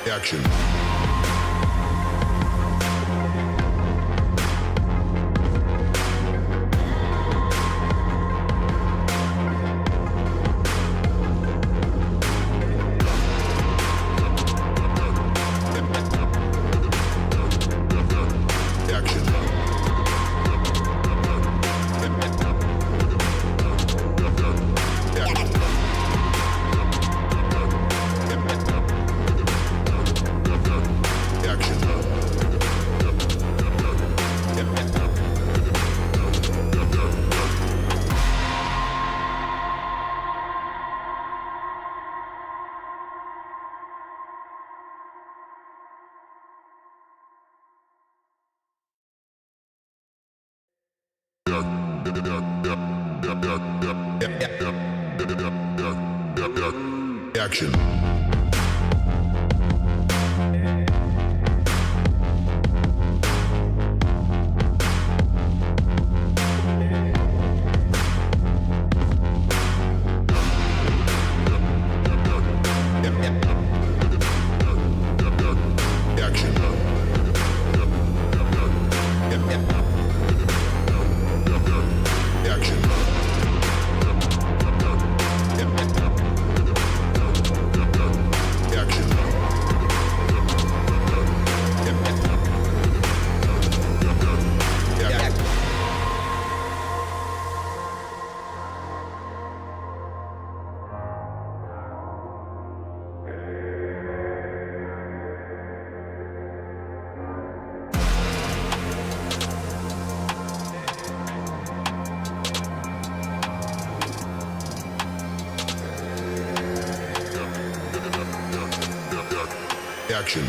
Action. Action. Action.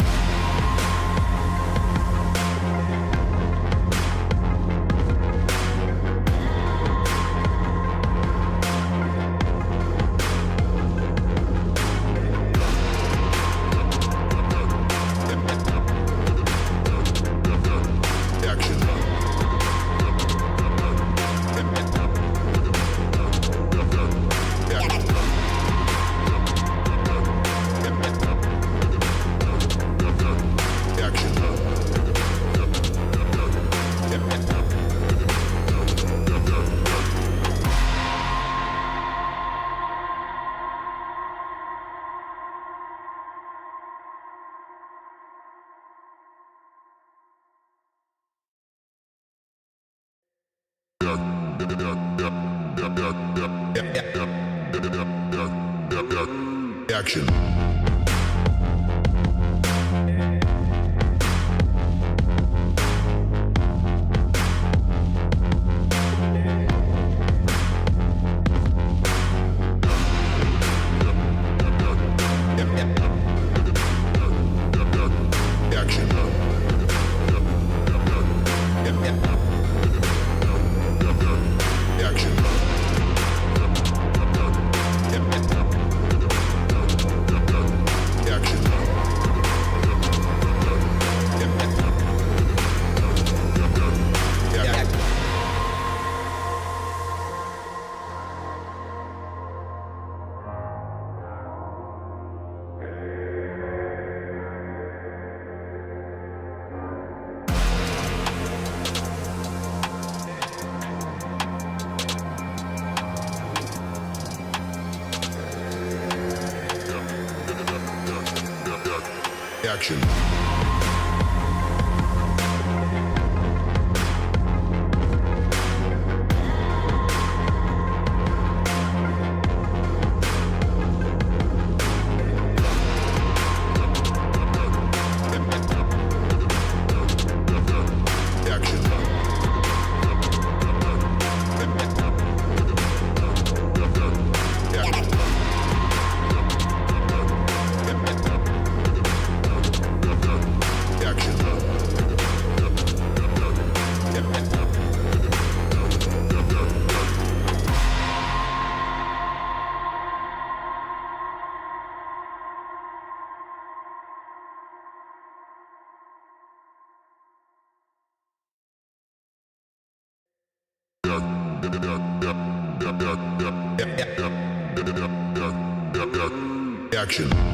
Action. Action. Action.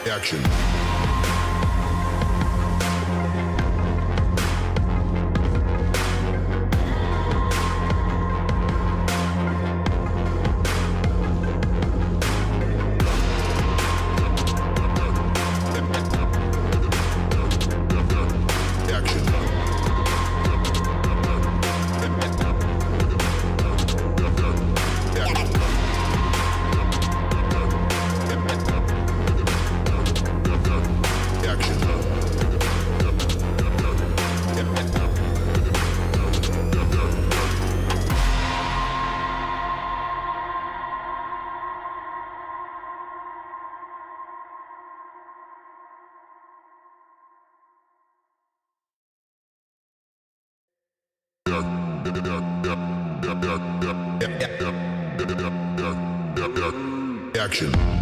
Action. Action.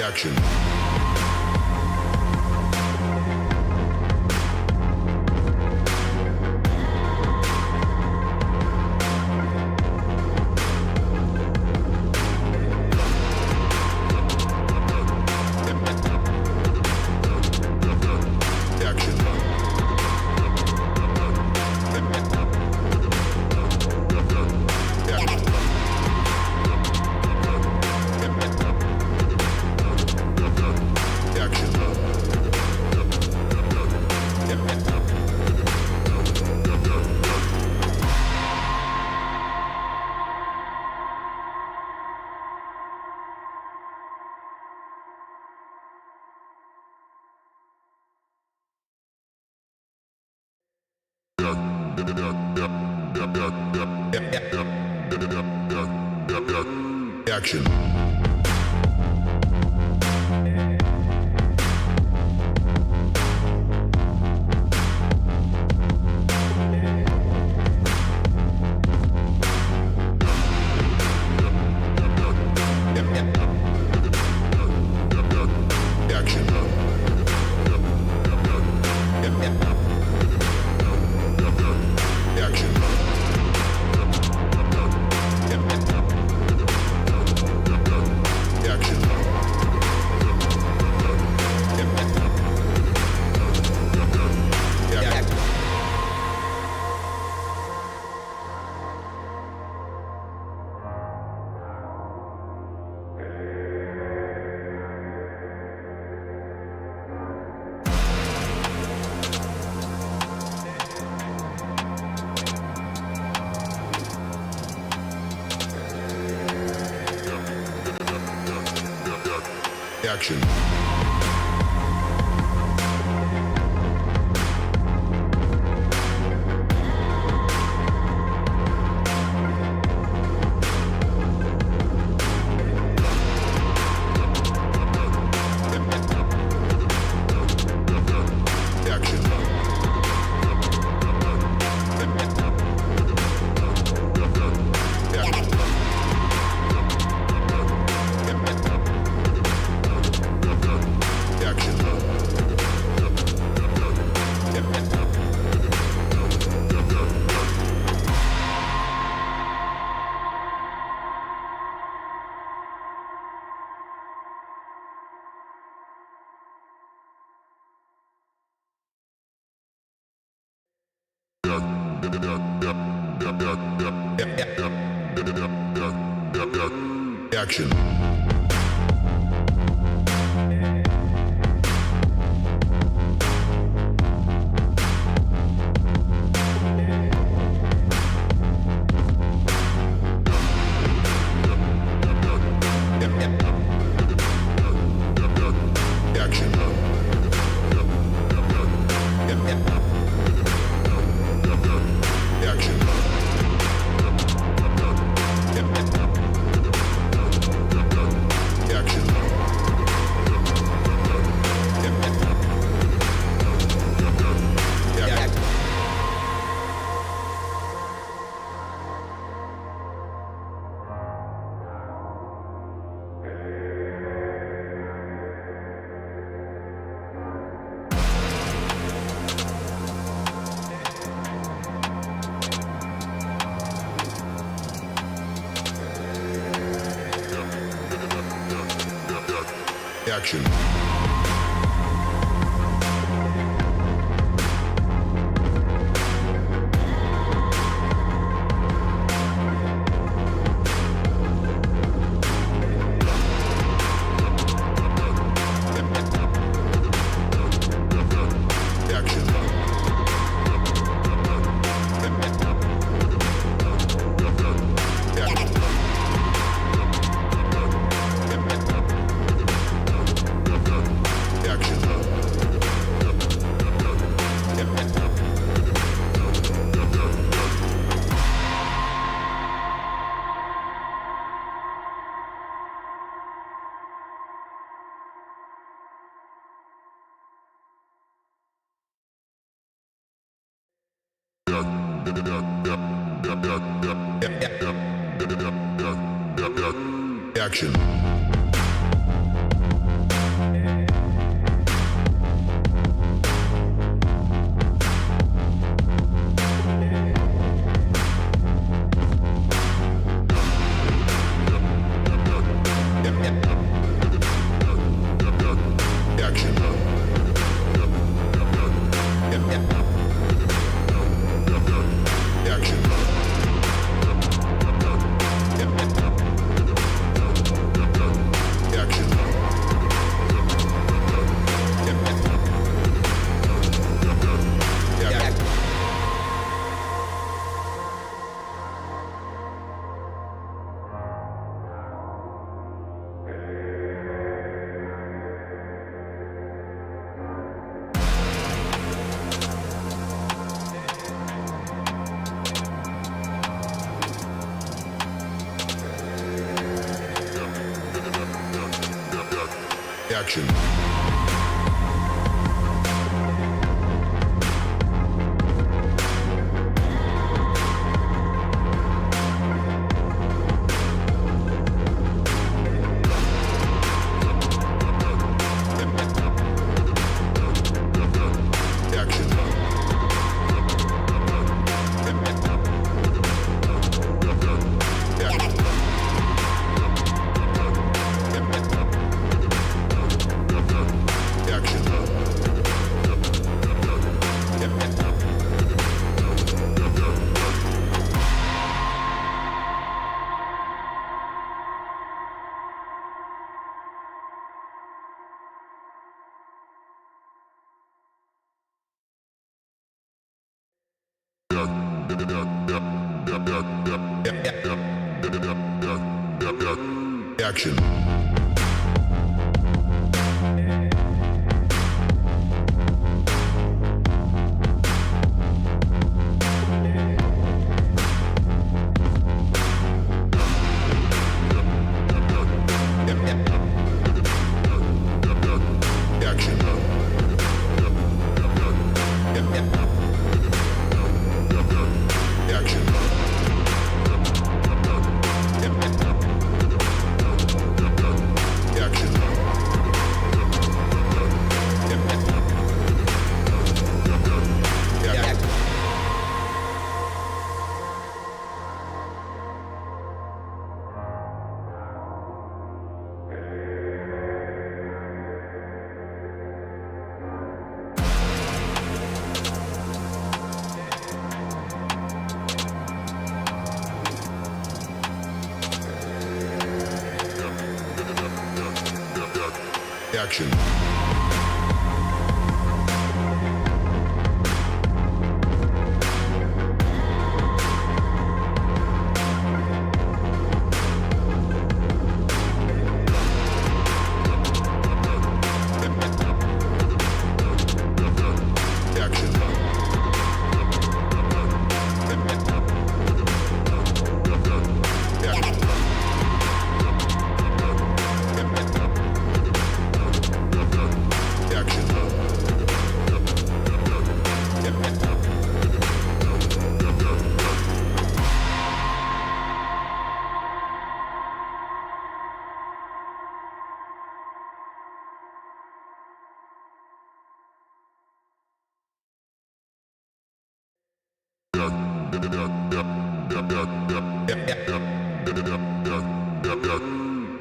Action. Action. Action. Action. Action. Action. Action. Action. Action. Action. Action. Action.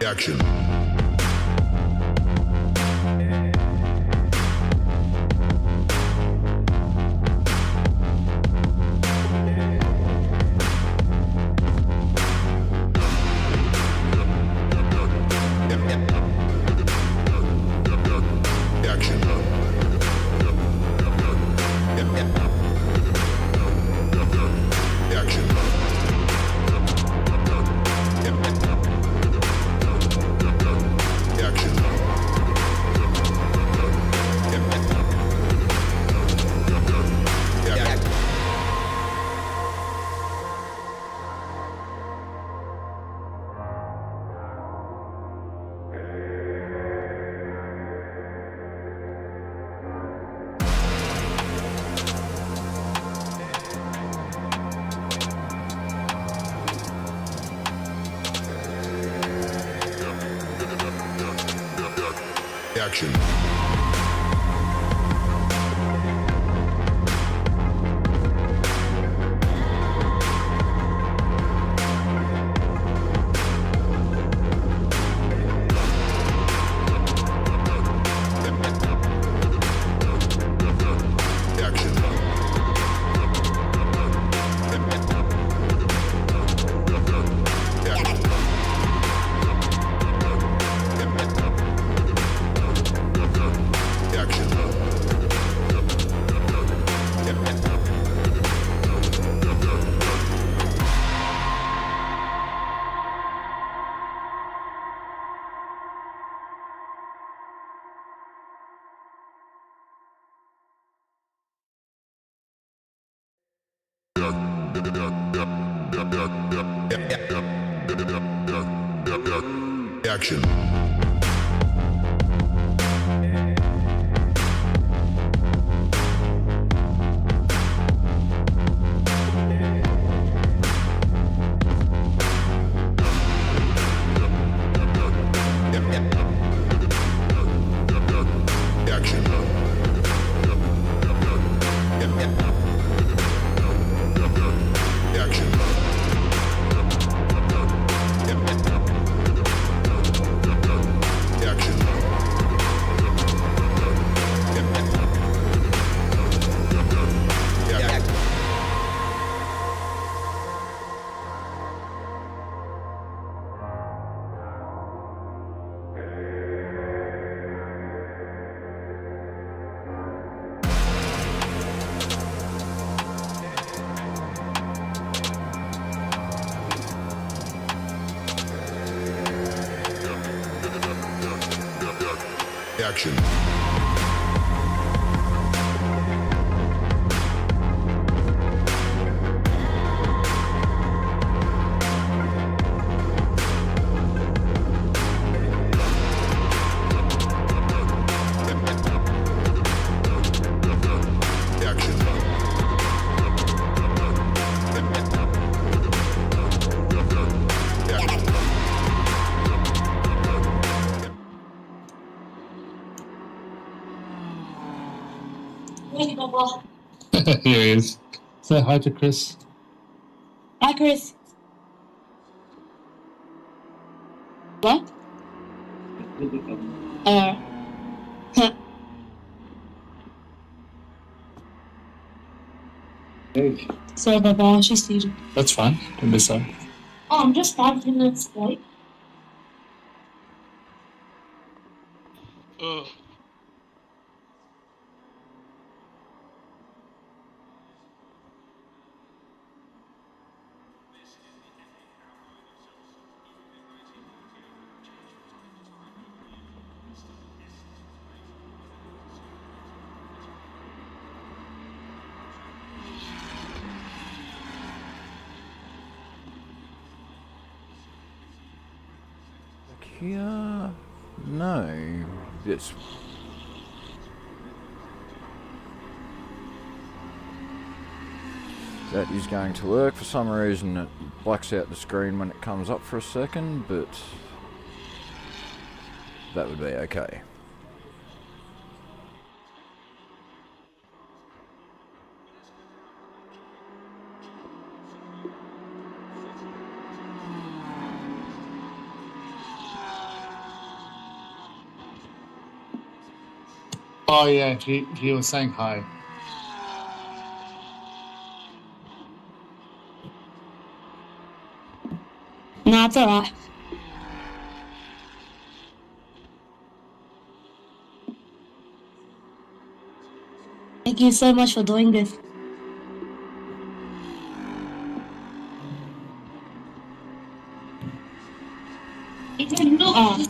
Action. Action. Action. Action. Here he is. Say hi to Chris. Hi, Chris. What? Hey. Sorry, Baba, I was just eating. That's fine. Don't be sorry. Oh, I'm just 5 minutes late. Here? No. It's... That is going to work. For some reason it blacks out the screen when it comes up for a second, but that would be okay. Oh yeah, he was saying hi. No, it's alright. Thank you so much for doing this. Oh.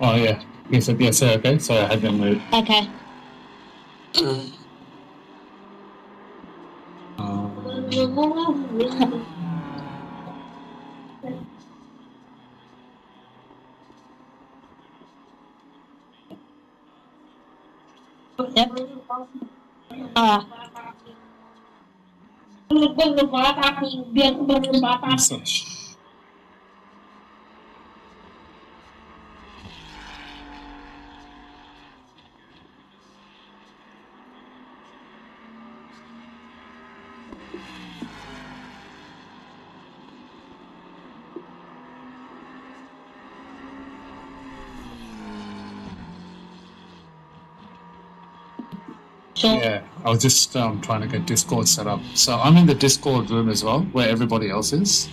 Oh yeah, he said yes. Yeah, okay, so I had them move. Okay. Yep. Alright. So, Sure. yeah, I was just trying to get Discord set up. So I'm in the Discord room as well, where everybody else is.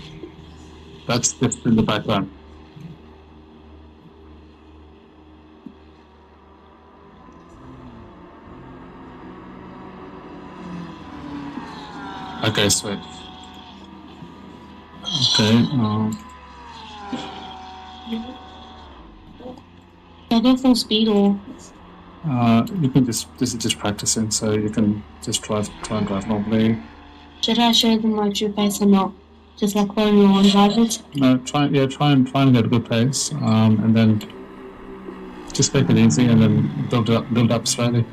That's just in the background. Okay, sweet. Okay. Can I go full speed or? You can just, this is just practicing, so you can just try and drive normally. Should I show them my true pace or not? Just like following your own drivers? No, try and get a good pace, and then just take it easy, and then build up slowly.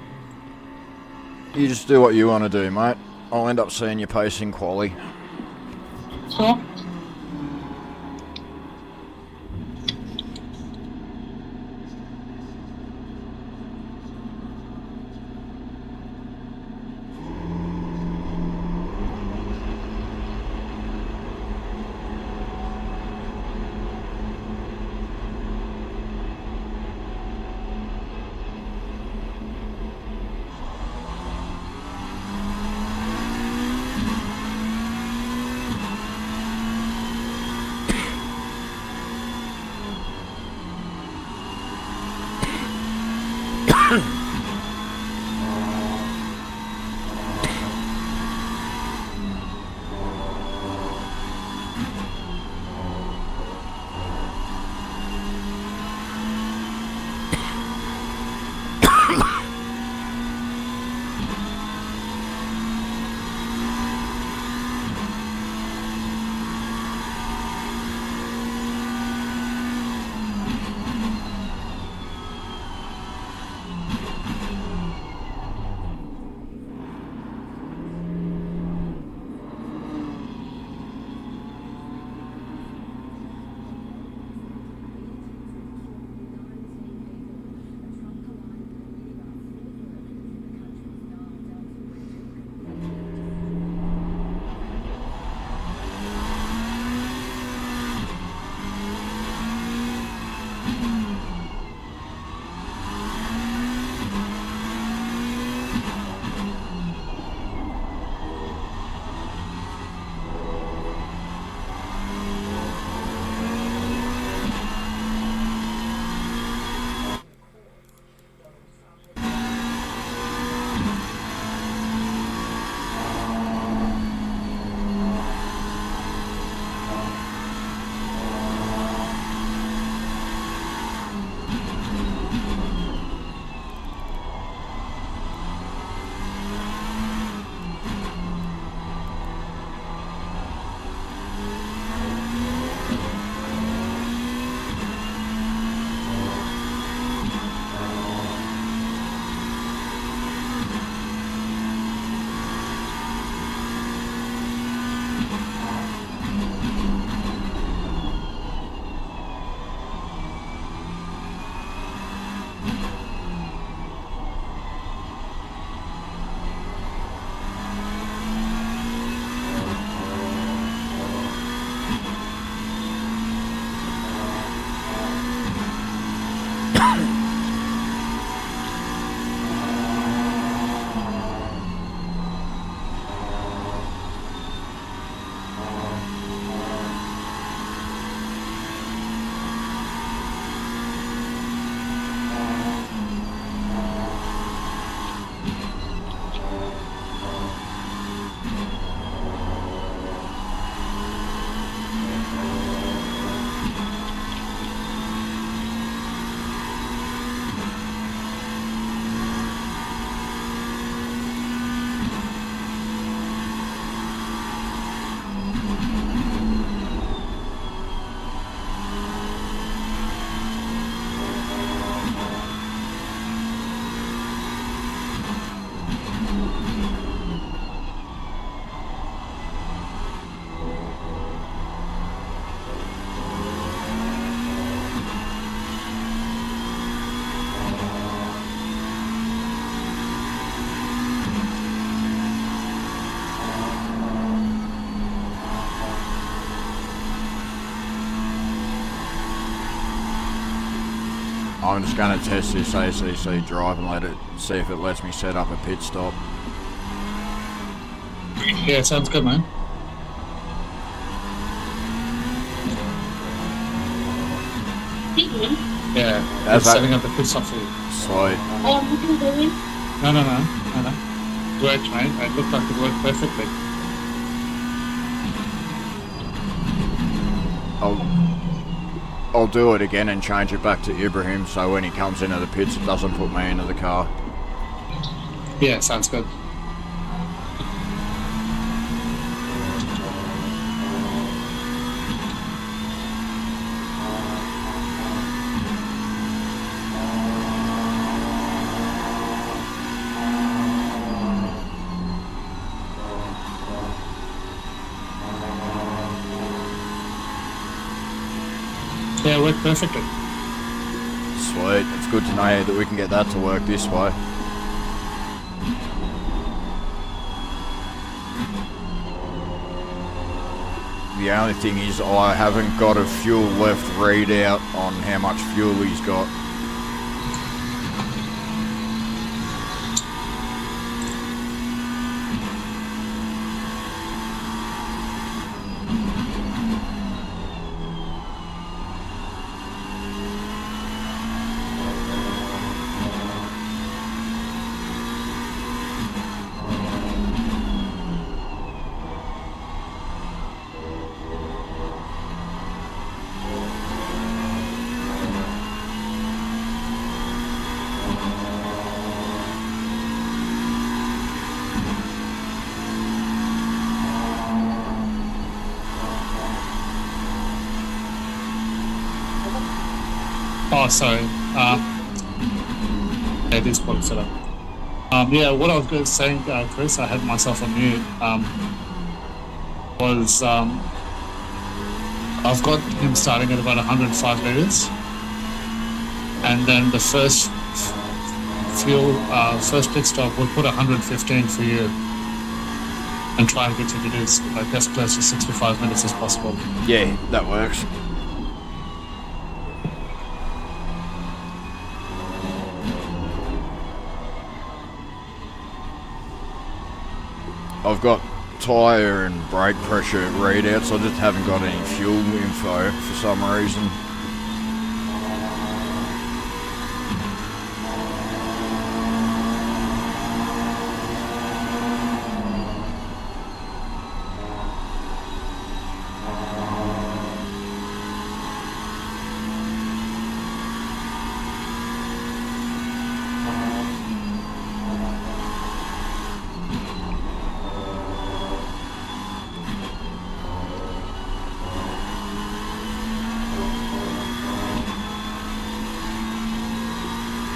You just do what you want to do, mate. I'll end up seeing your pacing quali. Sure. I'm just going to test this ACC drive and see if it lets me set up a pit stop. Yeah, sounds good, man. Yeah, How's that? setting up the pit stop for you. Sweet. Oh, what are you doing? No. It worked, mate. It looked like it worked perfectly. I'll do it again and change it back to Ibrahim so when he comes into the pits it doesn't put me into the car. Yeah, sounds good. Yeah, it worked perfectly. Sweet, it's good to know that we can get that to work this way. The only thing is I haven't got a fuel left readout on how much fuel he's got. Oh, sorry. Yeah, it is quite set up. Yeah, what I was saying, Chris, I had myself on mute, was I've got him starting at about 105 litres, and then the first pit stop will put 115 for you, and try and get you to do like as close to 65 minutes as possible. Yeah, that works. I've got tyre and brake pressure readouts, I just haven't got any fuel info for some reason.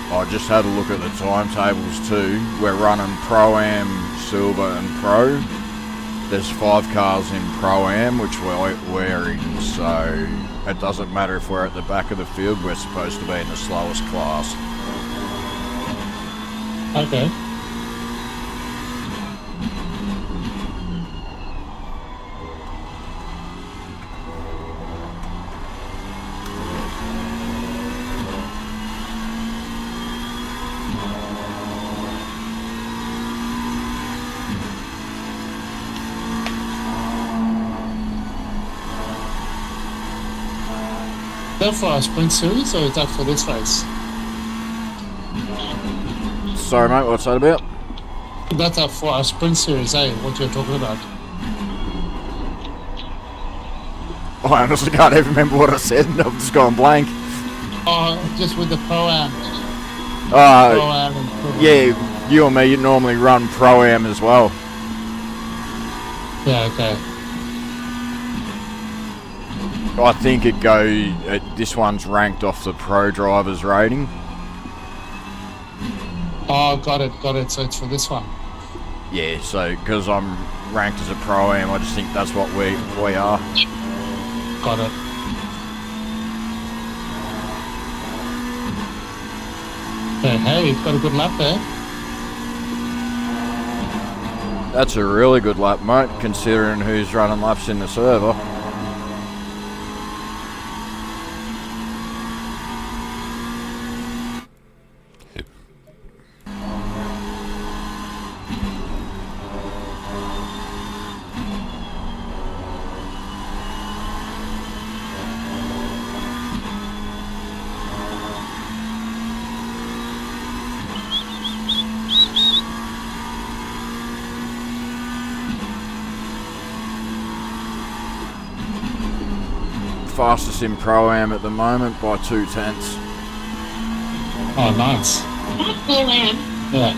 I just had a look at the timetables too. We're running Pro-Am, Silver and Pro. There's 5 cars in Pro-Am which we're in, so it doesn't matter if we're at the back of the field, we're supposed to be in the slowest class. Okay. Is that for our sprint series or is that for this race? Sorry mate, what's that about? That's for our sprint series, what you're talking about. I honestly can't even remember what I said, I've just gone blank. Just with the Pro-Am. Yeah, you and me normally run Pro-Am as well. Yeah, okay. I think this one's ranked off the pro driver's rating. Oh, got it. So it's for this one. Yeah, so because I'm ranked as a Pro-Am, I just think that's what we are. Got it. Okay, hey, you've got a good lap there. That's a really good lap, mate, considering who's running laps in the server. fastest in Pro-Am at the moment by 2/10. Oh, nice. That's cool, man. Yeah.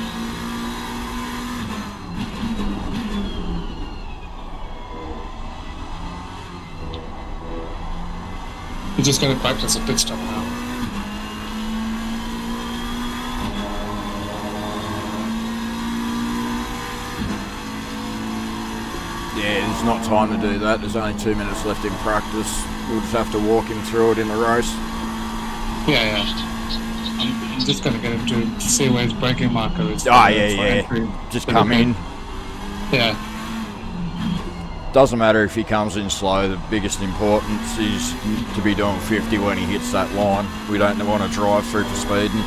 You're just going to practice a pit stop now. Yeah, there's not time to do that. There's only 2 minutes left in practice. We'll just have to walk him through it in the race. Yeah. I'm just going to get him to see where his braking marker is. Yeah. Just come in. Yeah. Doesn't matter if he comes in slow. The biggest importance is to be doing 50 when he hits that line. We don't want to drive through for speeding.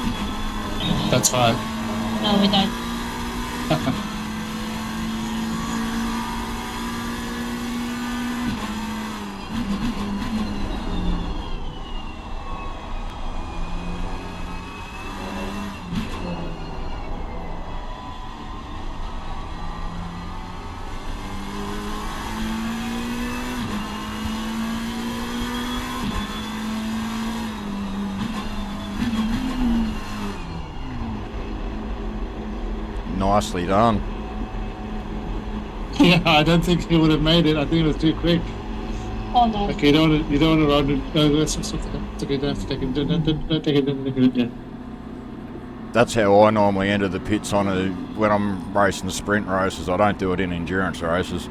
That's right. No, we don't. Nicely done. Yeah, I don't think he would have made it. I think it was too quick. Oh no. Okay, you don't want to run it. No, it's okay, don't have to take it. Don't take it. Yeah. That's how I normally enter the pits when I'm racing the sprint races. I don't do it in endurance races.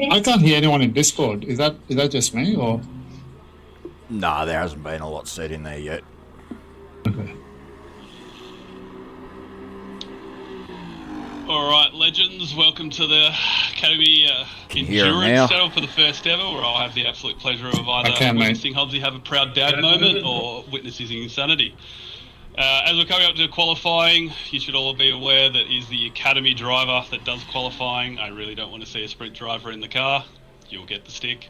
I can't hear anyone in Discord. Is that just me or? Nah, there hasn't been a lot said in there yet. Okay. Alright, legends, welcome to the Academy hear him now. Endurance Channel for the first ever, where I'll have the absolute pleasure of either witnessing Hobbsy have a proud dad moment or witnessing insanity. As we're coming up to qualifying, you should all be aware that is the Academy driver that does qualifying. I really don't want to see a sprint driver in the car. You'll get the stick.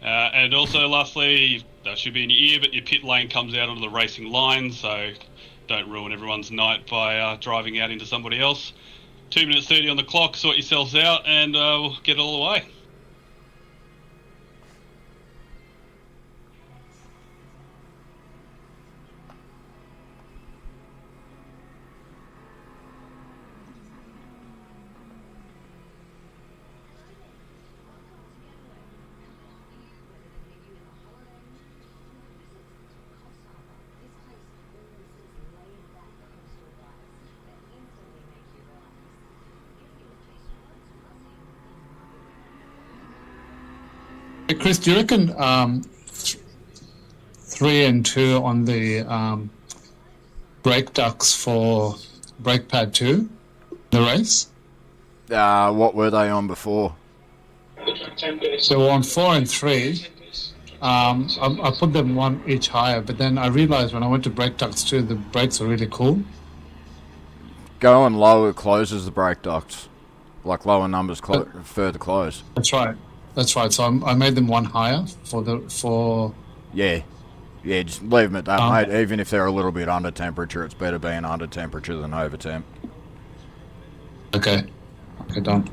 And also, lastly, that should be in your ear, but your pit lane comes out onto the racing line, so don't ruin everyone's night by driving out into somebody else. 2 minutes 30 on the clock, sort yourselves out, and we'll get it all the way. Hey, Chris, do you reckon 3 and 2 on the brake ducts for brake pad 2, the race? What were they on before? So we're on 4 and 3. I put them one each higher, but then I realized when I went to brake ducts 2, the brakes are really cool. Going lower closes the brake ducts. Like lower numbers further close. That's right. So I made them one higher for. Yeah, just leave them at that, mate. Even if they're a little bit under temperature, it's better being under temperature than over temp. Okay, done.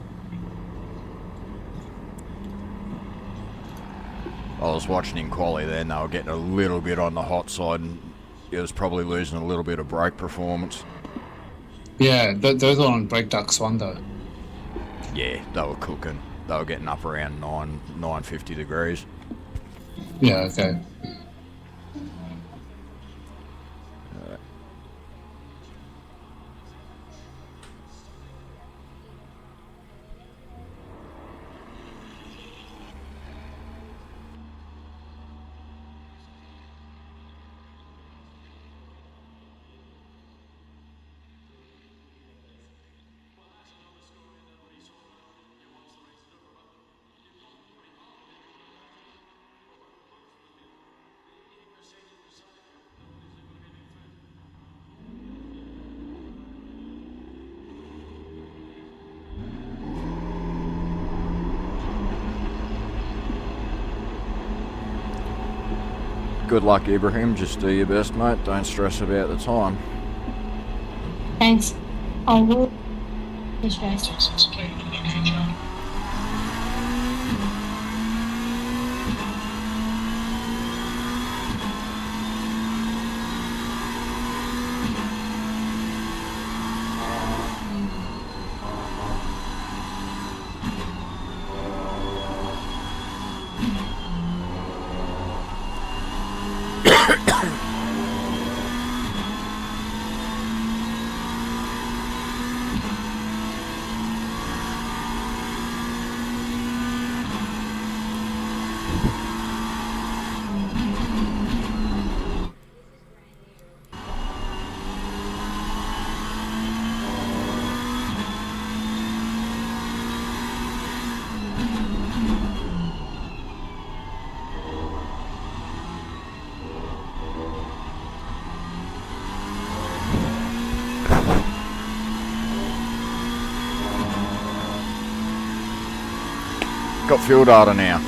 I was watching in quali then, they were getting a little bit on the hot side, and it was probably losing a little bit of brake performance. Yeah, those are on brake ducts 1 though. Yeah, they were cooking. They were getting up around 950 degrees. Yeah, okay. Good luck, Ibrahim. Just do your best, mate. Don't stress about the time. Thanks. I will. Just rest. Got fuel data now.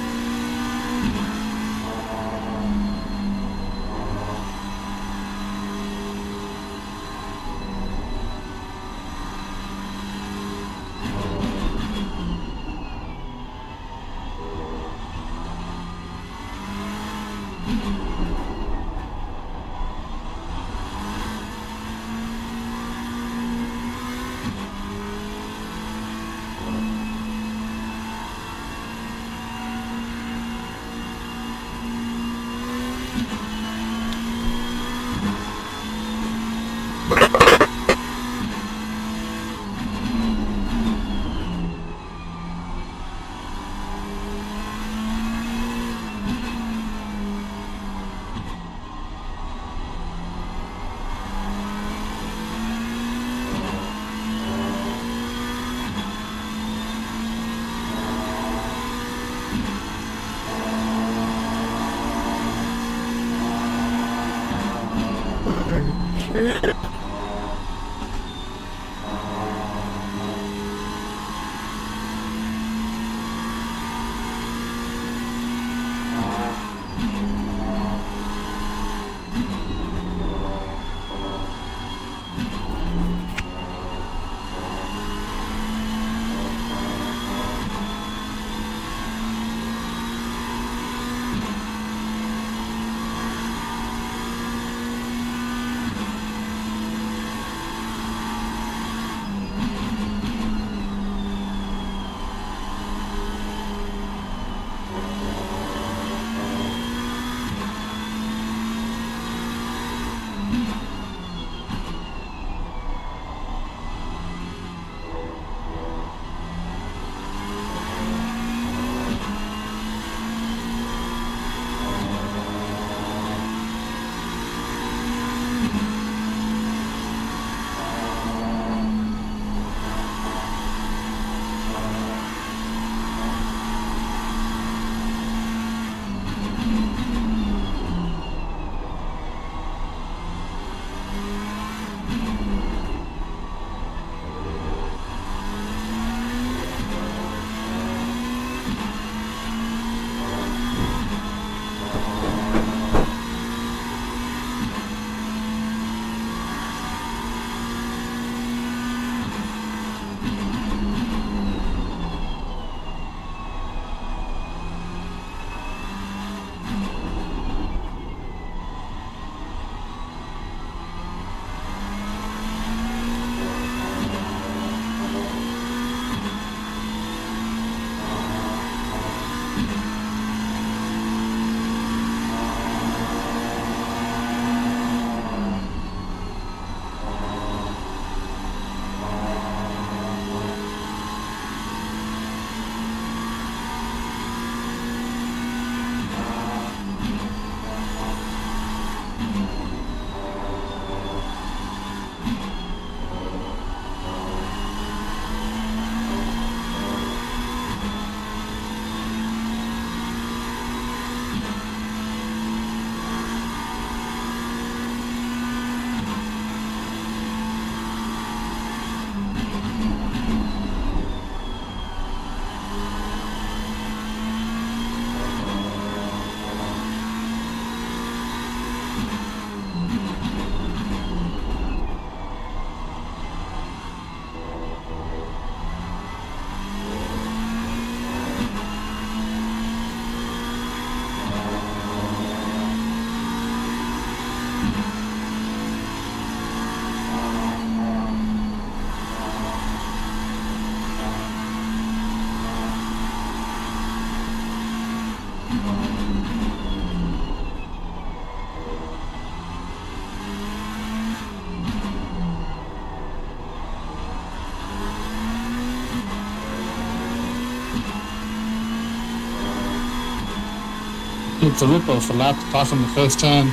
It's a ripple for lap, apart from the first turn.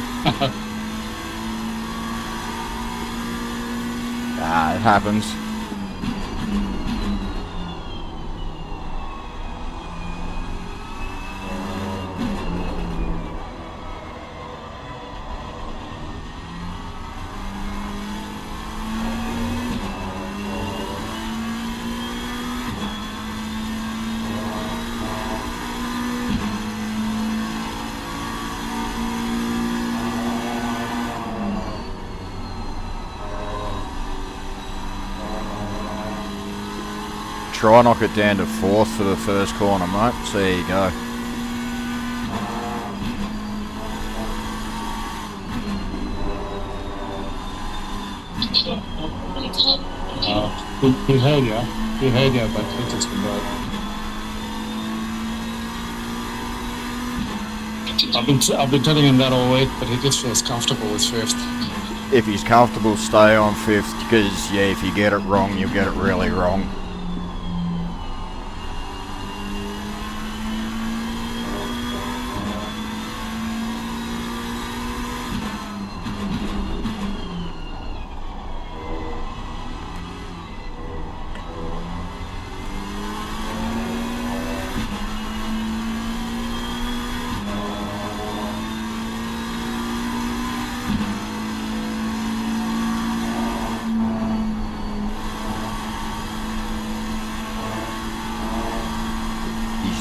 It happens. Try knock it down to 4th for the first corner, mate. So there you go. He heard you, but he just forgot. I've been telling him that all week, but he just feels comfortable with 5th. If he's comfortable, stay on 5th, because, yeah, if you get it wrong, you'll get it really wrong.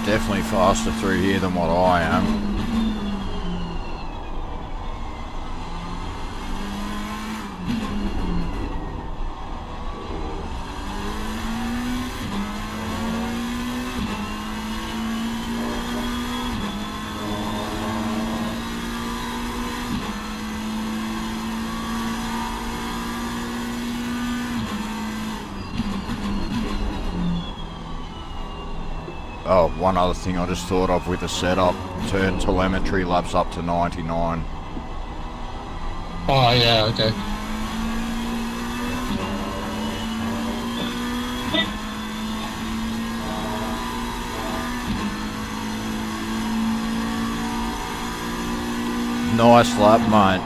Definitely faster through here than what I am. Oh, one other thing I just thought of with the setup, turn telemetry laps up to 99. Oh, yeah, okay. Nice lap, mate.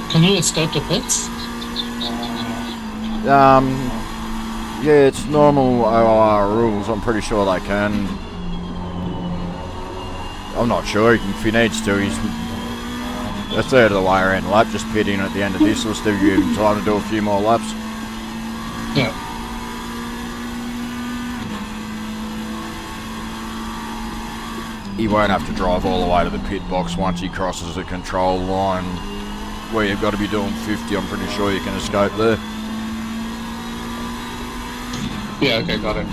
Can you escape the pits? Yeah, it's normal OOR rules. I'm pretty sure they can. I'm not sure. If he needs to, he's a third of the way around the lap. Just pit in at the end of this. Will still give him time to do a few more laps. Yeah. He won't have to drive all the way to the pit box once he crosses the control line where you've got to be doing 50. I'm pretty sure you can escape there. Yeah, okay, got it.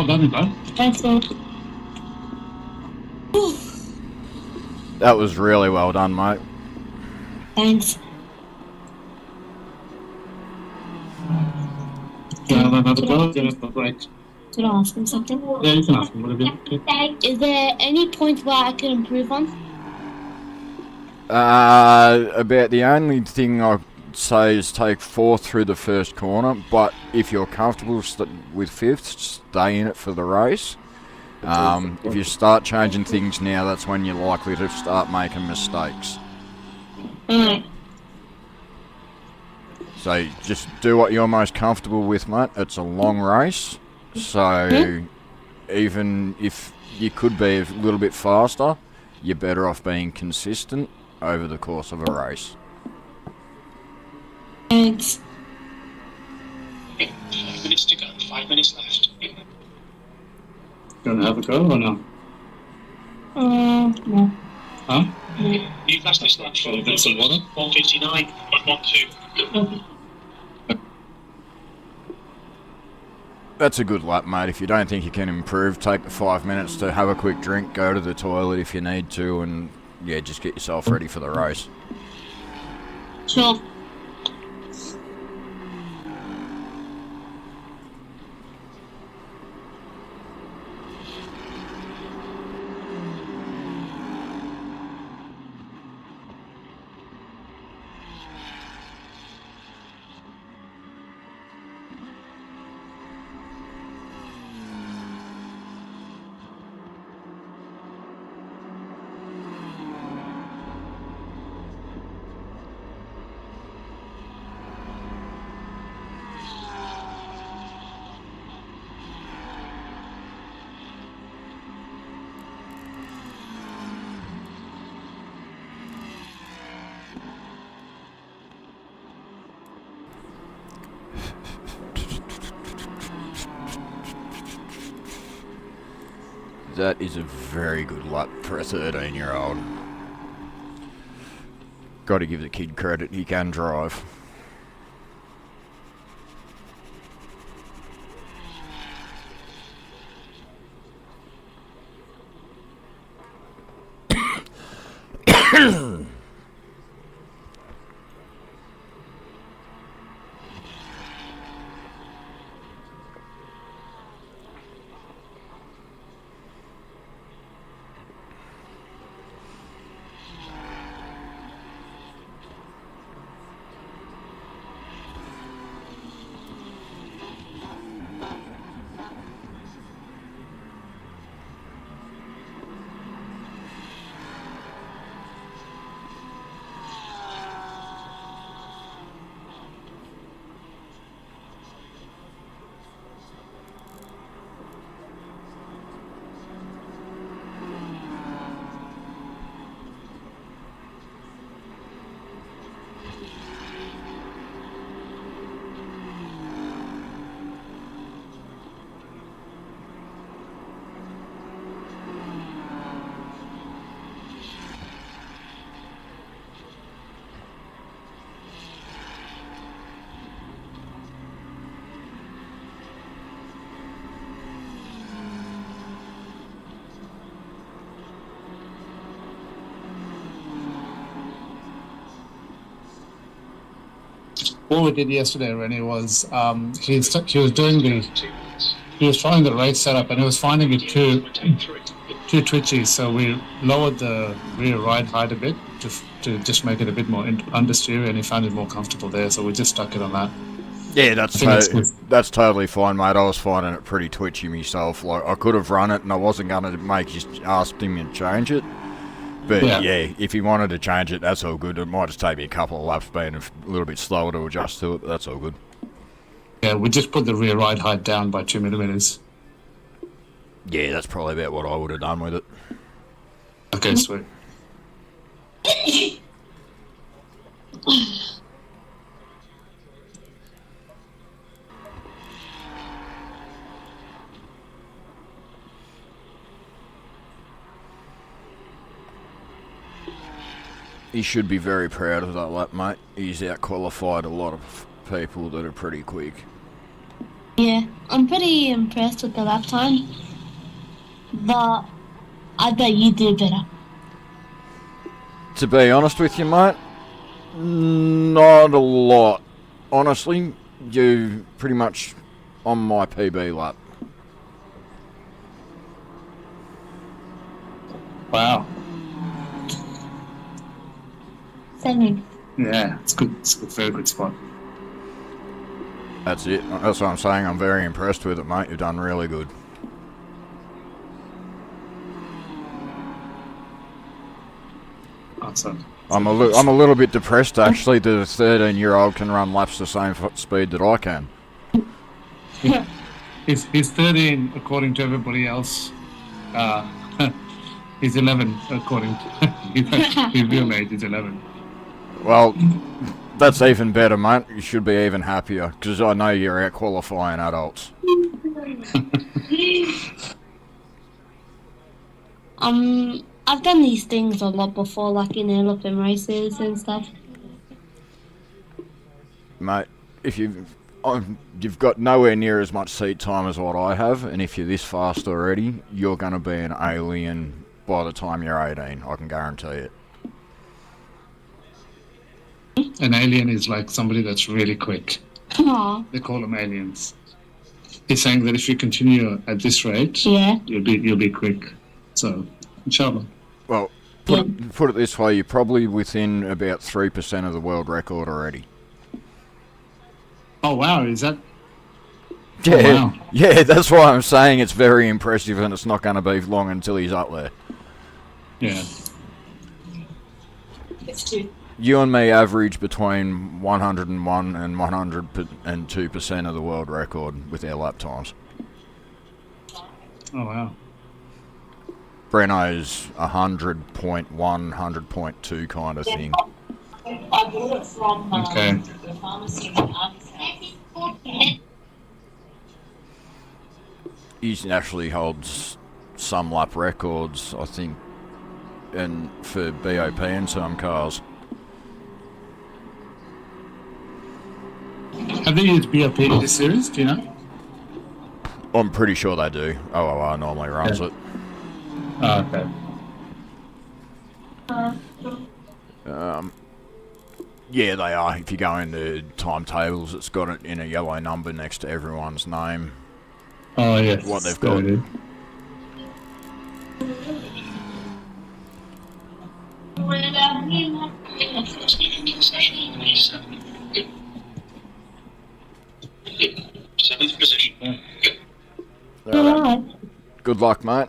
Well done, bro. Thanks, man. That was really well done, mate. Thanks. Another go, then it's the break. Could I ask him something? Yeah, you can ask him whatever you Is there any point where I can improve on? About the only thing I'd say is take 4th through the first corner, but if you're comfortable with 5th, stay in it for the race. If you start changing things now, that's when you're likely to start making mistakes. Alright. So just do what you're most comfortable with, mate. It's a long race, so even if you could be a little bit faster, you're better off being consistent over the course of a race. Thanks. 5 minutes to go, 5 minutes left. Gonna have a go or no? No. Huh? New fastest lap for Get some water? 1:59, 1:12. That's a good lap, mate. If you don't think you can improve, take the 5 minutes to have a quick drink, go to the toilet if you need to, and yeah, just get yourself ready for the race. Sure. That is a very good lap for a 13-year-old. Got to give the kid credit, he can drive. What we did yesterday, Rennie, was he was trying the race setup and he was finding it too twitchy, so we lowered the rear ride height a bit to just make it a bit more understeer, and he found it more comfortable there, so we just stuck it on that. Yeah, that's totally fine, mate. I was finding it pretty twitchy myself. Like, I could have run it and I wasn't going to ask him to change it. But yeah, if he wanted to change it, that's all good. It might just take me a couple of laps being a little bit slower to adjust to it, but that's all good. Yeah, we just put the rear ride height down by 2 millimeters. Yeah, that's probably about what I would have done with it. Okay, sweet. He should be very proud of that lap, mate. He's out-qualified a lot of people that are pretty quick. Yeah, I'm pretty impressed with the lap time, but I bet you do better. To be honest with you, mate, not a lot. Honestly, you pretty much on my PB lap. Wow. 7. Yeah, it's good. It's a very good spot. That's it. That's what I'm saying. I'm very impressed with it, mate. You've done really good. Awesome. I'm a little bit depressed actually that a 13-year-old can run laps the same speed that I can. He's 13 according to everybody else. He's 11 according to his real age is 11. Well, that's even better, mate. You should be even happier because I know you're out qualifying adults. I've done these things a lot before, like in elephant races and stuff. Mate, if you've got nowhere near as much seat time as what I have, and if you're this fast already, you're going to be an alien by the time you're 18. I can guarantee it. An alien is like somebody that's really quick. Aww. They call them aliens. He's saying that if you continue at this rate, Yeah. you'll be quick. So, inshallah. Well, put it this way, you're probably within about 3% of the world record already. Oh wow, is that? Yeah, Oh, wow. yeah, that's why I'm saying it's very impressive, and it's not going to be long until he's up there. Yeah. It's 2. You and me average between 101 and 102% of the world record with our lap times. Oh wow. Breno's 100.1, 100.2 kind of thing. I bought it from Okay. the pharmacy in He actually holds some lap records, I think, and for BOP in some cars. Have they used BOP in this series? Do you know? I'm pretty sure they do. OOR normally runs it. Oh, okay. Yeah, they are. If you go into timetables, it's got it in a yellow number next to everyone's name. Oh yes. What they've got. There it is. Seventh position. Alright. Good luck, mate.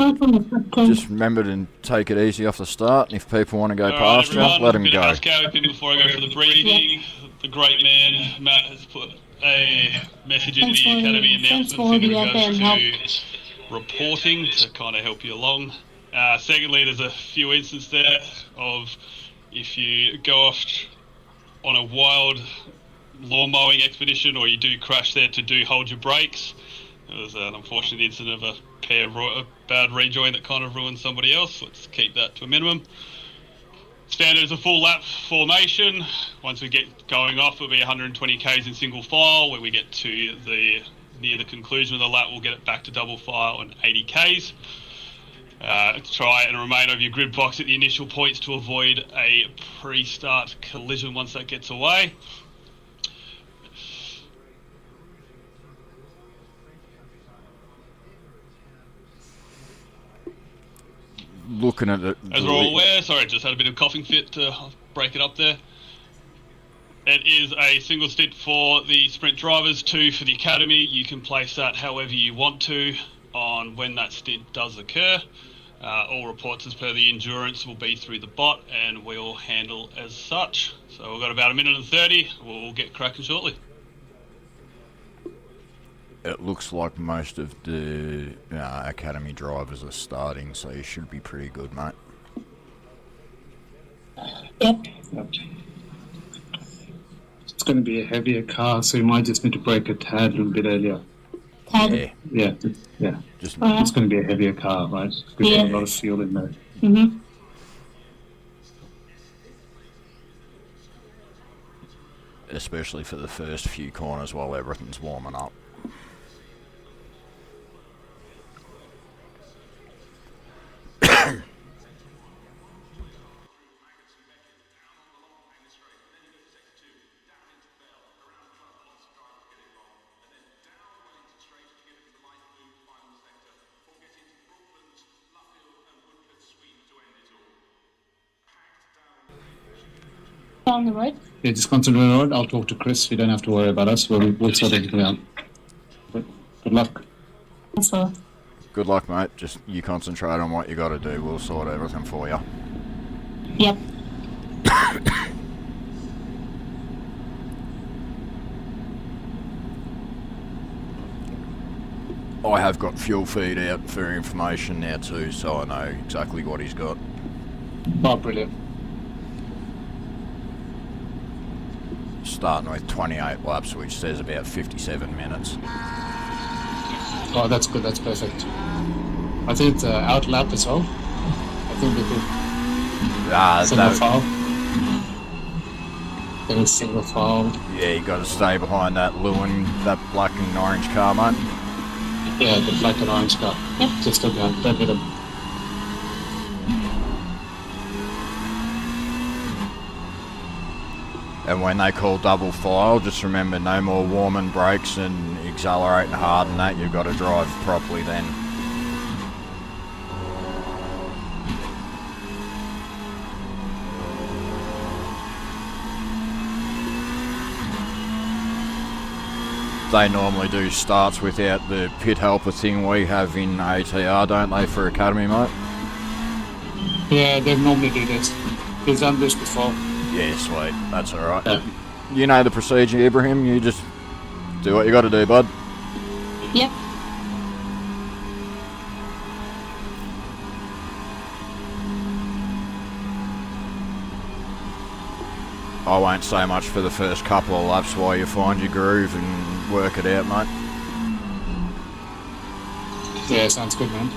Just remember to take it easy off the start, and if people want to go past you, let them go. Before I go for the briefing, the great man Matt has put a message in the academy announcements in regards to reporting to kind of help you along. Secondly, there's a few instances there of if you go off on a wild lawn mowing expedition or you do crash there, to hold your brakes. There was an unfortunate incident of a bad rejoin that kind of ruined somebody else. Let's keep that to a minimum. Standard is a full lap formation. Once we get going off, it'll be 120 k's in single file. When we get to near the conclusion of the lap, we'll get it back to double file and 80 k's. Try and remain over your grid box at the initial points to avoid a pre-start collision once that gets away. Looking at it. As we're all aware, sorry, just had a bit of coughing fit to break it up there. It is a single stint for the sprint drivers, 2 for the academy. You can place that however you want to on when that stint does occur. All reports as per the endurance will be through the bot and we'll handle as such. So we've got about 1 minute and 30. We'll get cracking shortly. It looks like most of the academy drivers are starting, so you should be pretty good, mate. Yep. It's going to be a heavier car, so you might just need to brake a tad a little bit earlier. Tad. Yeah. Just It's going to be a heavier car, right? There's a lot of fuel in there. Mm-hmm. especially for the first few corners while everything's warming up. on the road. Yeah, just concentrate on the road. I'll talk to Chris. You don't have to worry about us. We'll sort everything out. But good luck. That's all. Good luck, mate. Just you concentrate on what you got to do. We'll sort everything for you. Yep. I have got fuel feed out for information now too, so I know exactly what he's got. Oh, brilliant. Starting with 28 laps, which says about 57 minutes. Oh, that's good. That's perfect. I think it's out lap as well. I think we could single file. Then it's single file. Yeah, you got to stay behind that Lewin, that black and orange car, mate. Yeah, the black and orange car. Yep. Just don't hit him. And when they call double file, just remember no more warming brakes and accelerating hard and that. You've got to drive properly then. They normally do starts without the pit helper thing we have in ATR, don't they, for Academy, mate? Yeah, they normally do this. He's done this before. Yeah, sweet. That's alright. Yeah. You know the procedure, Ibrahim. You just do what you got to do, bud. Yep. I won't say much for the first couple of laps while you find your groove and work it out, mate. Yeah, sounds good, man.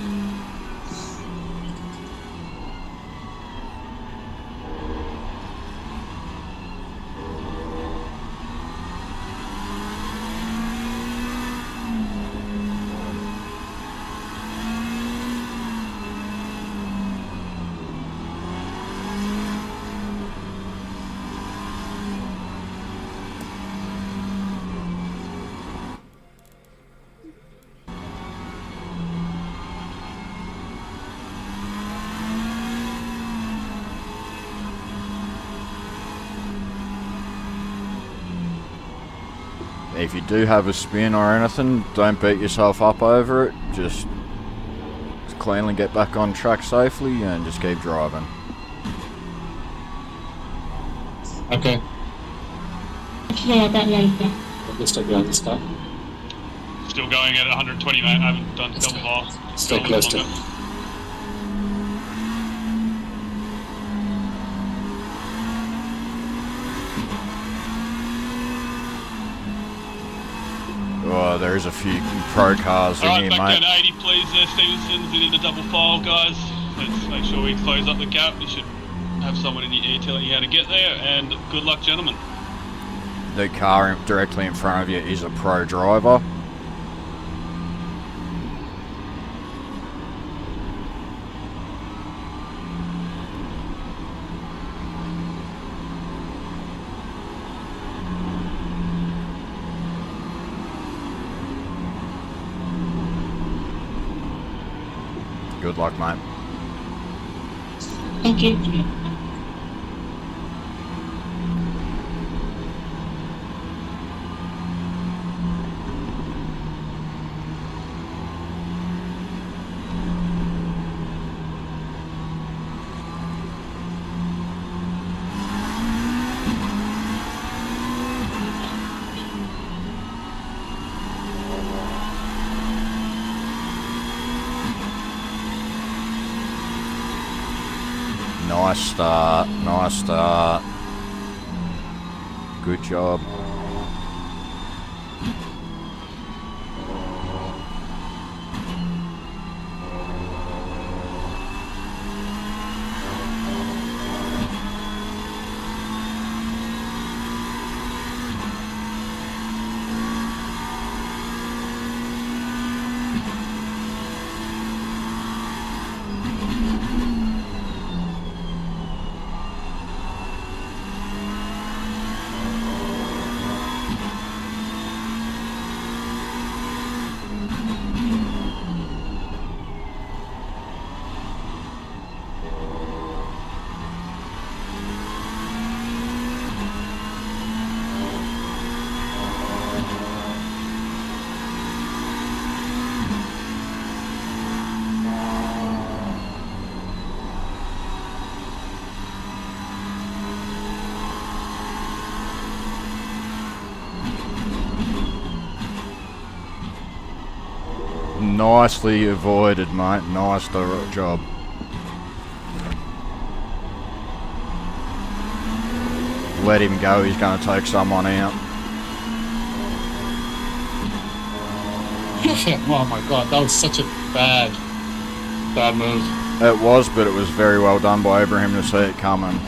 If you do have a spin or anything, don't beat yourself up over it. Just cleanly get back on track safely and just keep driving. Okay. Yeah, that later. I'll just take you on this car. Still going at 120, mate. I haven't done double file. Stay close to Oh, there's a few pro cars in Alright, here, back mate. down to 80, please, there, Stevenson's in the double file, guys. Let's make sure we close up the gap. You should have someone in your ear telling you how to get there, and good luck, gentlemen. The car directly in front of you is a pro driver. Good luck, mate. Thank you. Nice start, nice start. Good job. Nicely avoided, mate. Nice job. Let him go, he's going to take someone out. Oh my god, that was such a bad move. It was, but it was very well done by Abraham to see it coming.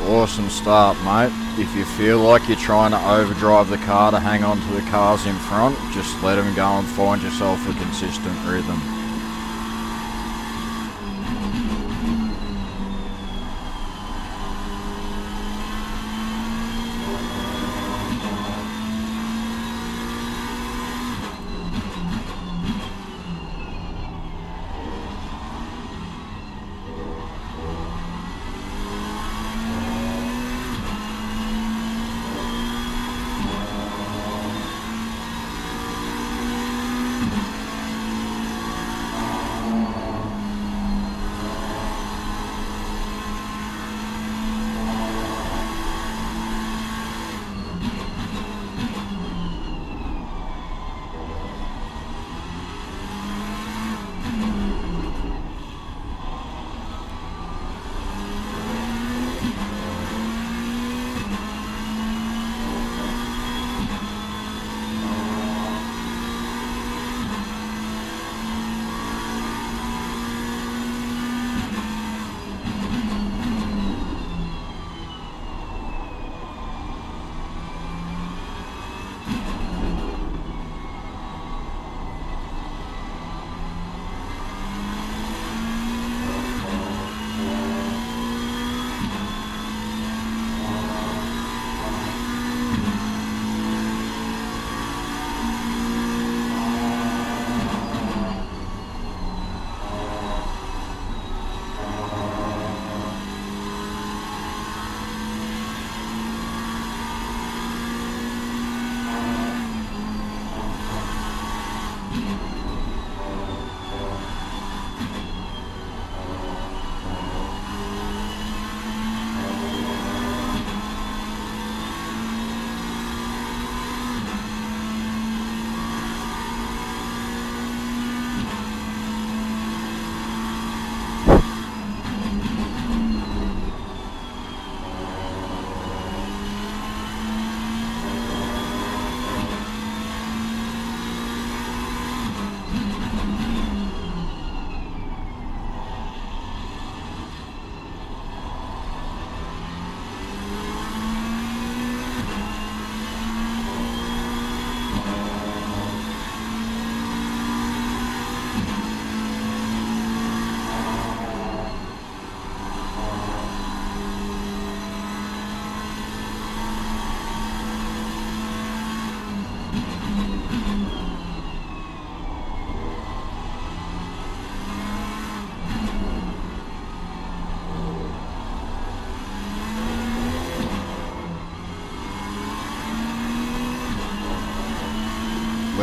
Awesome start, mate. If you feel like you're trying to overdrive the car to hang on to the cars in front, just let them go and find yourself a consistent rhythm.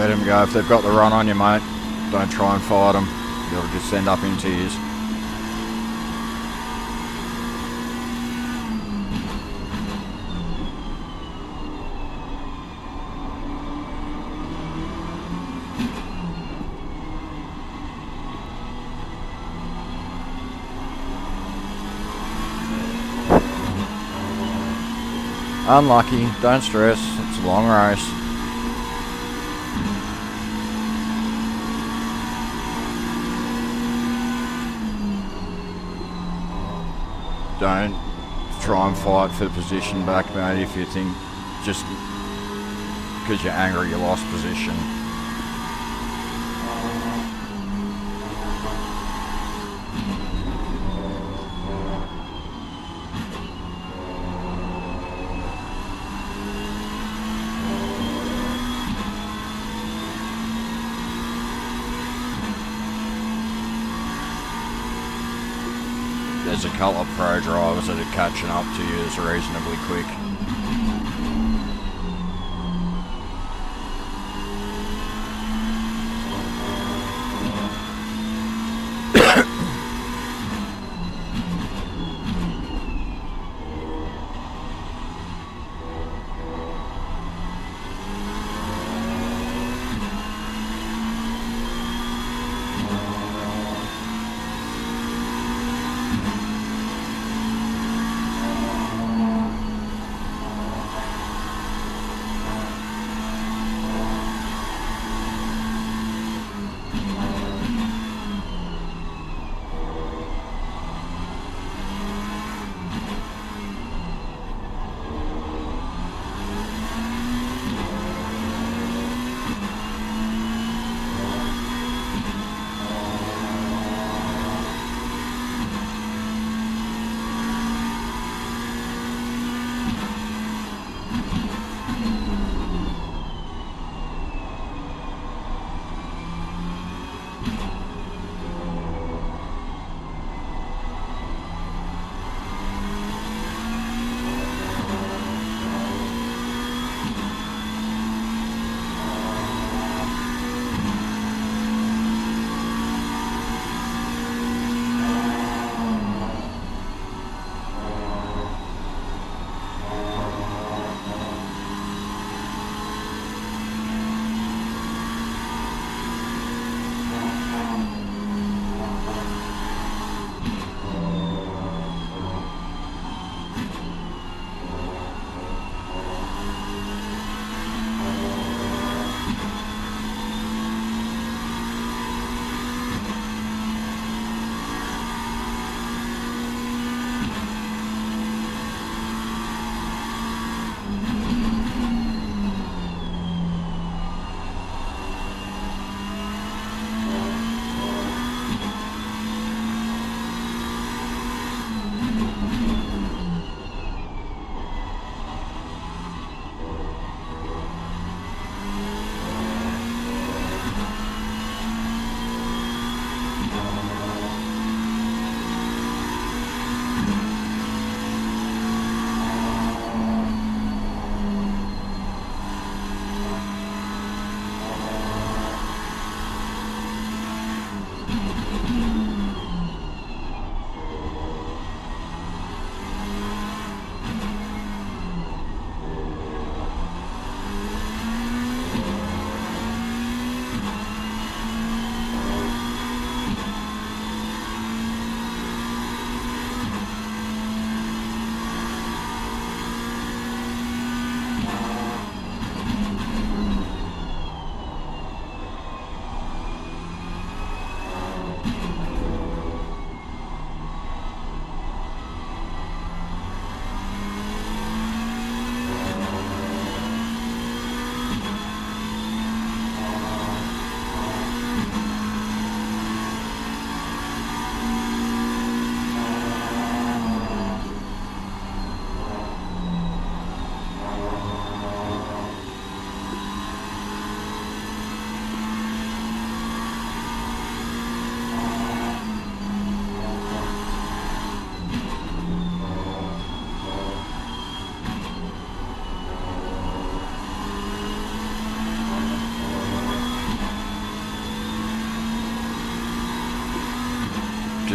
Let them go. If they've got the run on you, mate, don't try and fight them. You'll just end up in tears. Unlucky, don't stress, it's a long race. Don't try and fight for the position back, mate, if you think just because you're angry you lost position. There's a couple of pro drivers that are catching up to you as reasonably quick.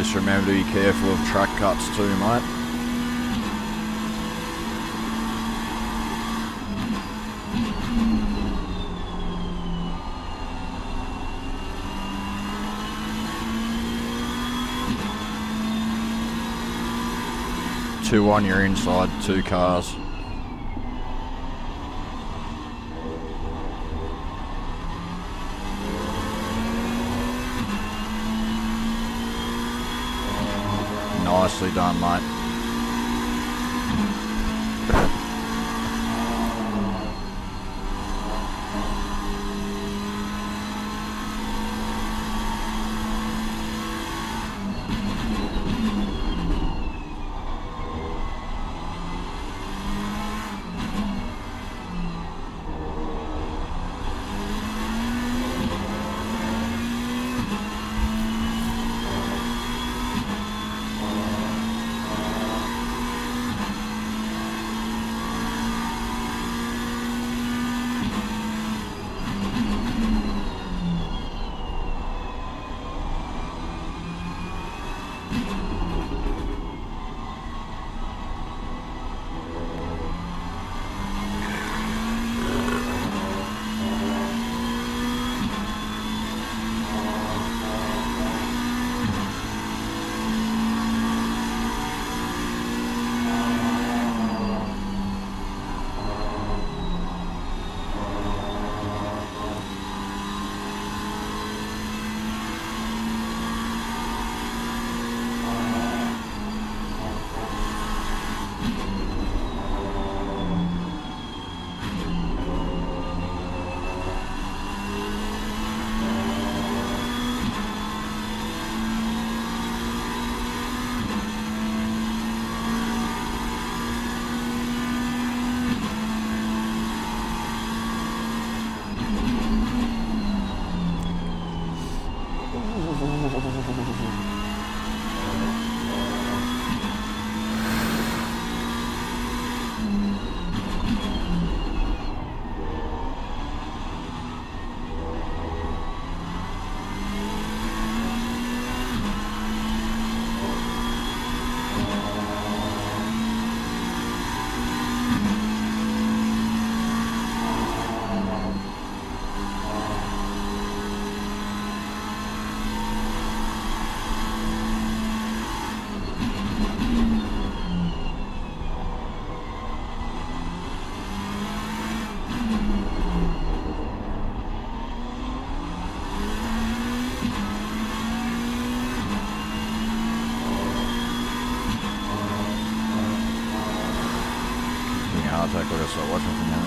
Just remember to be careful of track cuts too, mate. Two on your inside, 2 cars. Nicely done, mate. I'll take a look at start watching from now.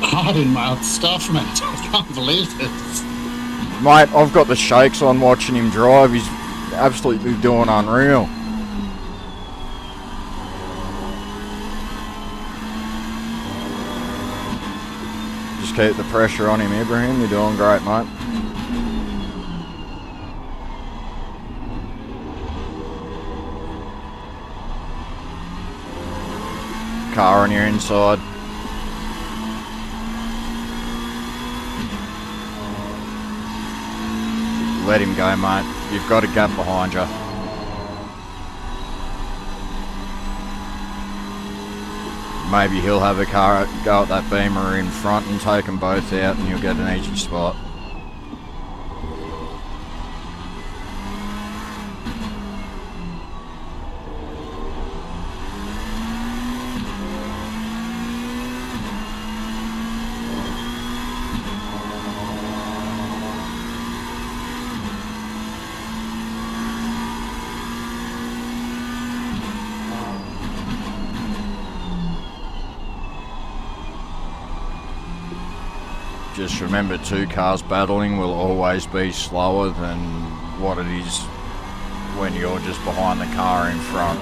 Hard mouth stuff, mate. I can't believe this. Mate, I've got the shakes on watching him drive. He's absolutely doing unreal. Just keep the pressure on him, Ibrahim. You're doing great, mate. Car on your inside. Let him go, mate. You've got a gap behind you. Maybe he'll have a car go at that Beamer in front and take them both out and you'll get an easy spot. Just remember, 2 cars battling will always be slower than what it is when you're just behind the car in front.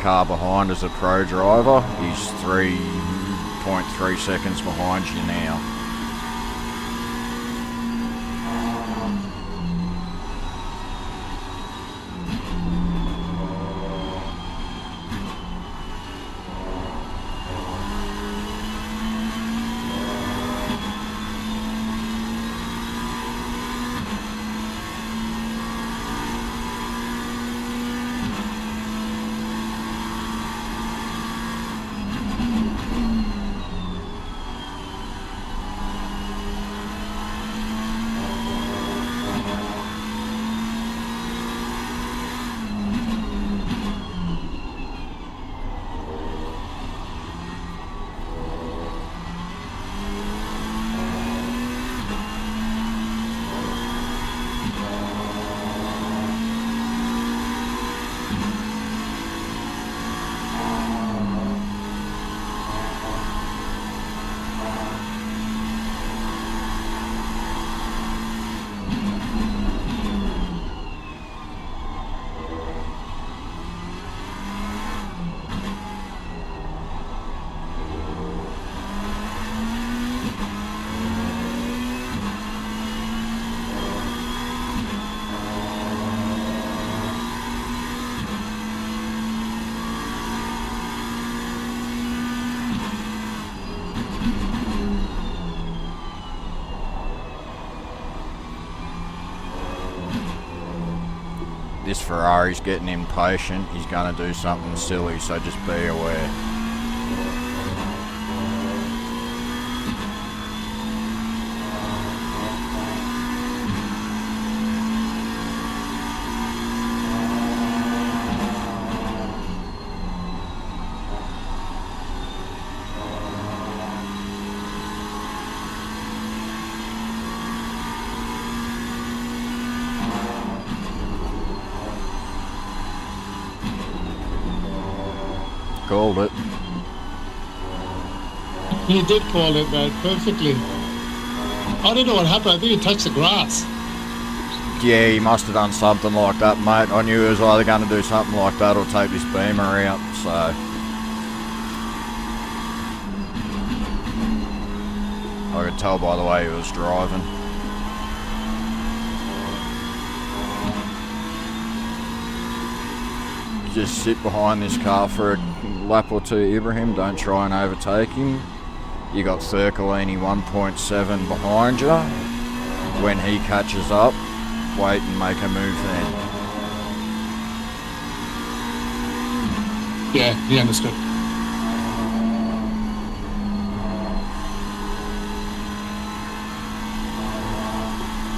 Car behind is a pro driver. He's 3.3 seconds behind you now. This Ferrari's getting impatient. He's going to do something silly, so just be aware. Called it. You did call it, man, perfectly. I don't know what happened. I think he touched the grass. Yeah, he must have done something like that, mate. I knew he was either going to do something like that or take this beamer out, so... I could tell by the way he was driving. Just sit behind this car for a lap or two, Ibrahim. Don't try and overtake him. You got Thircolini 1.7 behind you. When he catches up, wait and make a move then. Yeah, he understood.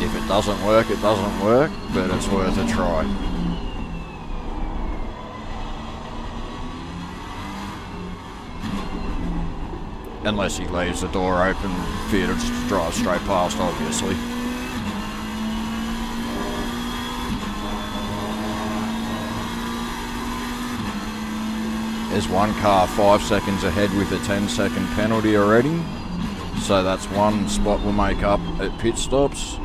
If it doesn't work, it doesn't work, but it's worth a try. Unless he leaves the door open for you to just drive straight past, obviously. There's one car 5 seconds ahead with a 10-second penalty already. So that's one spot we'll make up at pit stops.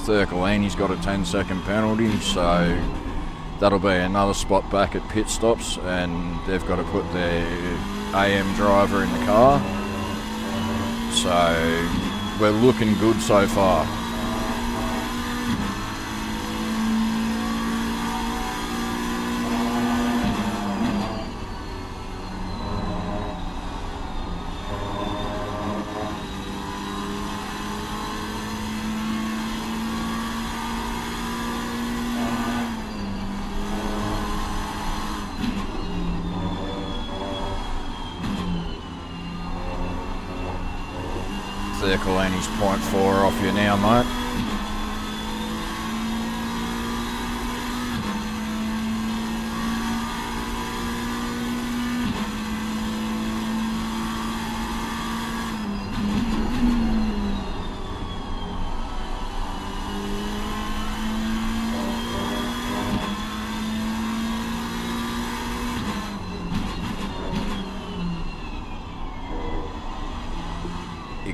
Thircolini's got a 10-second penalty, so that'll be another spot back at pit stops, and they've got to put their AM driver in the car. So we're looking good so far. Thircolini's 0.4 off you now, mate.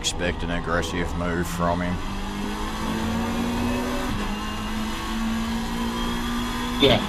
expect an aggressive move from him. Yeah.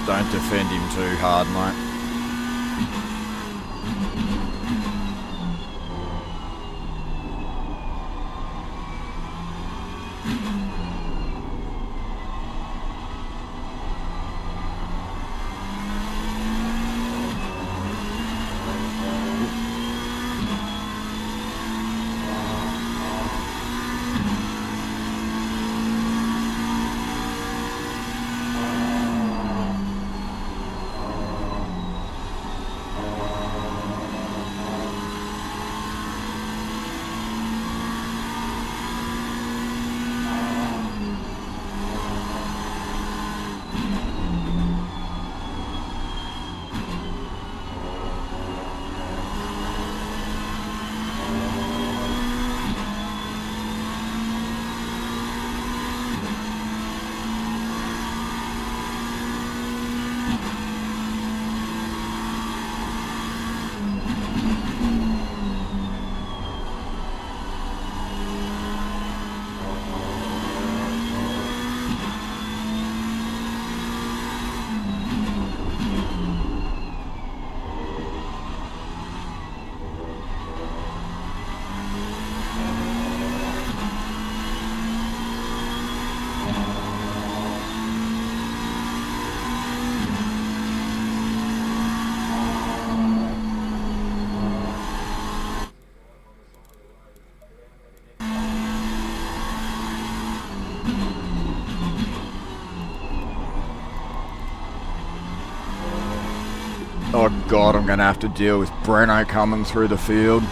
Don't defend him too hard, mate. Oh god, I'm going to have to deal with Breno coming through the field.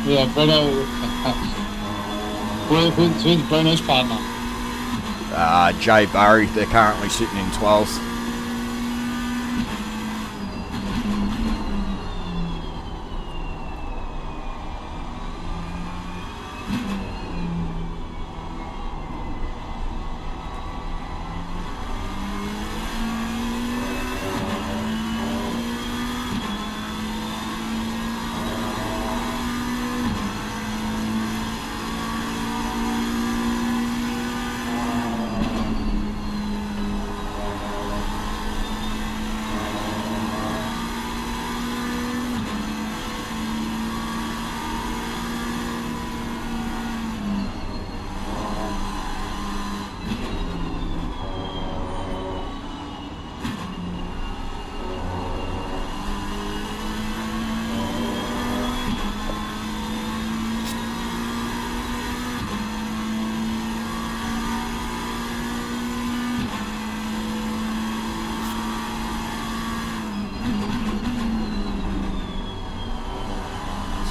Yeah, Breno. Who's Breno's partner? Jay Barry, they're currently sitting in 12th.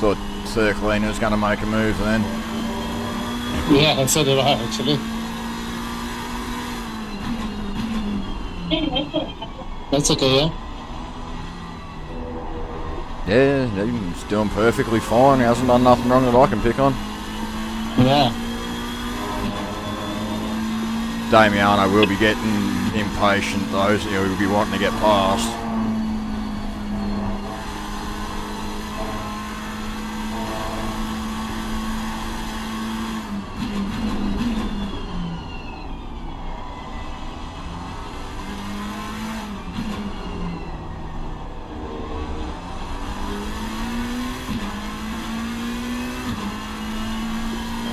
Thought Circlina was going to make a move then. Yeah, so did I actually. That's okay, yeah? Yeah, he's doing perfectly fine. He hasn't done nothing wrong that I can pick on. Yeah. Damiano will be getting impatient though, so he'll be wanting to get past.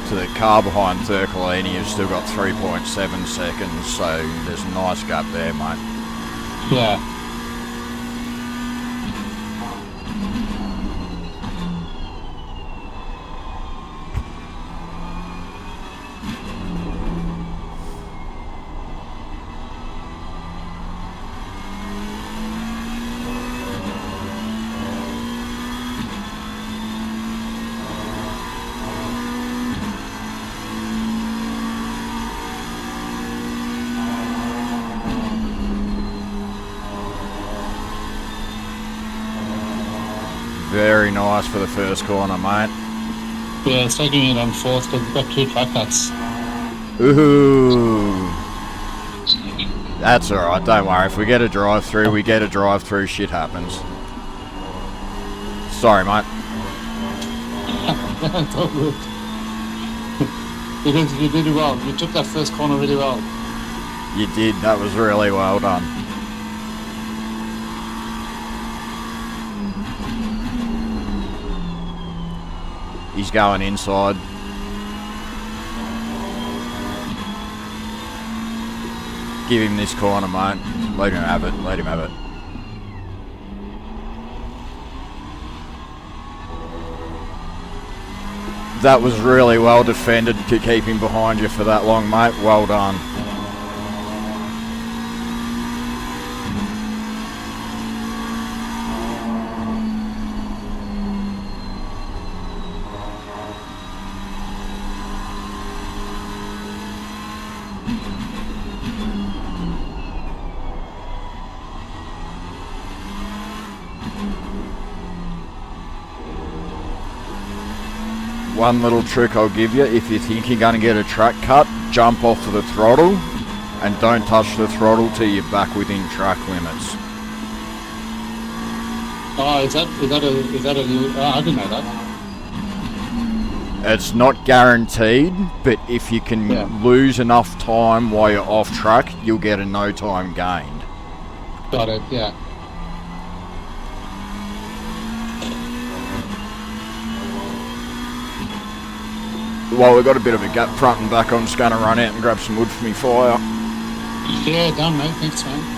To the car behind Circolini has still got 3.7 seconds, so there's a nice gap there, mate. Yeah. Very nice for the first corner, mate. Yeah, it's taking it on fourth because we've got 2 track cuts. Ooh. That's alright, don't worry. If we get a drive-through, we get a drive-through. Shit happens. Sorry, mate. It's all good. You did it well. You took that first corner really well. You did. That was really well done. He's going inside. Give him this corner, mate. Let him have it. Let him have it. That was really well defended to keep him behind you for that long, mate. Well done. One little trick I'll give you, if you think you're going to get a track cut, jump off of the throttle and don't touch the throttle till you're back within track limits. Oh, is that a new... Oh, I didn't know that. It's not guaranteed, but if you can lose enough time while you're off track, you'll get a no time gained. Got it, yeah. Well, we've got a bit of a gap front and back. I'm just going to run out and grab some wood for me fire. Yeah, done, mate. Thanks, man.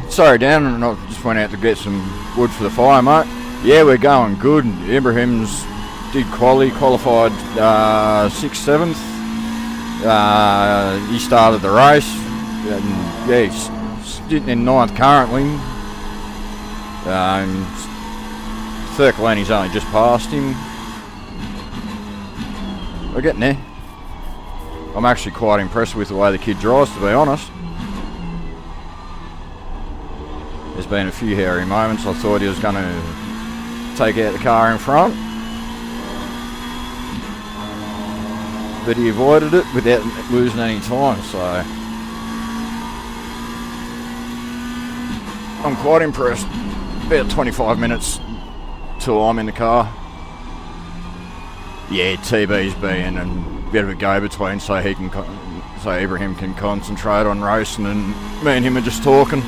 Sorry, Dan, I just went out to get some wood for the fire, mate. Yeah, we're going good. Ibrahim's did qualified 6th, 7th. He started the race, and yeah, he's sitting in 9th currently. Thirklani's only just passed him. We're getting there. I'm actually quite impressed with the way the kid drives, to be honest. There's been a few hairy moments. I thought he was going to take out the car in front, but he avoided it without losing any time, so I'm quite impressed. About 25 minutes till I'm in the car. Yeah, TB's being a bit of a go-between, so Ibrahim can concentrate on racing, and me and him are just talking.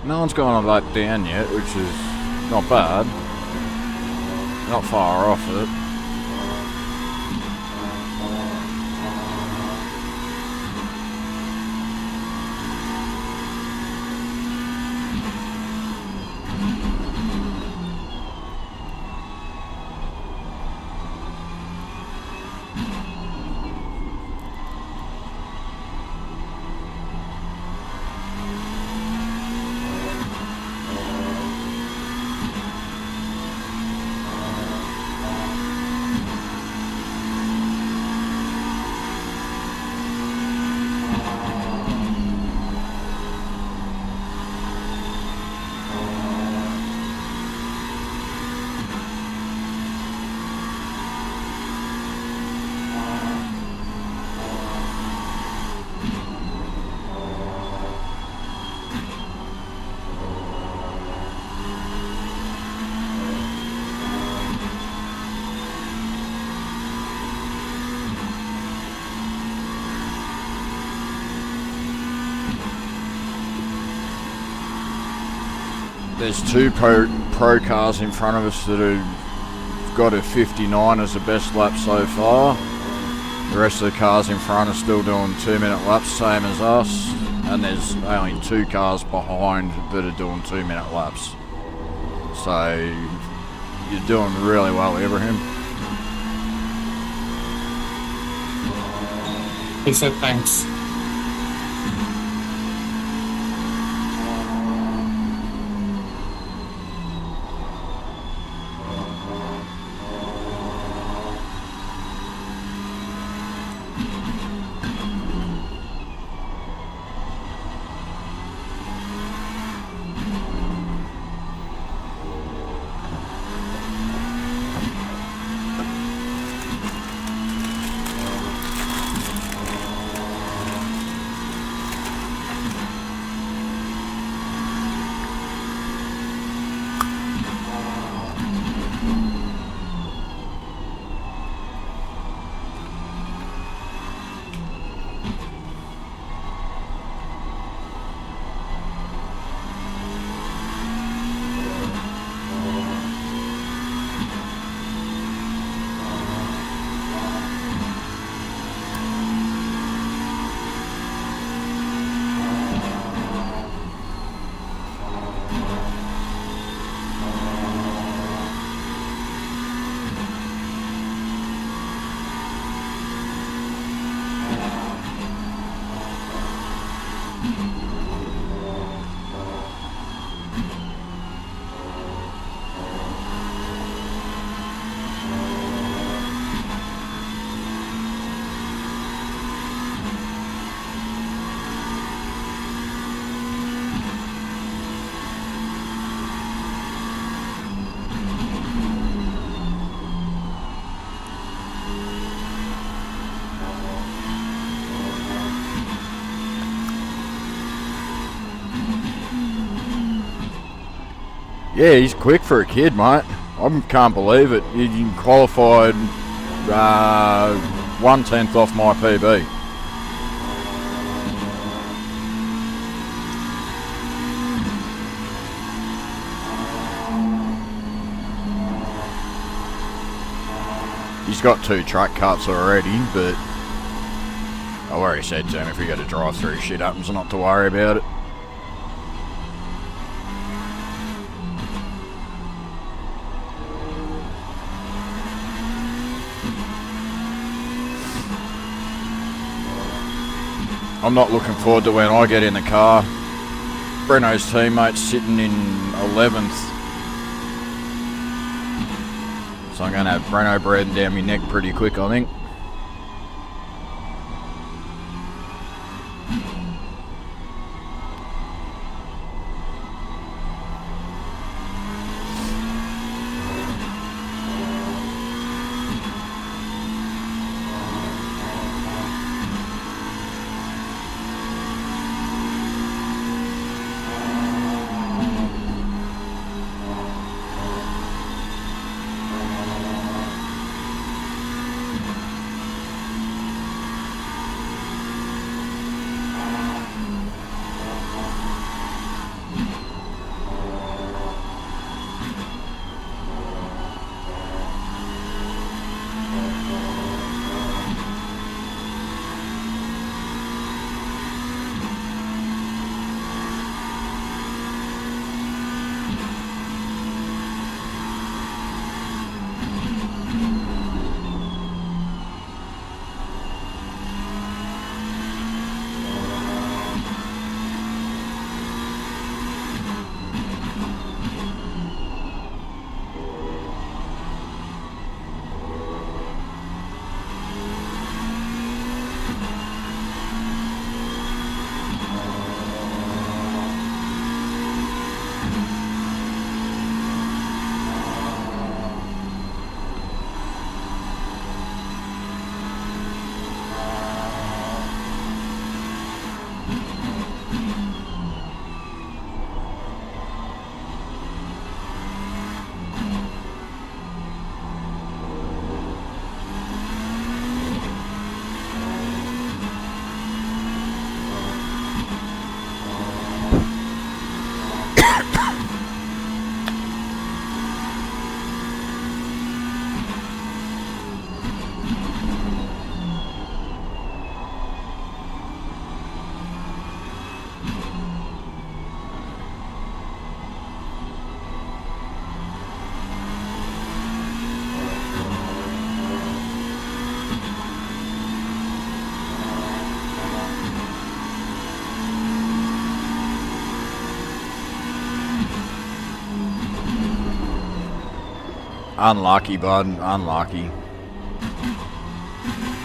No one's gone on that down yet, which is not bad. Not far off it. There's two pro cars in front of us that have got a 59 as the best lap so far. The rest of the cars in front are still doing 2-minute laps, same as us. And there's only 2 cars behind that are doing 2-minute laps. So you're doing really well, Ibrahim. He said thanks. Yeah, he's quick for a kid, mate. I can't believe it. He qualified 1/10 off my PB. He's got 2 track cuts already, but I already said to him if we got to drive through, shit happens, not to worry about it. I'm not looking forward to when I get in the car. Breno's teammate's sitting in 11th. So I'm going to have Breno breathing down my neck pretty quick, I think. Unlucky, bud. Unlucky.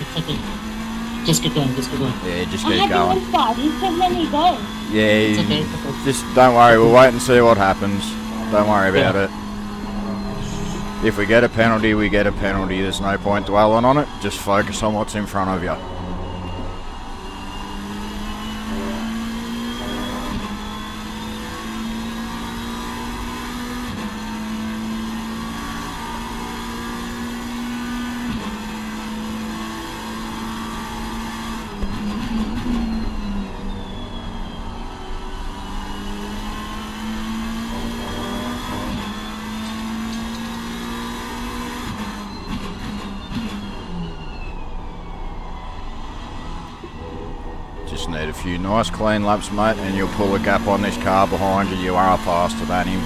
It's okay. Just keep going, just keep going. Yeah, just I keep had going. to start. You said let me go. Yeah, It's okay, it's okay. just don't worry. We'll wait and see what happens. Don't worry about it. If we get a penalty, we get a penalty. There's no point dwelling on it. Just focus on what's in front of you. Just need a few nice clean laps, mate, and you'll pull a gap on this car behind you. You are faster than him.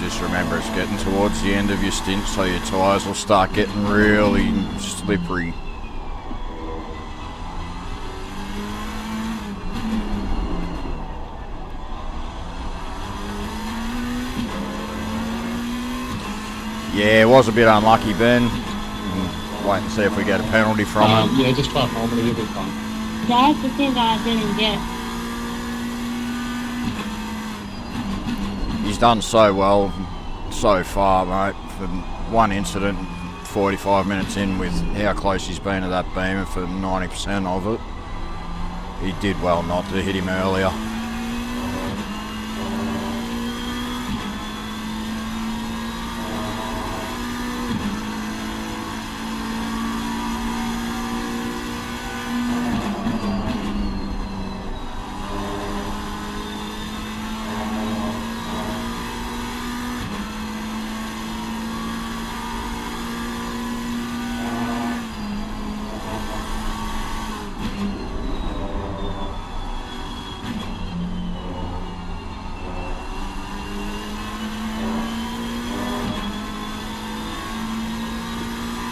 Just remember, it's getting towards the end of your stint, so your tyres will start getting really slippery. Yeah, it was a bit unlucky, Ben. Wait and see if we get a penalty from him. Yeah, just drive normally, you'll be fine. That's the thing that I didn't get. He's done so well so far, mate. For one incident, 45 minutes in with how close he's been to that beamer for 90% of it. He did well not to hit him earlier.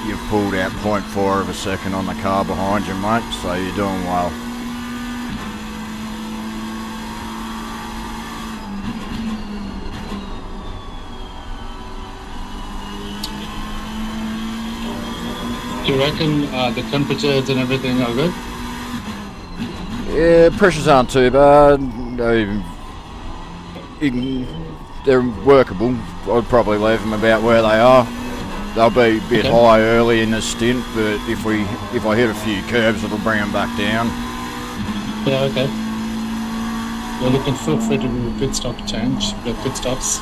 You've pulled out 0.4 of a second on the car behind you, mate, so you're doing well. Do you reckon the temperatures and everything are good? Yeah, pressures aren't too bad. They're workable. I'd probably leave them about where they are. They'll be a bit high early in the stint, but if I hit a few curves, it'll bring them back down. Yeah, okay. Well, you can feel free to do a pit stop change, the pit stops.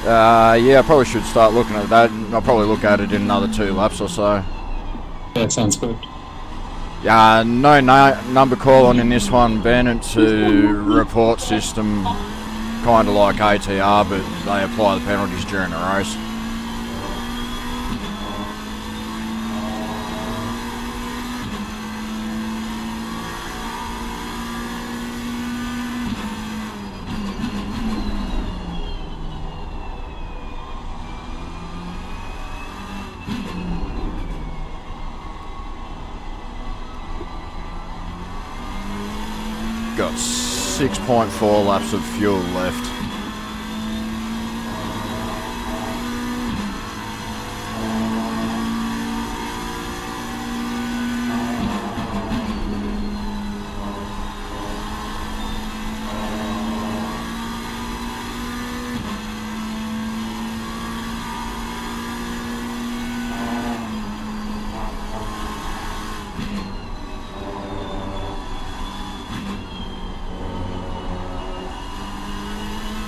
Yeah, I probably should start looking at that. I'll probably look at it in another 2 laps or so. That sounds good. No number call on in this one, Ben. It's a report system, kind of like ATR, but they apply the penalties during the race. Got 6.4 laps of fuel left.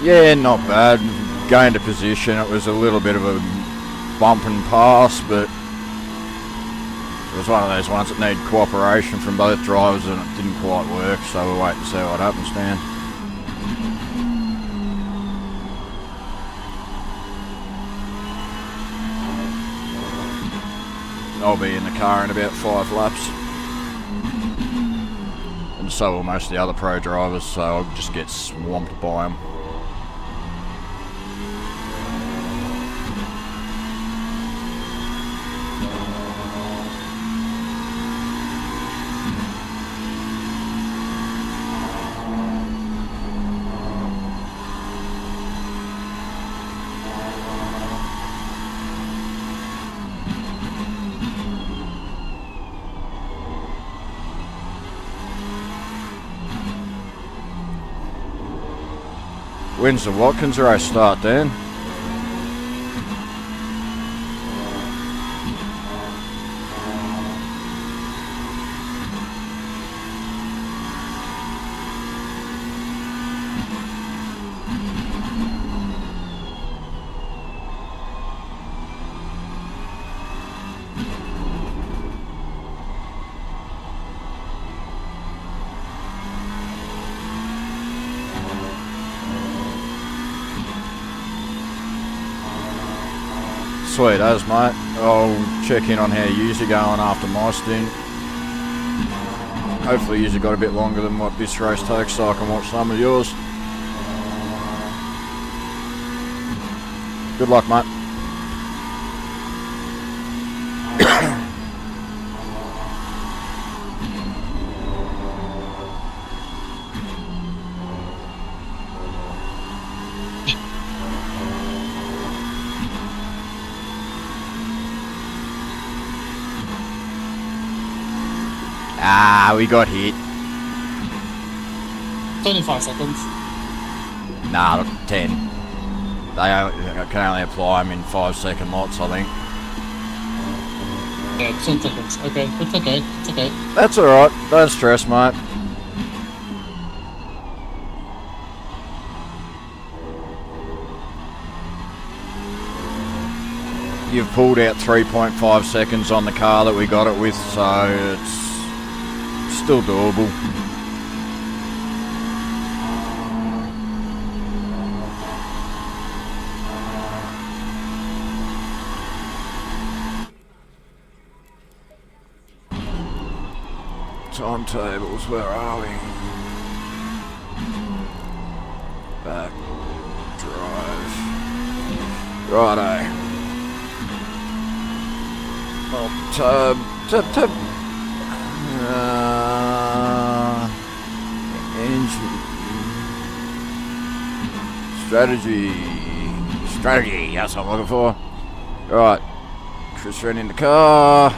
Yeah, not bad. Gained a position. It was a little bit of a bump and pass, but it was one of those ones that need cooperation from both drivers, and it didn't quite work, so we'll wait and see what happens, Dan. I'll be in the car in about 5 laps. And so will most of the other pro drivers, so I'll just get swamped by them. When's the Watkins race start, Dan? Sweet as, mate. I'll check in on how yous are going after my stint. Hopefully yous have got a bit longer than what this race takes, so I can watch some of yours. Good luck, mate. We got hit. 25 seconds. Nah, 10. can only apply them in 5-second lots, I think. Yeah, 10 seconds. Okay, it's okay. It's okay. That's alright. Don't stress, mate. You've pulled out 3.5 seconds on the car that we got it with, so it's still doable. Timetables, where are we? Back drive. Righto. Tab. Engine. Strategy, that's what I'm looking for. Right. Chris ran in the car.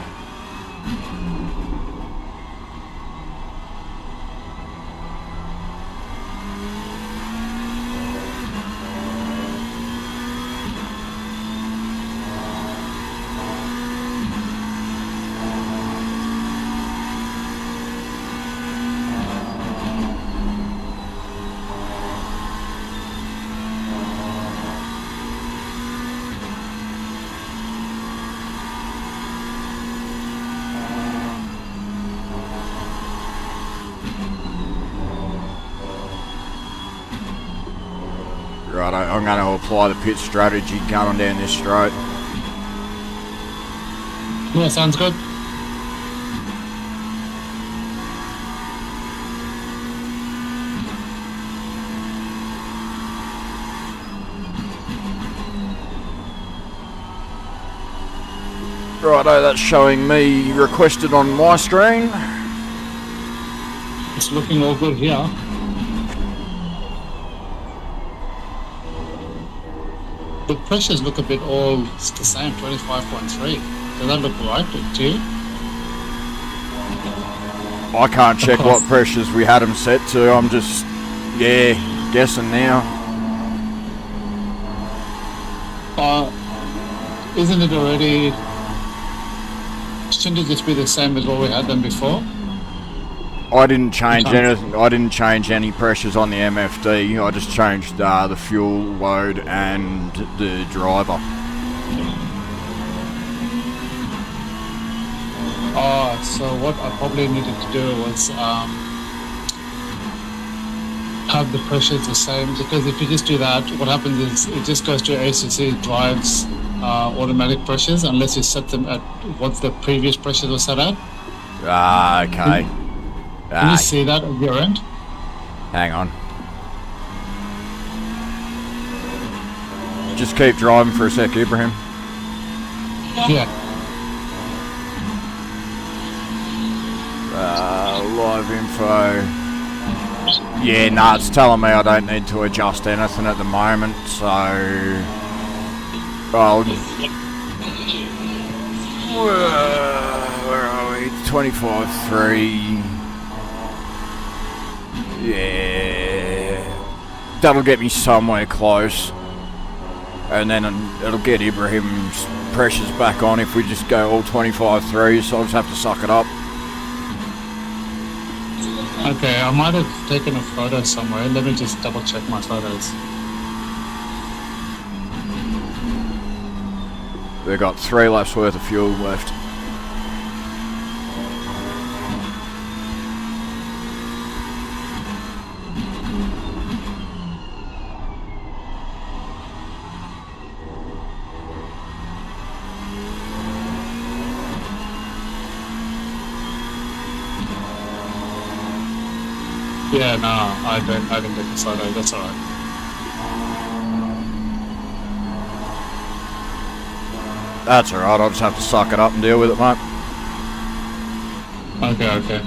Right, I'm going to apply the pit strategy going down this straight. Yeah, sounds good. Righto, that's showing me requested on my screen. It's looking all good here. The pressures look a bit all the same, 25.3. Does that look right to you? I can't check what pressures we had them set to. I'm just, guessing now. Isn't it already... Shouldn't it just be the same as what we had them before? I didn't change anything. I didn't change any pressures on the MFD. I just changed the fuel load and the driver. So what I probably needed to do was have the pressures the same, because if you just do that, what happens is it just goes to ACC drives automatic pressures unless you set them at what the previous pressures were set at. Okay. Can you see that at your end? Hang on. Just keep driving for a sec, Ibrahim. Yeah. Live info. Yeah, nah, it's telling me I don't need to adjust anything at the moment, so... Well, where are we? 25.3. Yeah, that'll get me somewhere close, and then it'll get Ibrahim's pressures back on if we just go all 25.3, so I'll just have to suck it up. Okay, I might have taken a photo somewhere. Let me just double check my photos. We've got 3 laps worth of fuel left. Yeah, no, I didn't take a photo. That's all right. That's alright, I'll just have to suck it up and deal with it, mate. Okay.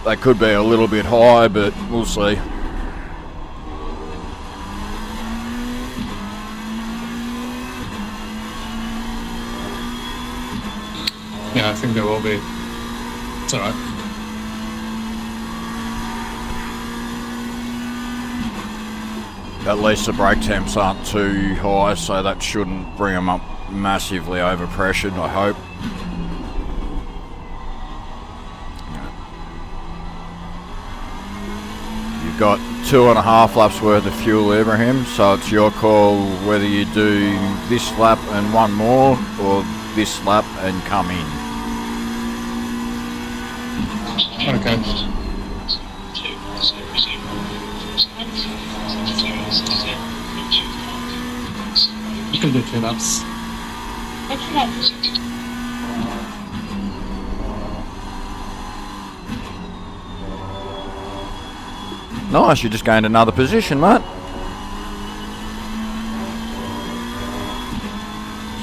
They could be a little bit high, but we'll see. Yeah, I think there will be. It's alright. At least the brake temps aren't too high, so that shouldn't bring them up massively overpressured, I hope. You've got 2.5 laps worth of fuel, Ibrahim, so it's your call whether you do this lap and one more, or this lap and come in. Okay. You can do 2 laps. Okay. Nice, you just gained another position, mate.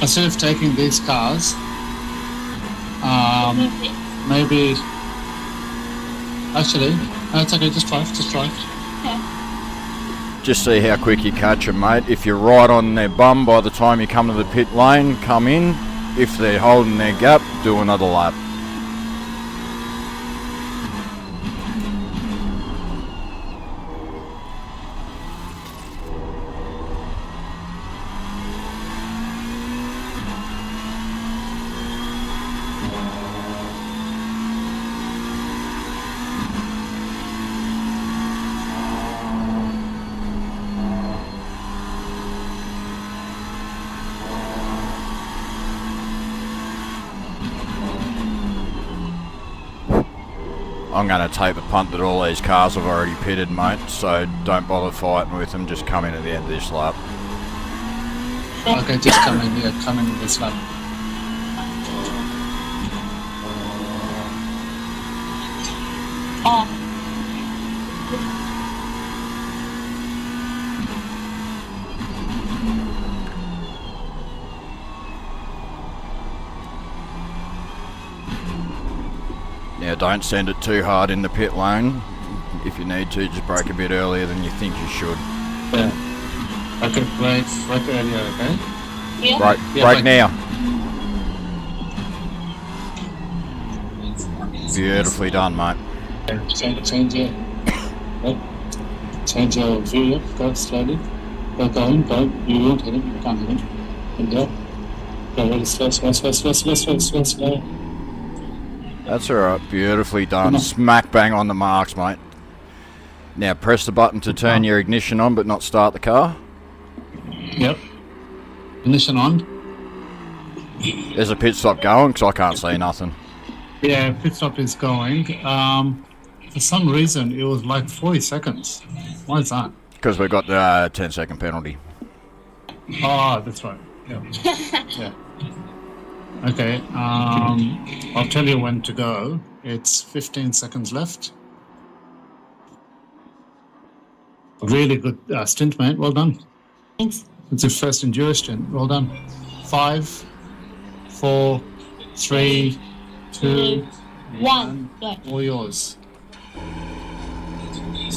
Instead of taking these cars, maybe. Actually, no, it's okay. Just drive. Just see how quick you catch them, mate. If you're right on their bum by the time you come to the pit lane, come in. If they're holding their gap, do another lap. I'm going to take the punt that all these cars have already pitted, mate, so don't bother fighting with them, just come in at the end of this lap. Okay, just come in this lap. Oh. Now don't send it too hard in the pit lane. If you need to, just brake a bit earlier than you think you should. Yeah. Okay, brake earlier, okay? Yeah. Brake now. Beautifully done, mate. Change your view, yeah. Go slowly. Go. You won't hit him, you can't hit him. And go. Go really slow. That's alright, beautifully done. Smack bang on the marks, mate. Now press the button to turn your ignition on but not start the car. Yep. Ignition on. There's a pit stop going because I can't see nothing. Yeah, pit stop is going. For some reason, it was like 40 seconds. Why is that? Because we got the 10-second penalty. Oh, that's right. Yeah. Yeah. Okay. I'll tell you when to go. It's 15 seconds left. Really good stint, mate. Well done. Thanks. It's your first enduro stint. Well done. 5, 4, 3, 2, 1. Go. All yours.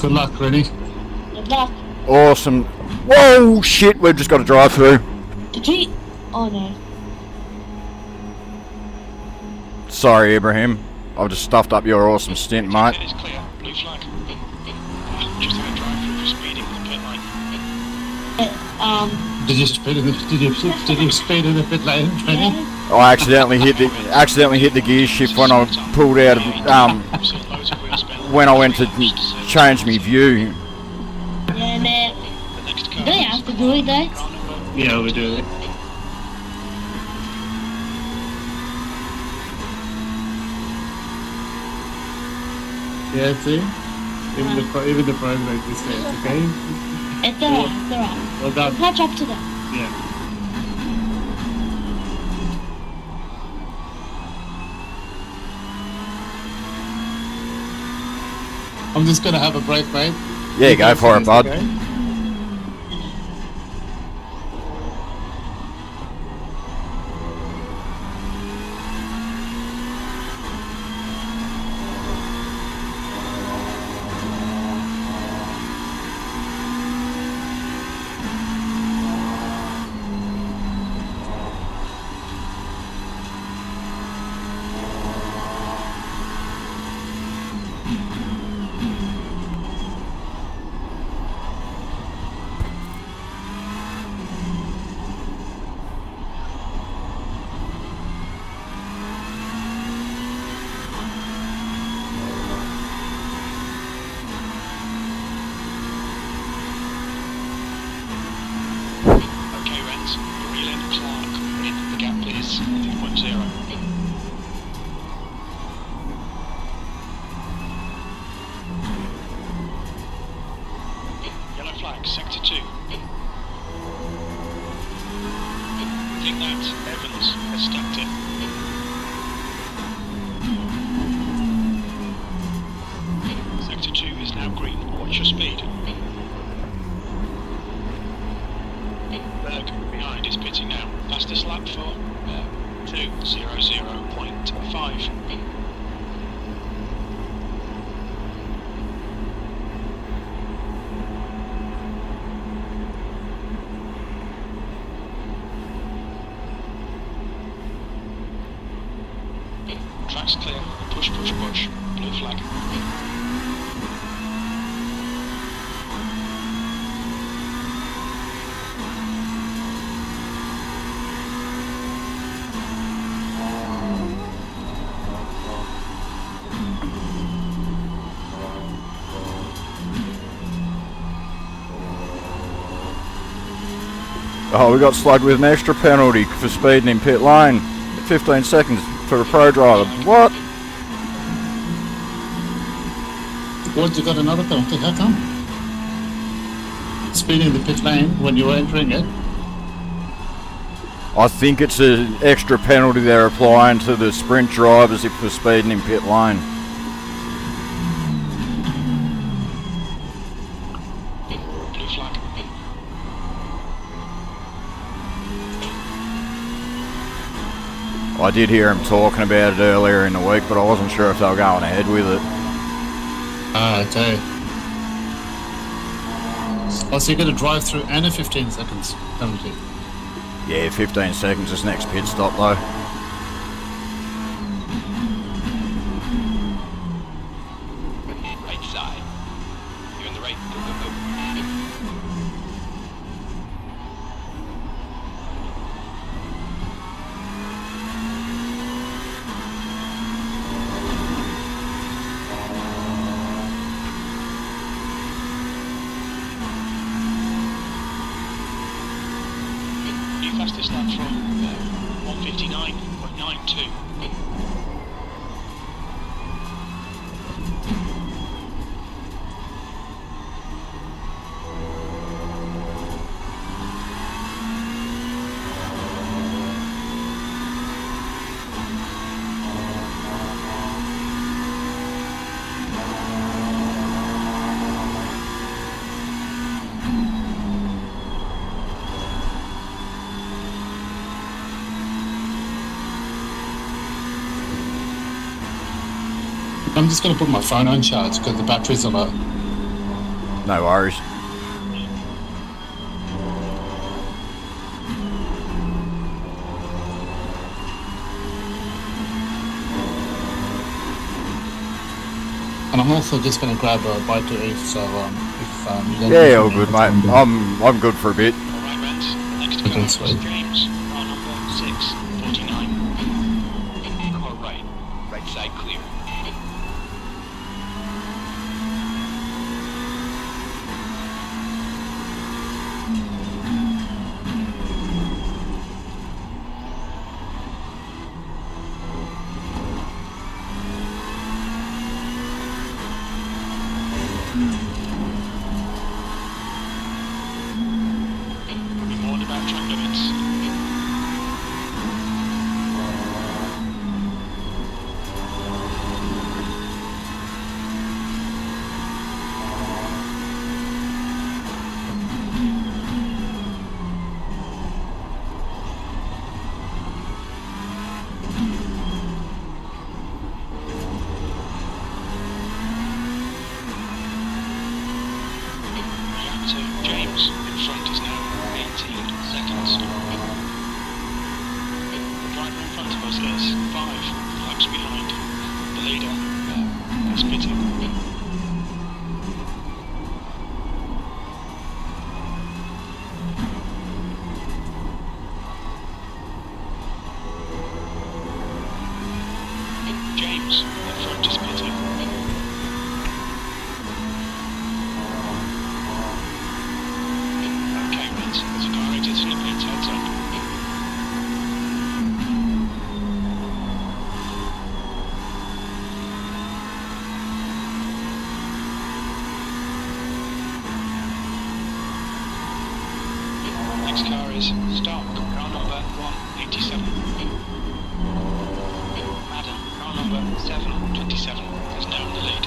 Good luck, ready? Good luck. Awesome. Whoa, shit, we've just got to drive through. Did you? Oh no. Sorry, Ibrahim. I've just stuffed up your awesome stint, mate. It's clear. Blue flag. Just had a drive through for speeding the pit line. Did you speed in the pit lane, Tony? I accidentally hit the gear shift when I pulled out of when I went to change my view. Yeah, man. Do they have to do it, though? Yeah, we do. Yeah, see? Even the pros make mistakes, okay? It's alright. Well done. Catch up to them. Yeah. I'm just gonna have a break, mate. Yeah, go for it, bud. Okay? Track's clear. Push, push, push. Blue flag. Oh, we got slugged with an extra penalty for speeding in pit lane. 15 seconds for a pro driver. What? What, you got another penalty? How come? Speeding in the pit lane when you were entering it? I think it's an extra penalty they're applying to the sprint drivers if we're speeding in pit lane. Blue flag. I did hear him talking about it earlier in the week, but I wasn't sure if they were going ahead with it. Ah, okay. Oh, so you're going to drive through and a 15 seconds penalty? Yeah, 15 seconds is next pit stop though. Right side. You're in the right. Go, go, go. New fastest lap from 1:59.92. I'm just going to put my phone on charge because the batteries are low. No worries. And I'm also just going to grab a bite to eat, so if you don't... Yeah, all good, mate. I'm good for a bit. All right, Rent. Next Okay, car is sweet. James. Car number 649. Car right. Right side clear. Be warned about track limits. Lap 2, James. In front is now 18 seconds. The driver in front of us is 5 laps behind. The leader is pitting. James in front is pitting. Okay, Rent. There's a car exiting the pit. Heads up. Next car is Stark, car number 187. Madden, car number 727 is now in the lead.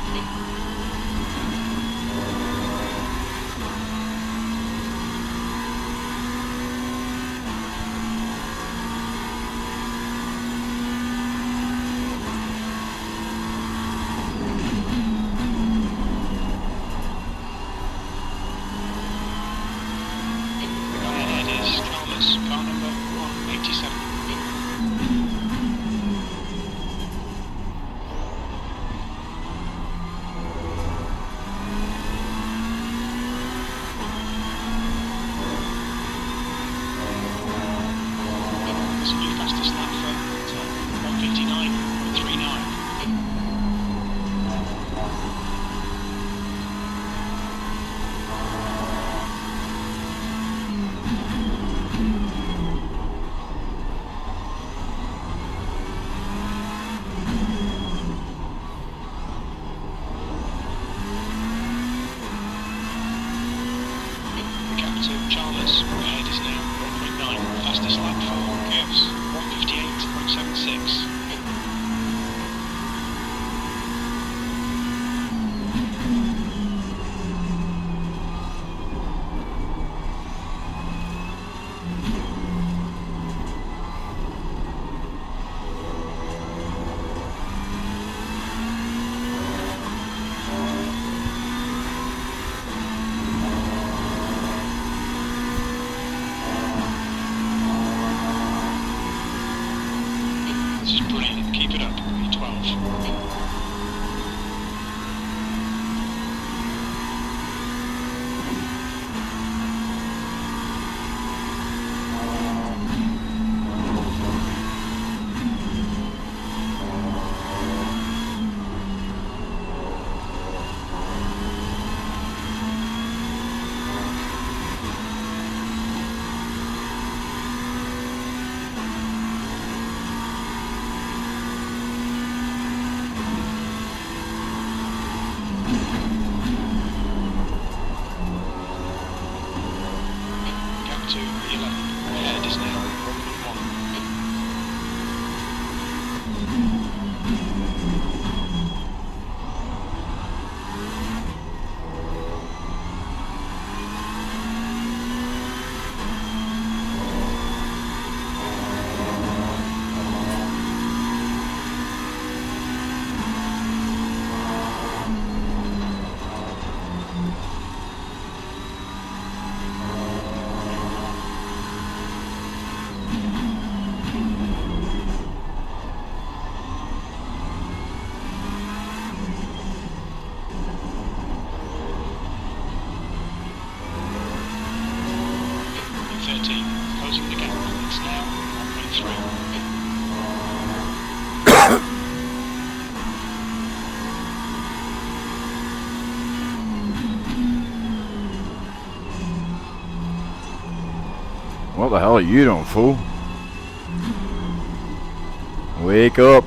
The guy ahead is Thomas, car number 187. this lap for gives 158.76. This is brilliant. Keep it up. E12. Gap to 11. Ahead is now 1.1. Closing the gap. It's now 1.3. What the hell are you doing, fool? Wake up.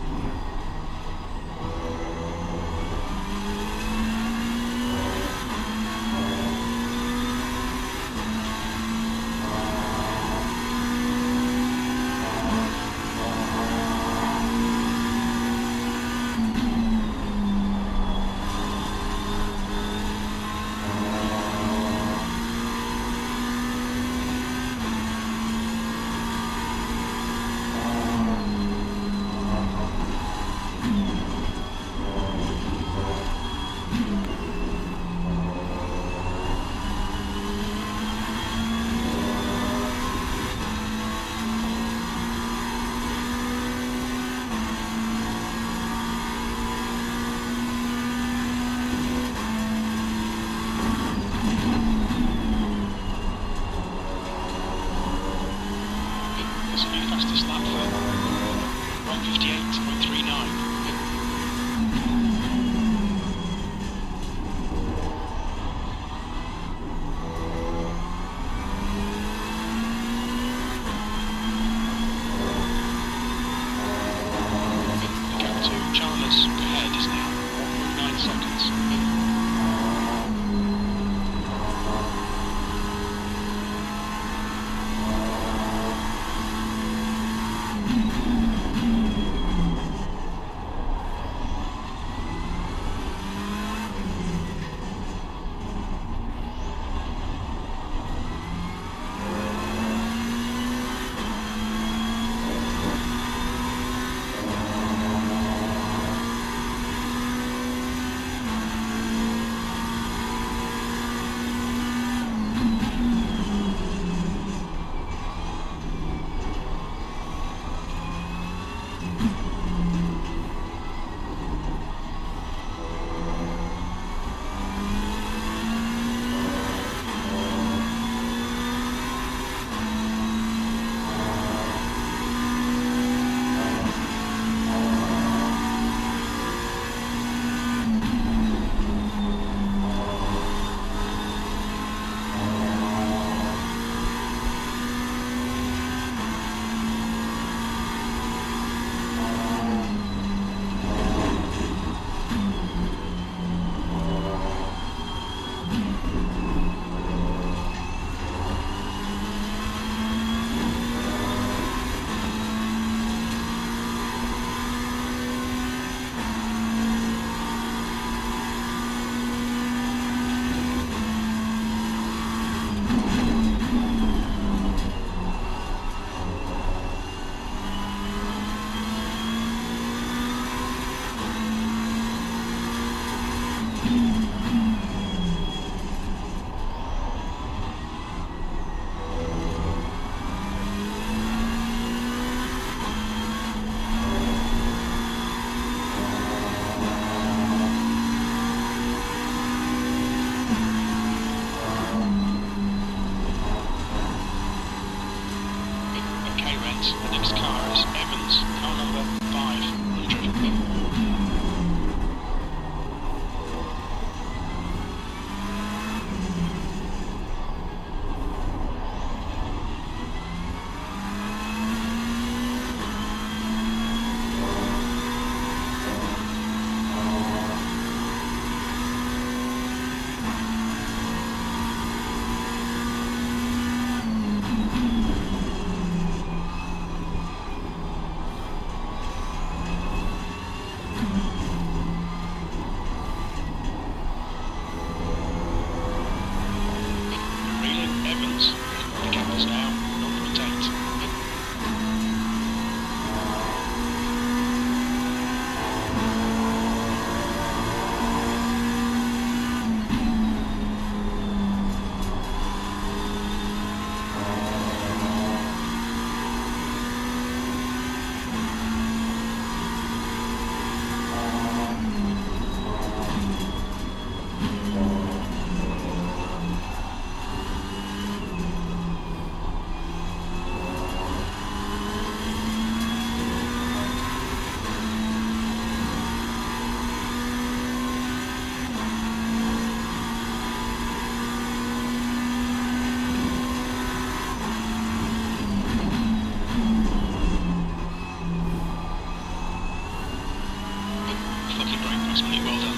Absolutely well done.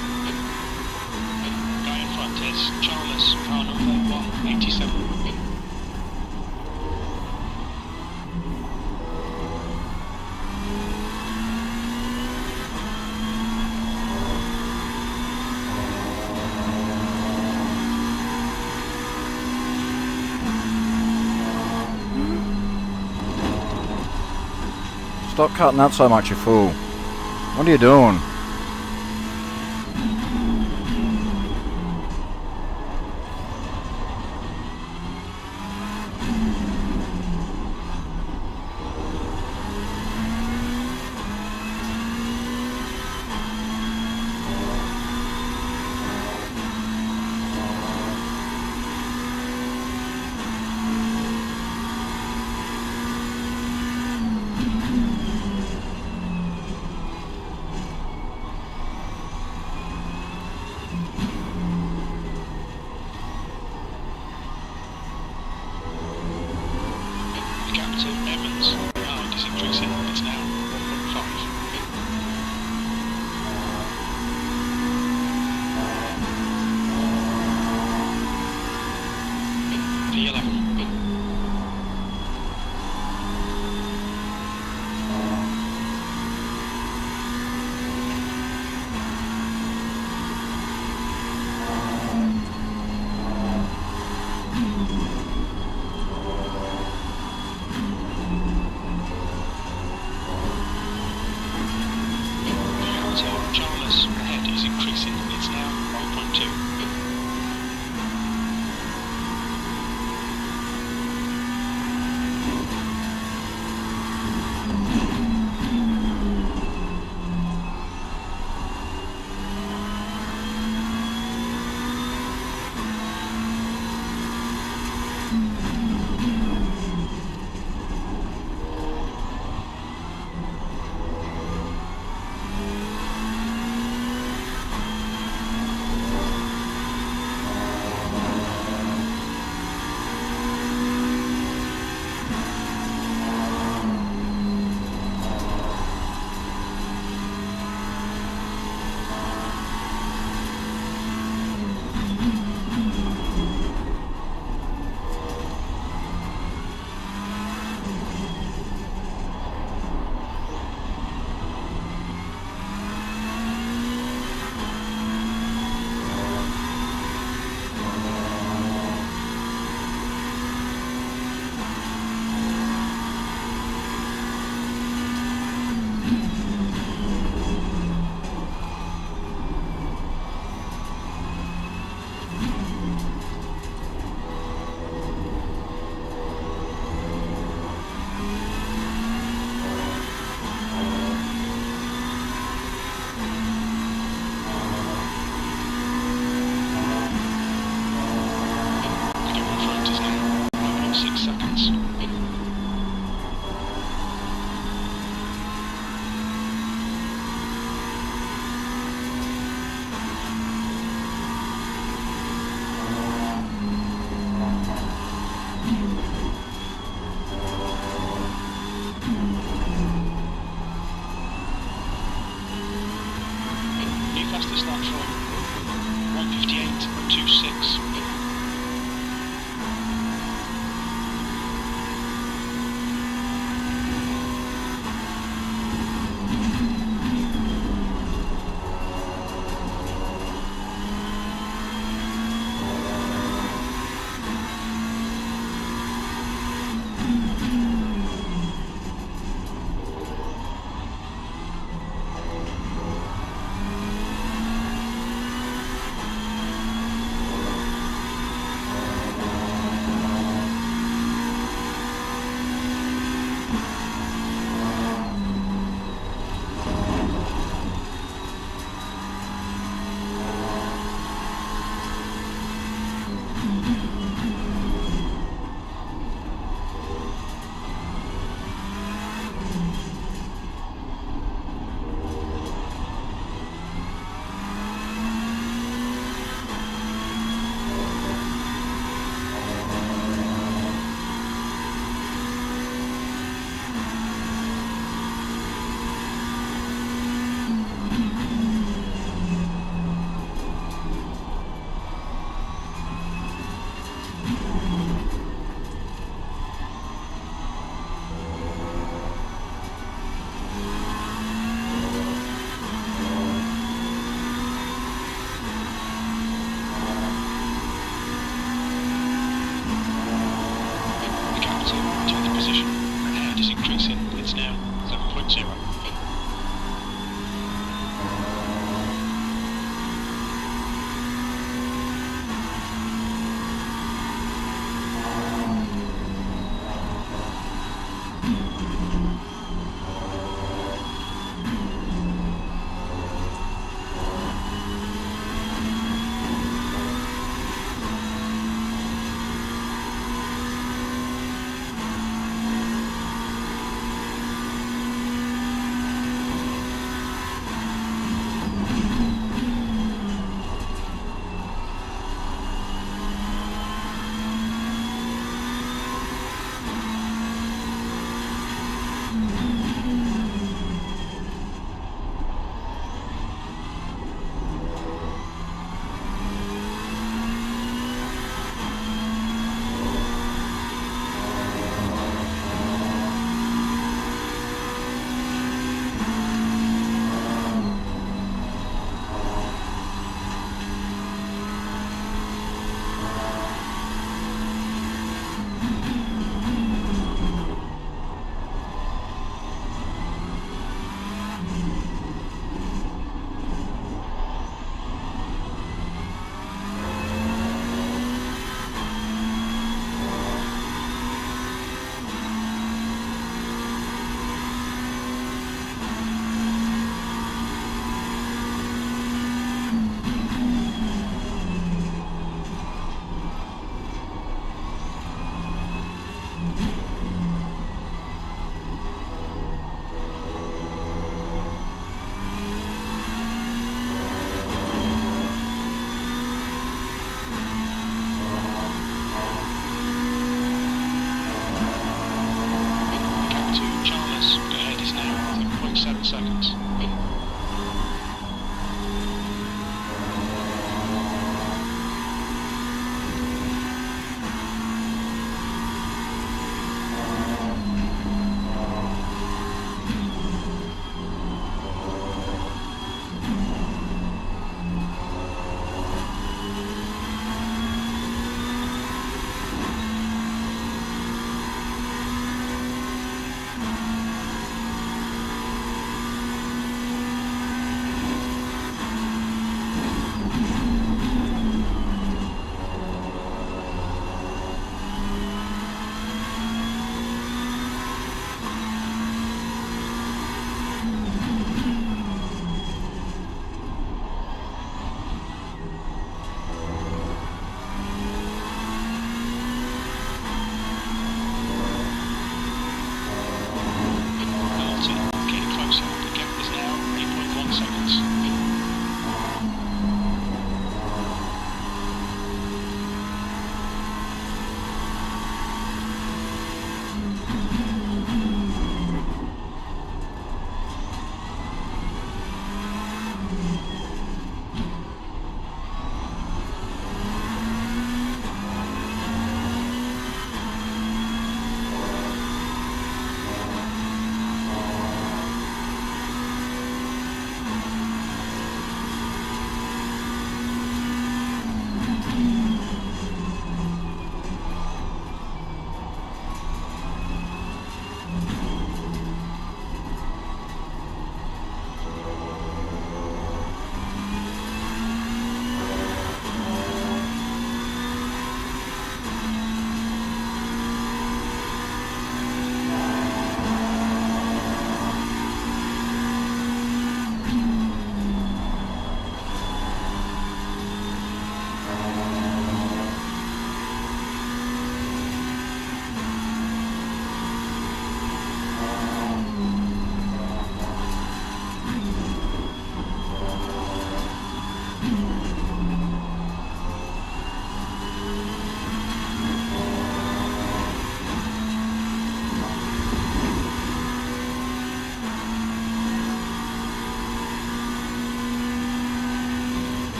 Guy in front is Charles, car number 187. Stop cutting out so much, you fool. What are you doing? Charles ahead is increasing. It's now 1.2. Fastest lap from 1:58.26.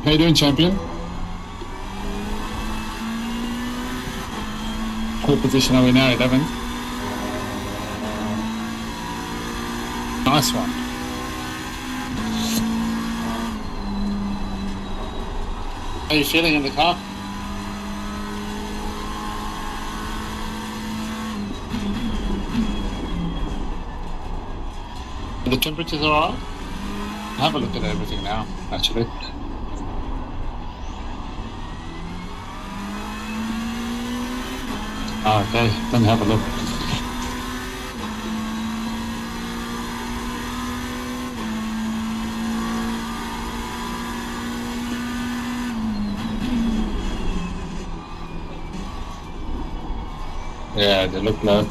How you doing, champion? What position are we now? 11th. Nice one. How are you feeling in the car? The temperatures are alright? Have a look at everything now, actually. Okay, let me have a look. Yeah, they look low.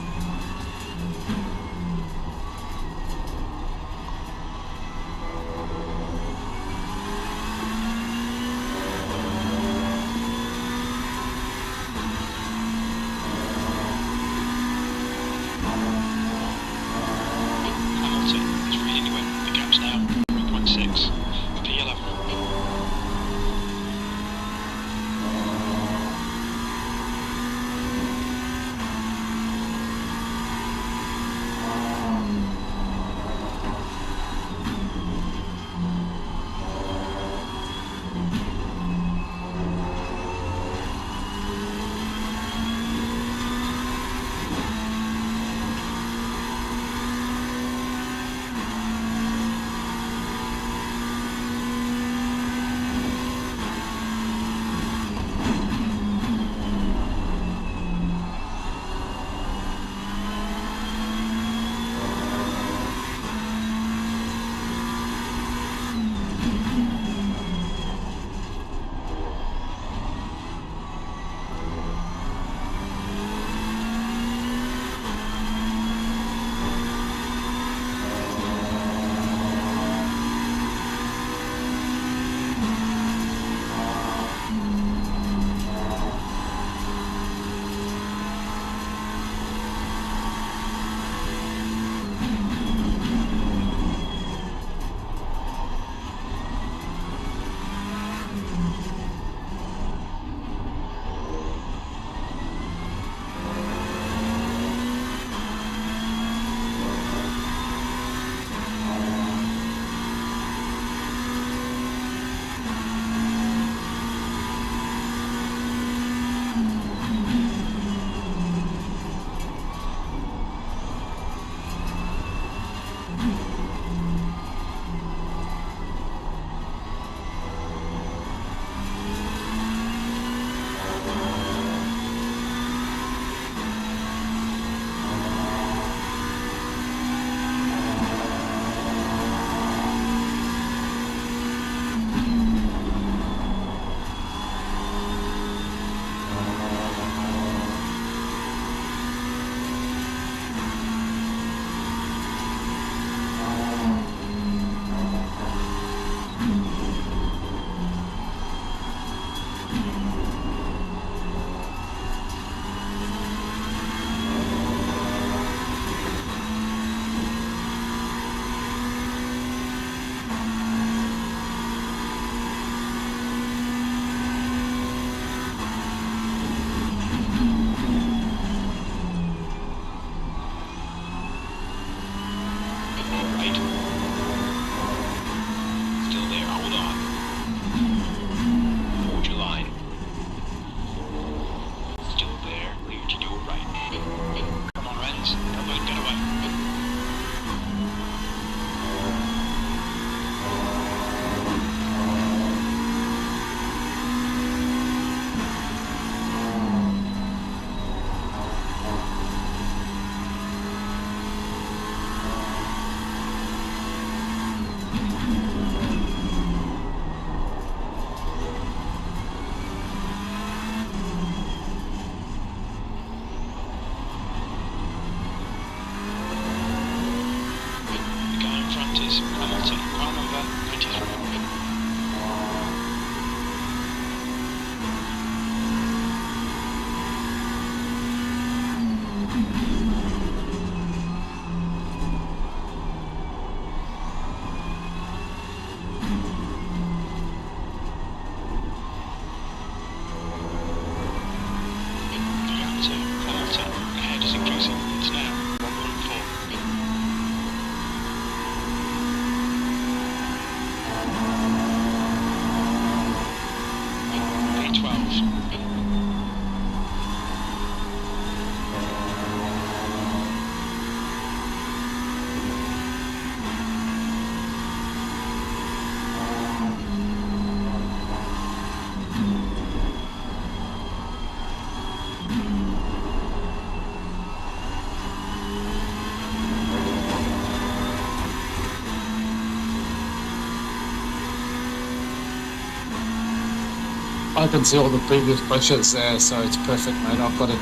I can see all the previous pressures there, so it's perfect, mate. I've got it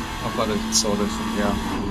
sorted from here.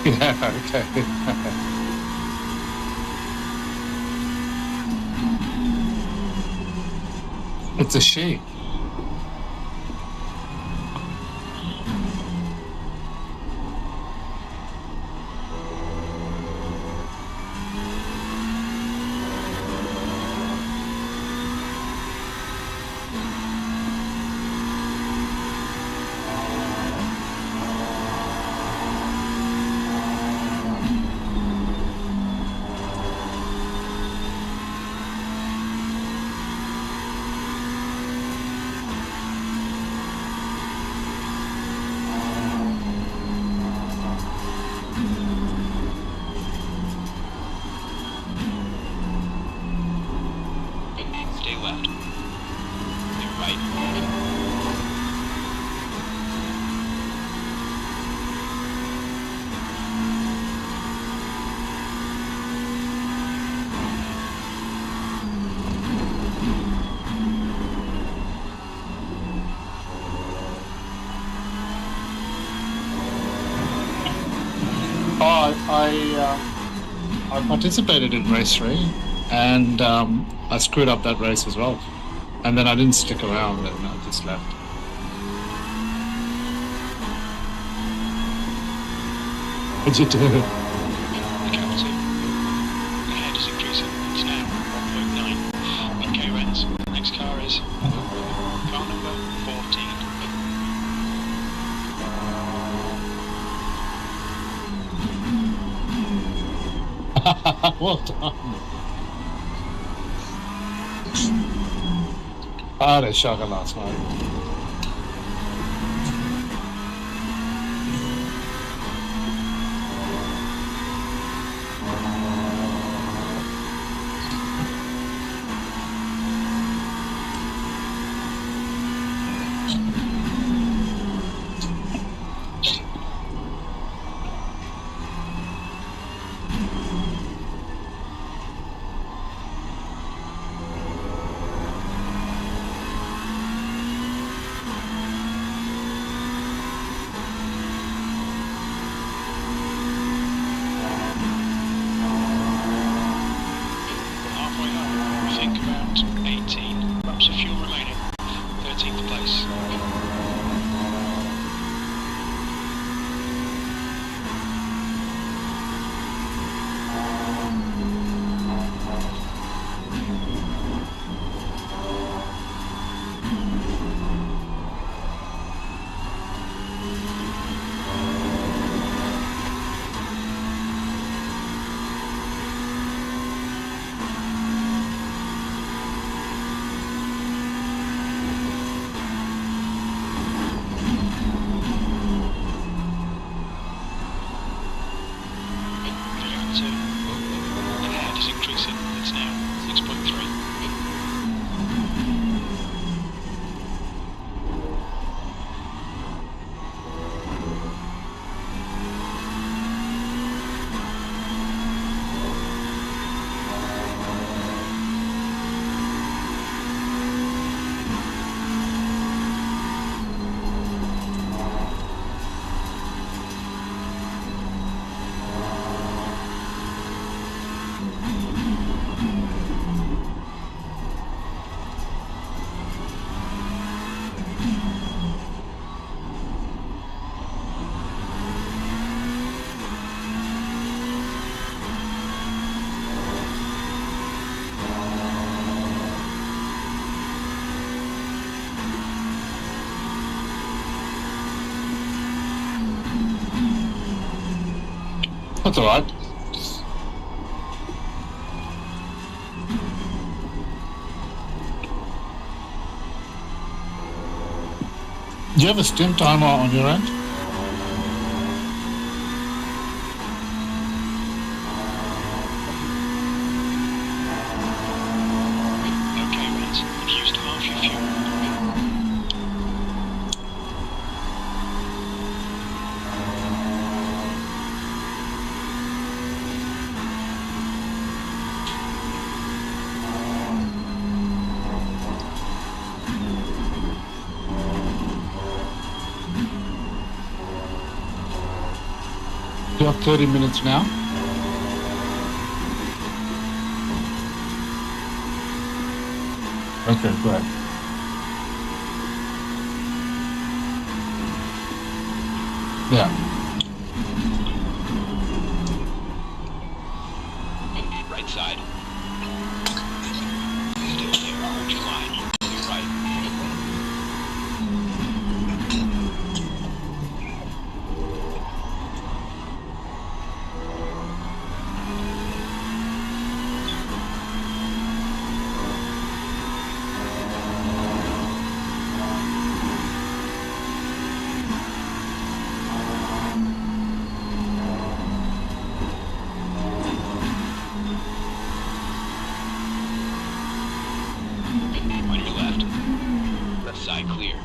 Yeah, okay. It's a she. I participated in race 3, and I screwed up that race as well. And then I didn't stick around, and I just left. What'd you do? The captain. The head is increasing. It's now 1.9 UK rents. The next car is car number 14. Well done. I had a shocker last night. That's alright. Do you have a stim timer on your end? Okay, Reds, you've used half your fuel. You have 30 minutes now. Okay, great. Yeah. Right side. Still there, hold your line. You're right. On your left. Left side clear.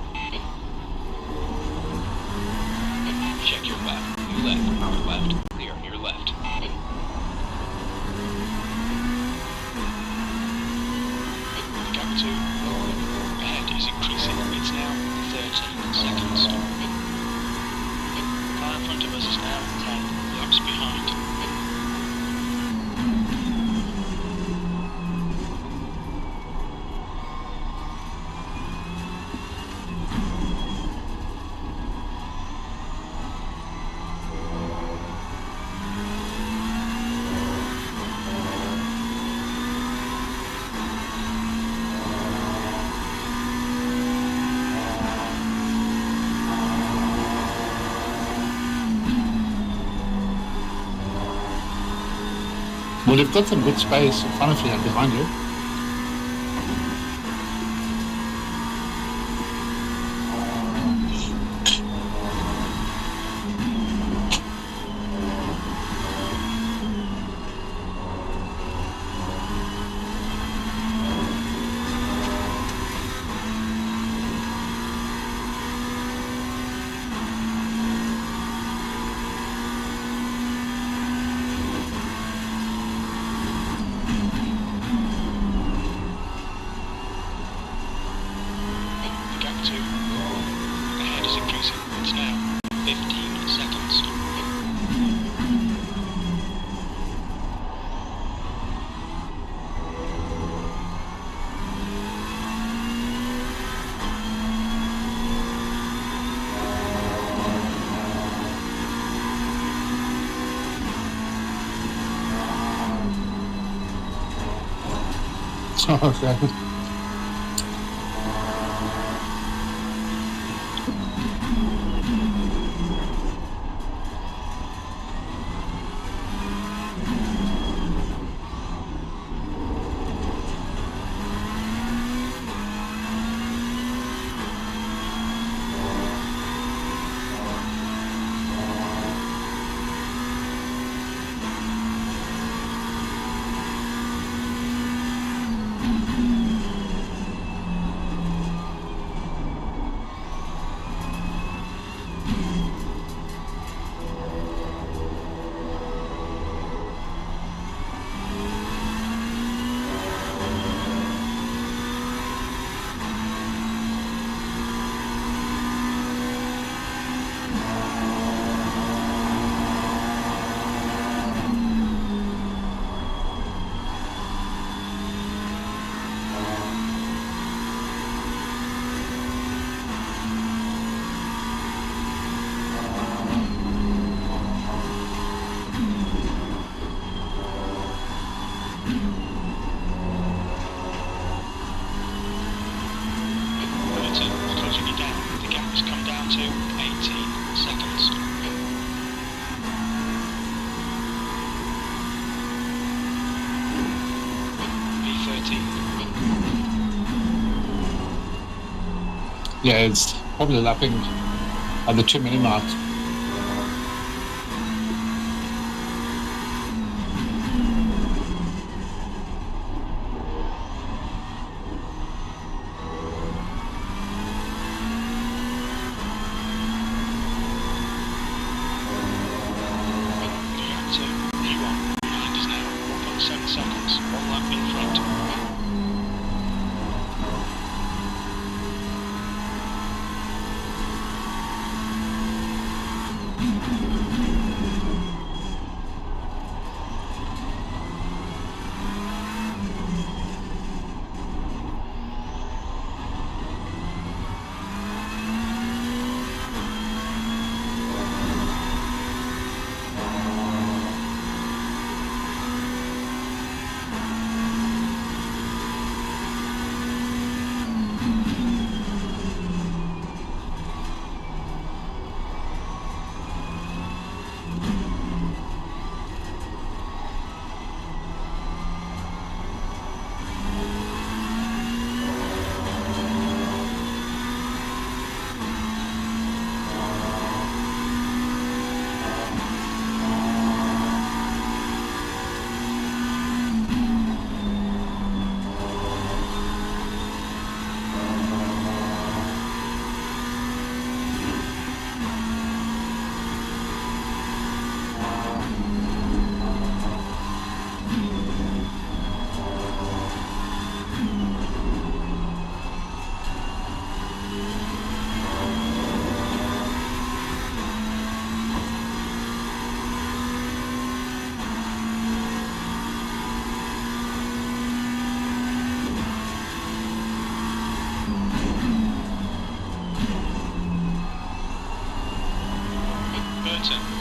Check your left. Your left. Your left. Clear. Your left. Gap 2. Ahead is increasing. It's now 13 seconds. Car in front of us is now 10 laps behind. Well, you've got some good space in front of you and behind you. Gap 2. Ahead is increasing. It's now 15 seconds. Okay. Yeah, it's probably lapping at the 2 minute mark.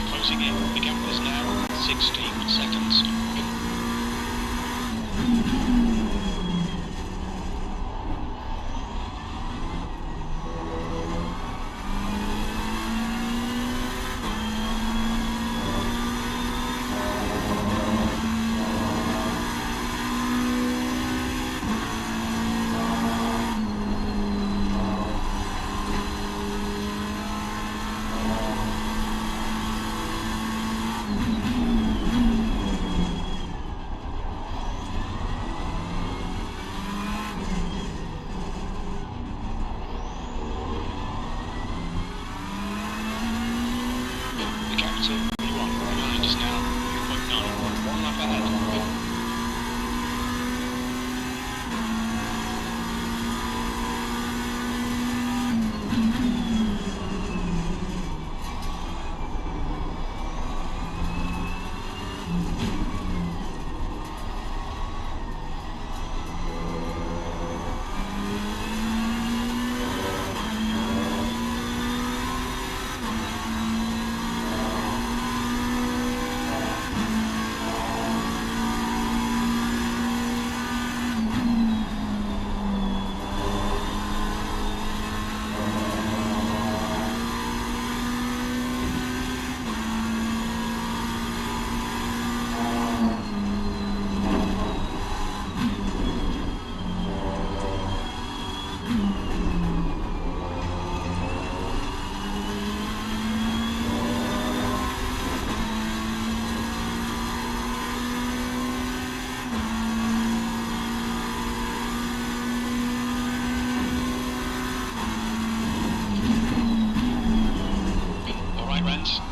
Closing in. The gap is now 16 seconds.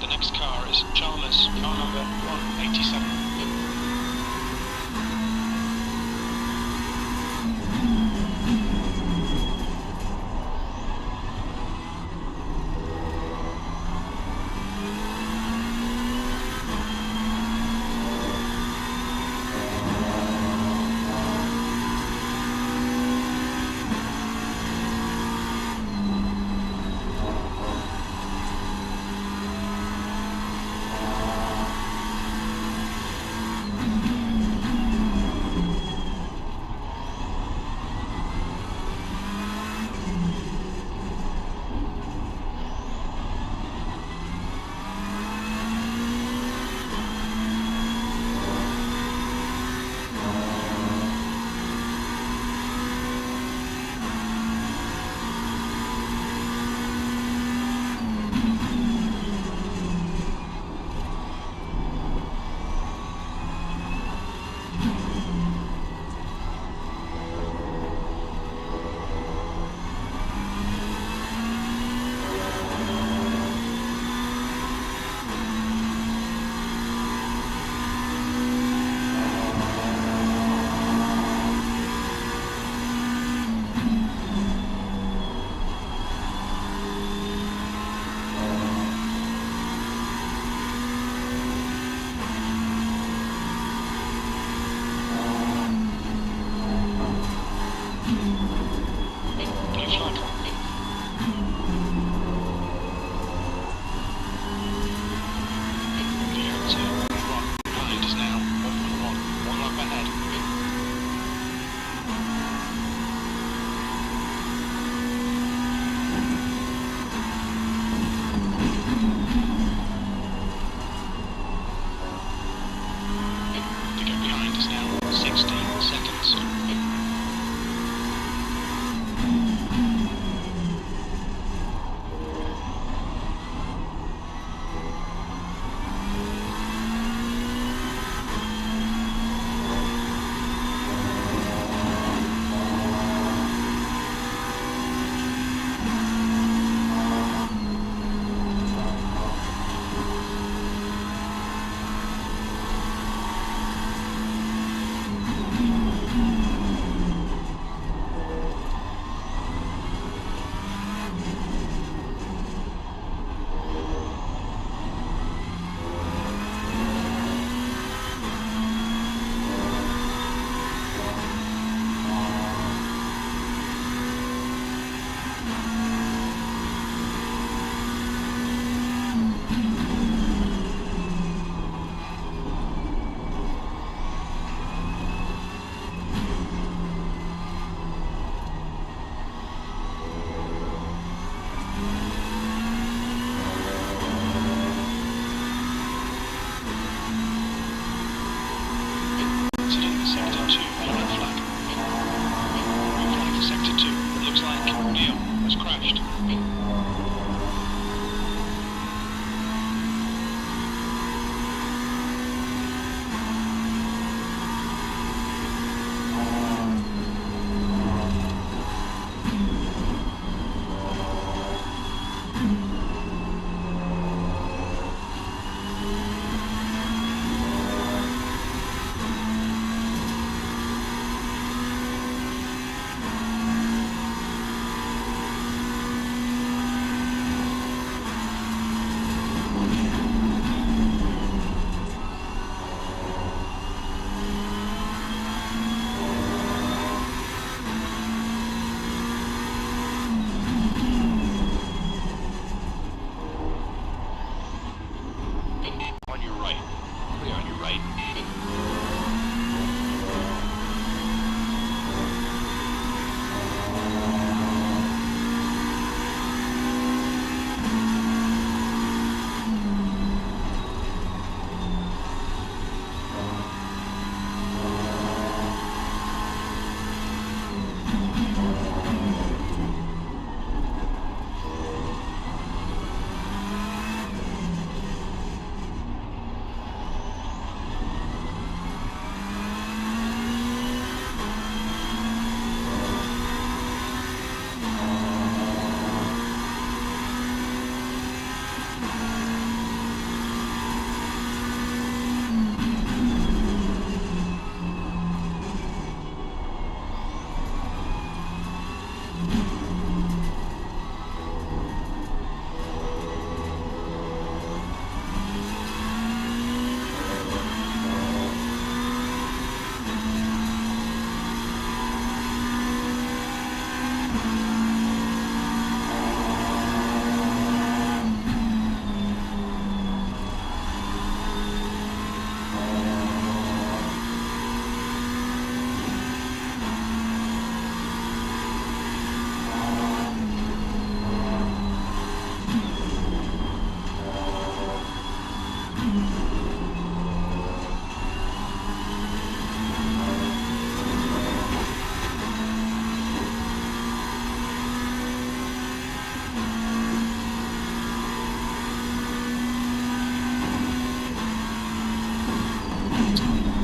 The next car is Chalmers, car number 187.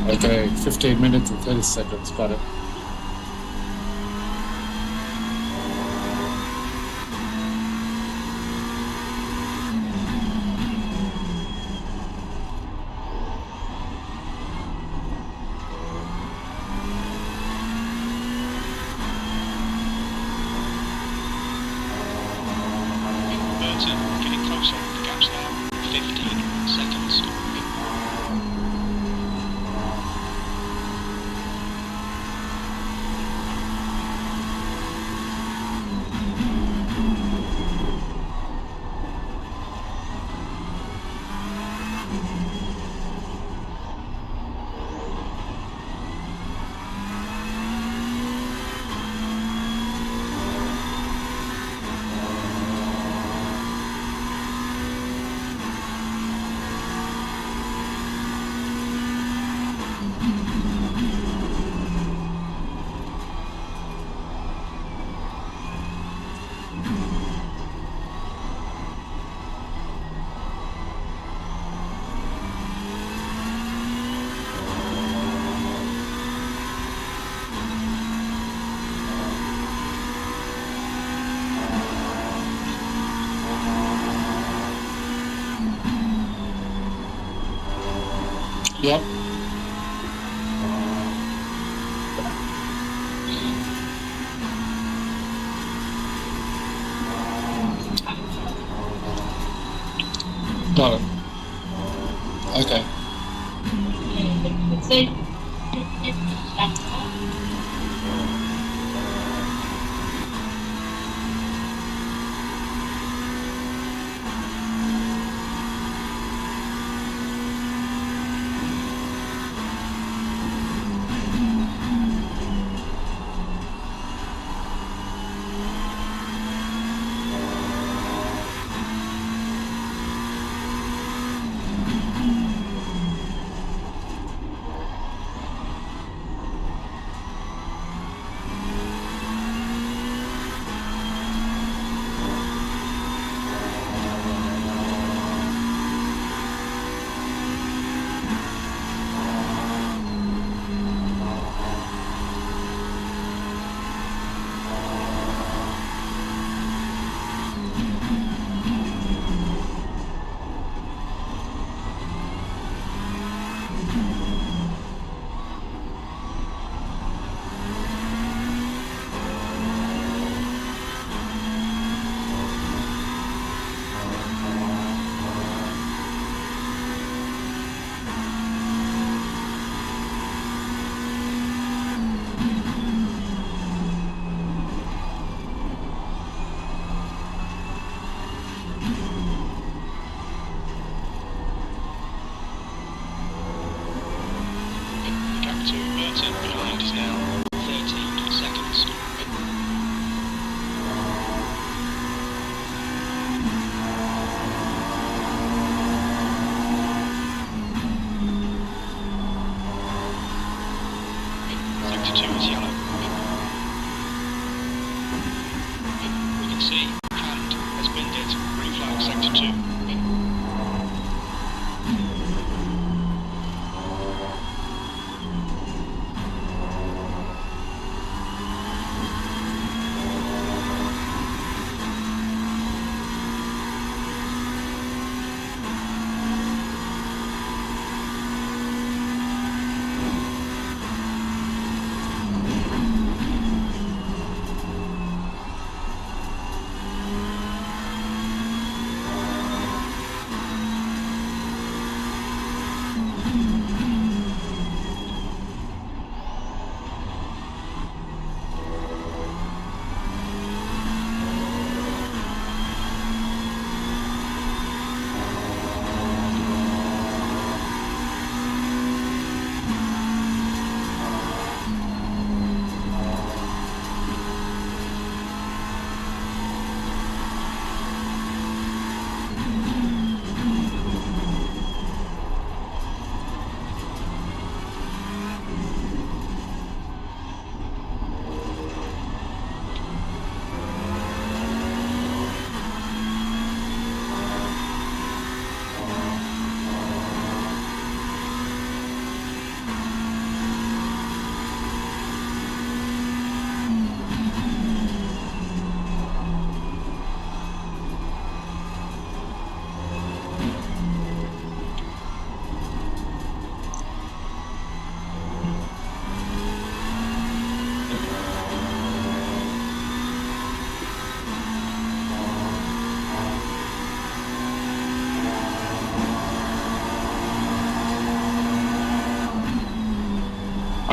Okay, 15 minutes and 30 seconds. Got it. Burton, getting closer. The gap's now 15 seconds. Yep. Got it. Okay.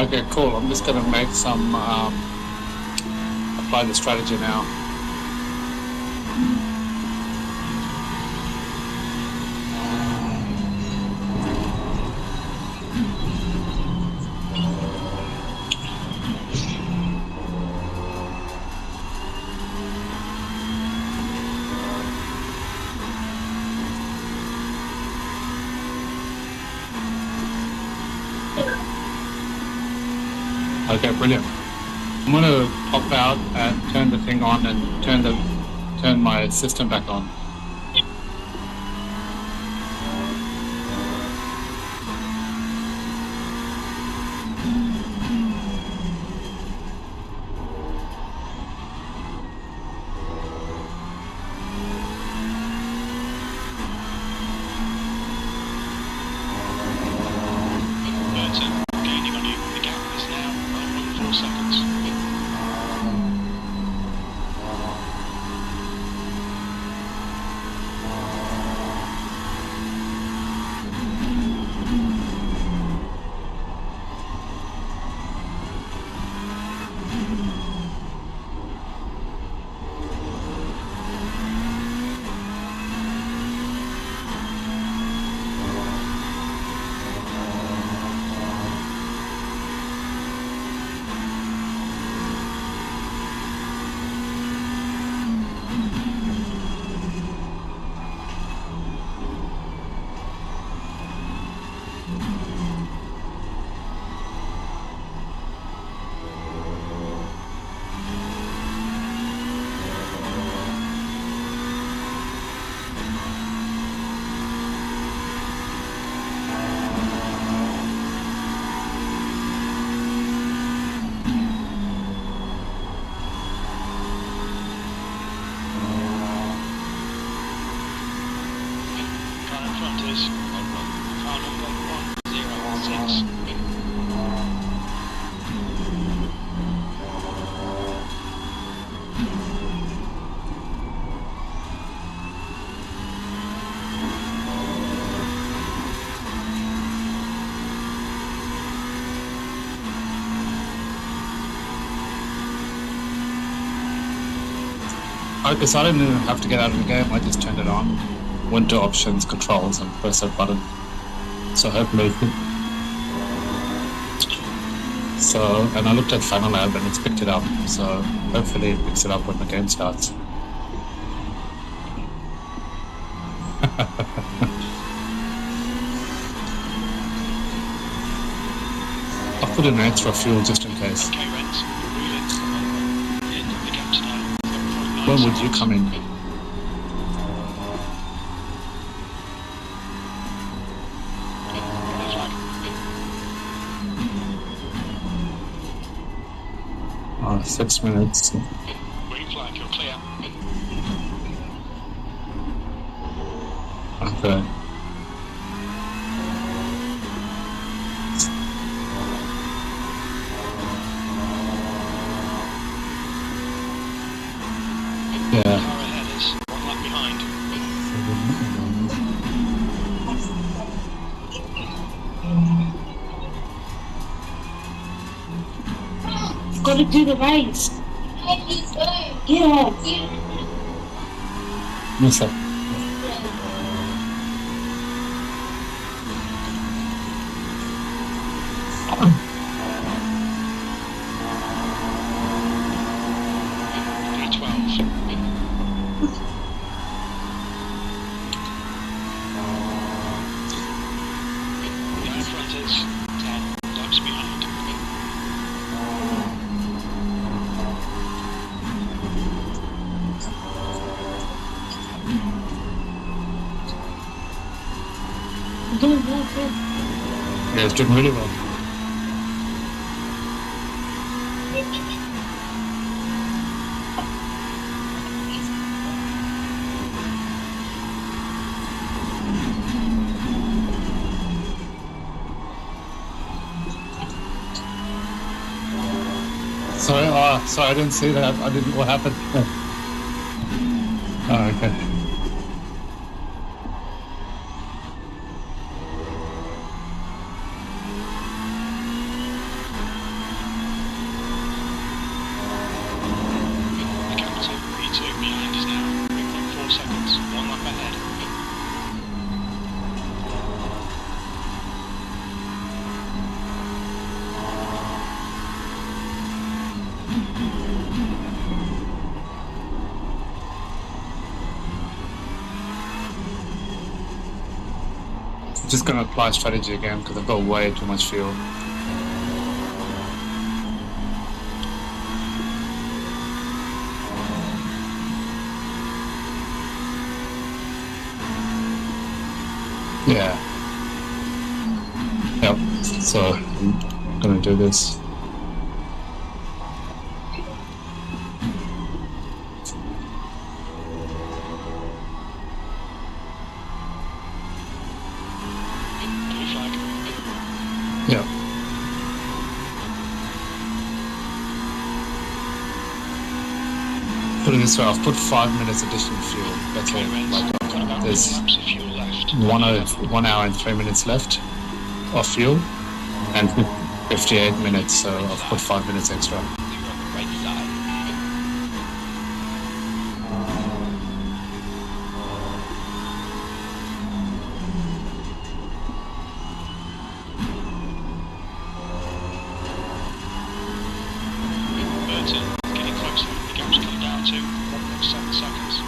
Okay, cool. I'm just gonna make some apply the strategy now. Okay, brilliant. I'm gonna pop out and turn the thing on and turn my system back on. Gaining on you. The gap is now 1.4 seconds. Car number 106. Okay, so I didn't even have to get out of the game. I just turned it on, went to options, controls, and pressed that button. So hopefully, and I looked at Funnel Lab and it's picked it up. So hopefully it picks it up when the game starts. I'll put in extra fuel just in case. Okay, Rens, you're really in the gaps now. 7.9 When would you seconds. come in? Red flag. 6 minutes. Green flag, you're clear. Okay. Yeah. Car ahead is 1 lap behind. Got to do the race. Yeah. Yes, sir. P12. Down in front is 10 laps behind. Doing well, good. Yeah, it's doing really well. Sorry, I didn't see that. I didn't. What happened? Oh, okay. just going to apply strategy again because I've got way too much fuel. Yeah. Yep. So I'm going to do this. Yeah. Put it this way, I've put 5 minutes additional fuel. That's all. Like, there's 1 hour and 3 minutes left of fuel, and 58 minutes, so I've put 5 minutes extra. Getting closer. The gap's come down to 1.7 seconds.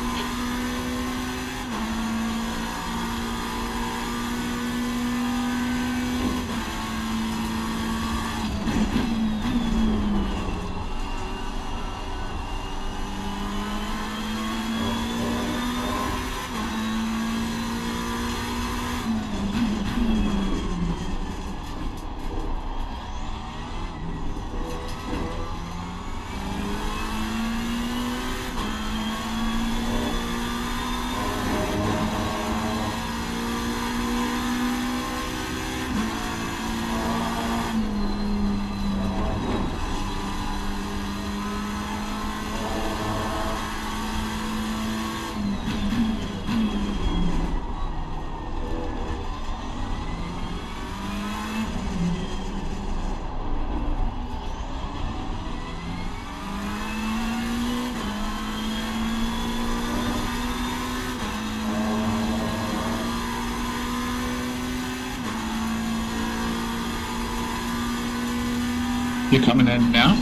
You coming in now?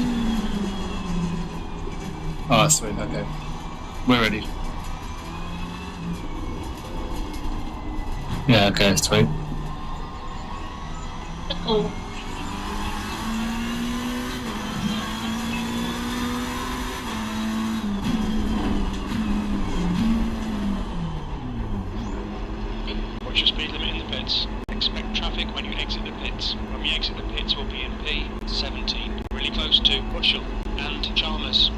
Oh, sweet, okay. We're ready. Yeah, okay, sweet. Oh. Watch your speed limit in the pits. Expect traffic when you exit the pits. When you exit the pits, we'll be in P17, really close to Butchell and Chalmers.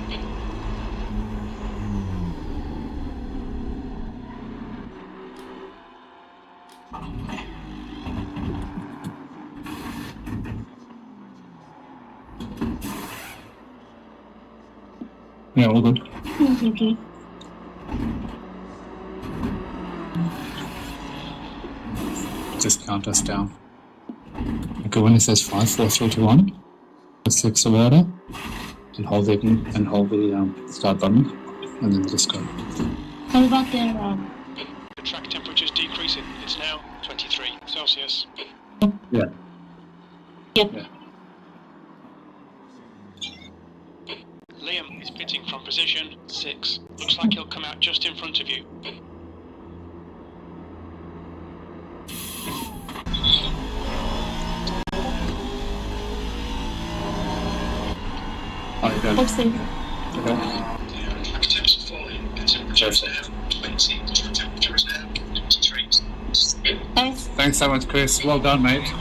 Yeah, all good. Okay. Just count us down. Okay, when it says 5, 4, 3, 2, 1, just click Silverstone and hold the start button, and then just go. How about the The track temperature's decreasing. It's now 23 Celsius. Yeah. Yep. Yeah. Liam is pitting from position 6. Looks like he'll come out just in front of you. Oh, you done? What's the Okay. Track temps are falling. The temperature is now 20. The track temperature is now 23. Thanks. Thanks so much, Chris. Well done, mate.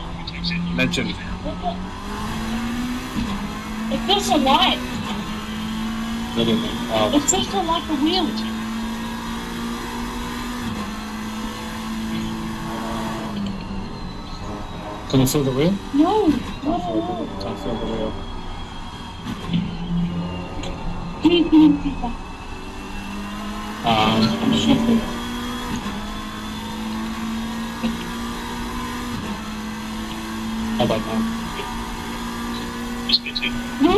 Legend. It feels so light. Legend. It feels so like a wheel. Can you feel the wheel? No. Can't feel the wheel. Give me feedback. Um, how about now? No.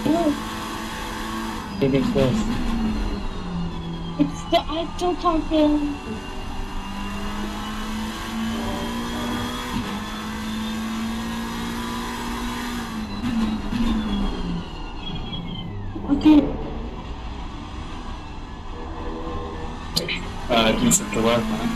No. Big and close. I still can't feel anything. Okay. It needs to work, man.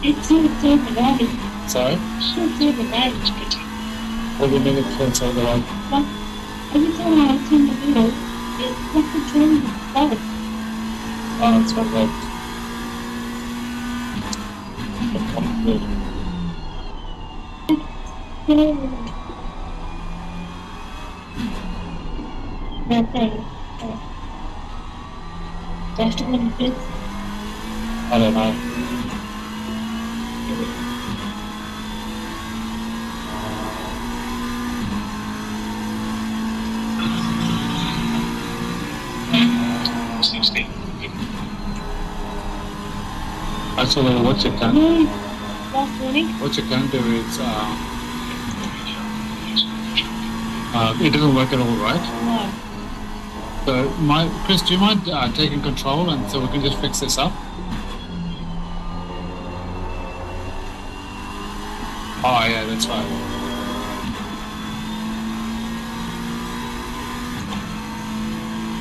It's too bad. Sorry? It's too bad. What do you mean it turns over like? But every time I turn the wheel, it's like a turn forward. Oh, it's not right. Nothing. Do I have to go to bed? I don't know. Actually, what you can do is, it doesn't work at all, right? No. So, Chris, do you mind taking control and so we can just fix this up? Oh, yeah, that's right.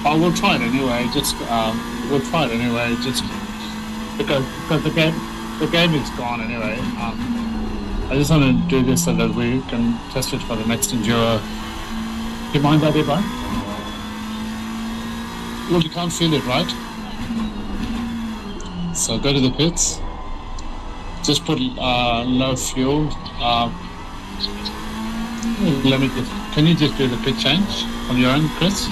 Oh, we'll try it anyway. We'll try it anyway. Just because the game is gone anyway. I just want to do this so that we can test it for the next Enduro. Do you mind that, Ivan? Well, you can't feel it, right? So go to the pits. Just put low fuel. Can you just do the pit change on your own, Chris?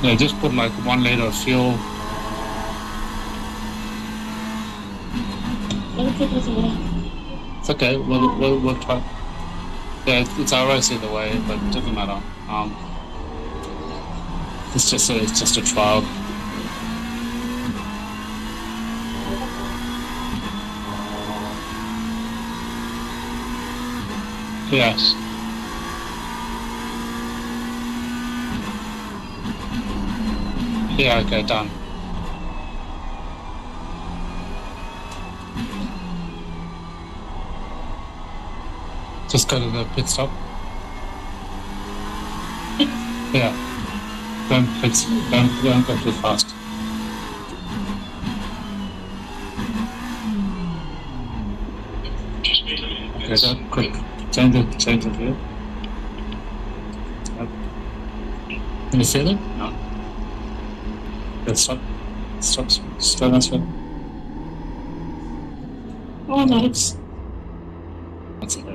Yeah, just put like 1 liter of fuel. It's okay. We'll try. Yeah, it's RS either way, but it doesn't matter. It's just a trial. Yes. Yeah, okay, done. Just go to the pit stop. Yeah. Don't go too fast. Okay, so quick. Change it here. Can you feel it? No. Okay, stop. Slow down. Oh, nice. That's it.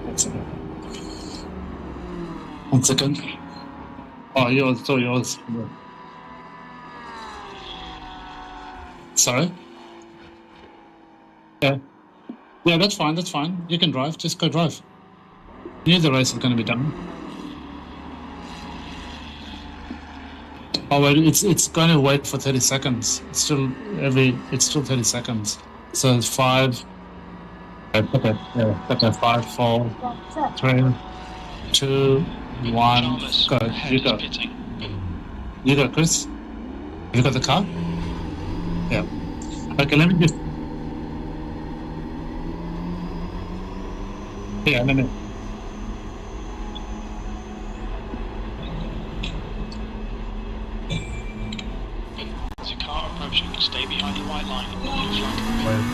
That's it. 1 second. Oh, yours. Sorry? Yeah. Yeah, that's fine. You can drive. Just go drive. You knew the race is going to be done. Oh, wait, it's going to wait for 30 seconds. It's still 30 seconds. So it's 5. Okay, yeah. Okay, 5, 4, 3, 2, 1. Go. You go. You go, Chris. You got the car? Yeah. Okay, let me just. Yeah, let me. There's a car approaching. Stay behind the white line. Blue flag.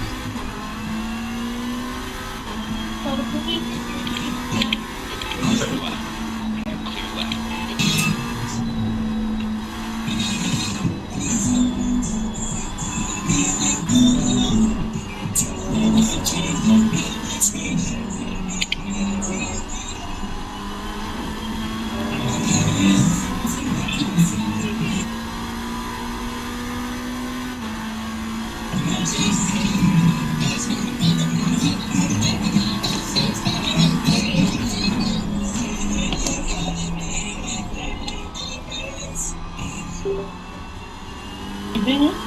Clear left.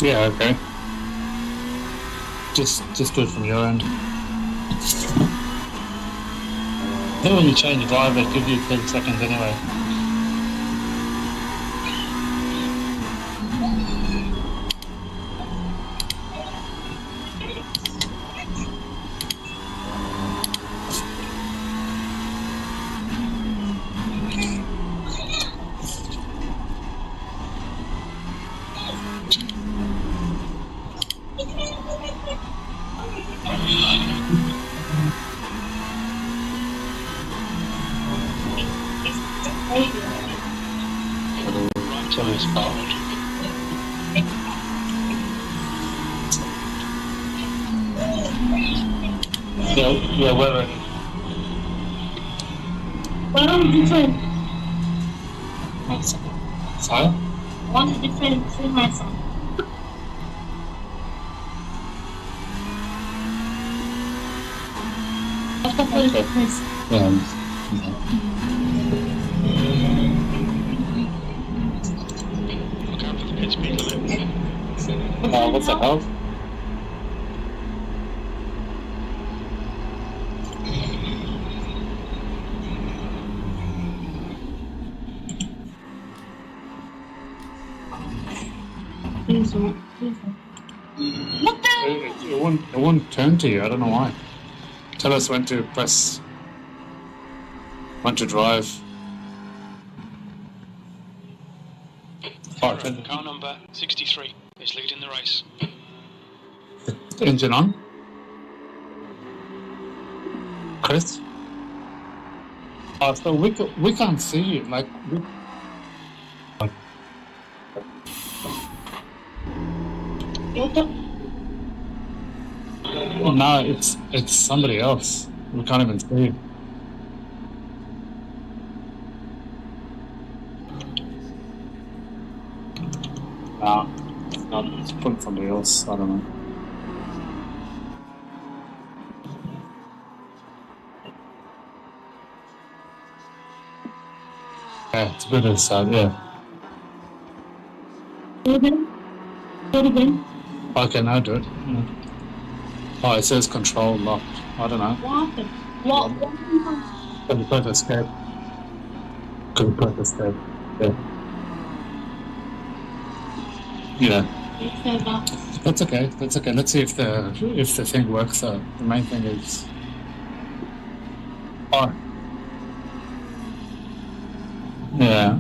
Yeah, okay. Just do it from your end. Then when you change drive, it gives you 30 seconds anyway. Right tyres forward. Yeah, we're ready. One different. Sorry? One different thing myself. What's the first difference? Look out for the pit speed limit. What's the hell? Please don't. Please don't. What the? It won't turn to you. I don't know why. Tell us when to press. When to drive. Car number 63 is leading the race. Engine on. Chris? So we can't see you. Like, What the? well, now it's somebody else. We can't even see you. No, it's not. It's probably somebody else. I don't know. Yeah, it's a bit of sad, yeah. Do it again. Do it again. Okay, now do it. Yeah. Oh, it says control locked. I don't know. What happened? What? Could be press escape. Could be press escape. Yeah. Yeah. You said that. That's okay. That's okay. Let's see if the thing works out. The main thing is. Oh. Yeah.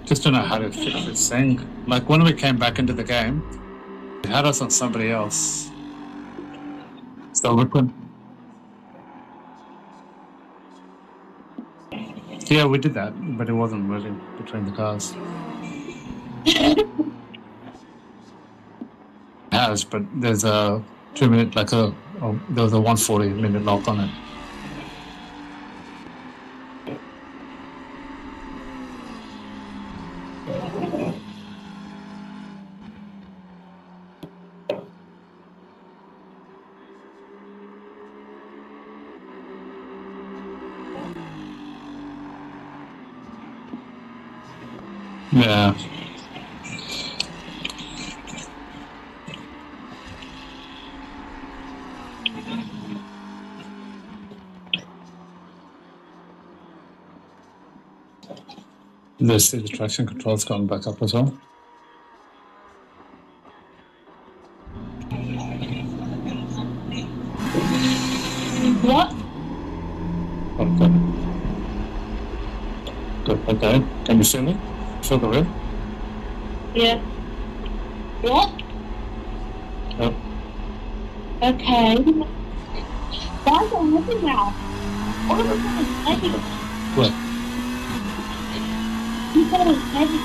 Just don't know how to fix this thing. Like when we came back into the game, it had us on somebody else. So we couldn't. Yeah, we did that, but it wasn't moving between the cars. It has, but there's a 2 minute, like there was a 140-minute lock on it. Yeah. The traction control's gone back up as well. What? Okay. Good. Okay. Can you see me? Feel the wheel? Yeah. What? Yep. Okay. Why is it heavy now? All of a sudden it's heavy. What? You said it was heavy.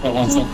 Oh, one second.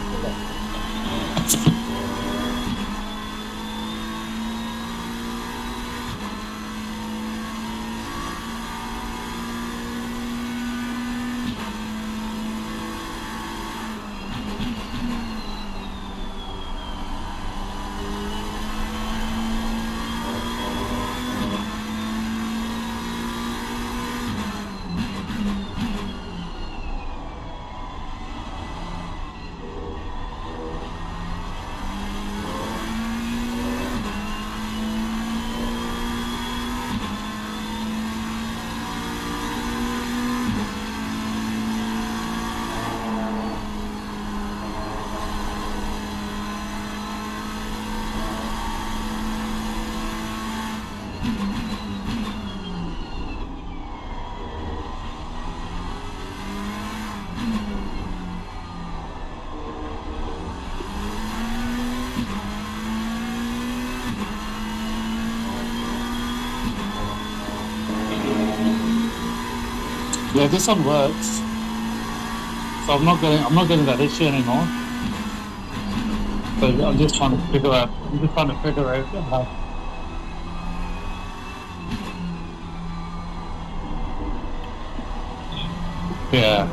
this one works. So I'm not getting that issue anymore. But I'm just trying to figure out. Yeah.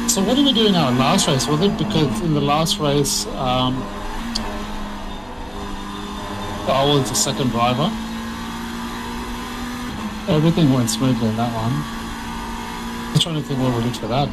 So what did we do in our last race? Was it because in the last race, I was the second driver? Everything went smoothly in that one. I'm trying to think what we did for that.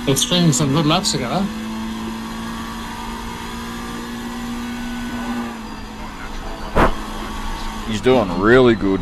It's stringing some good laps together. He's doing really good.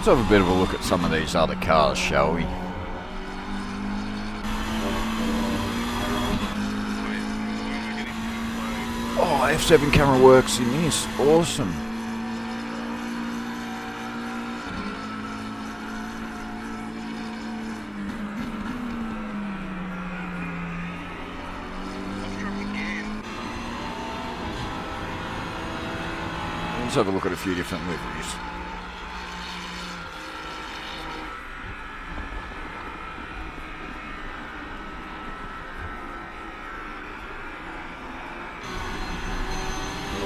Let's have a bit of a look at some of these other cars, shall we? Oh, F7 camera works in this. Awesome. Let's have a look at a few different liveries.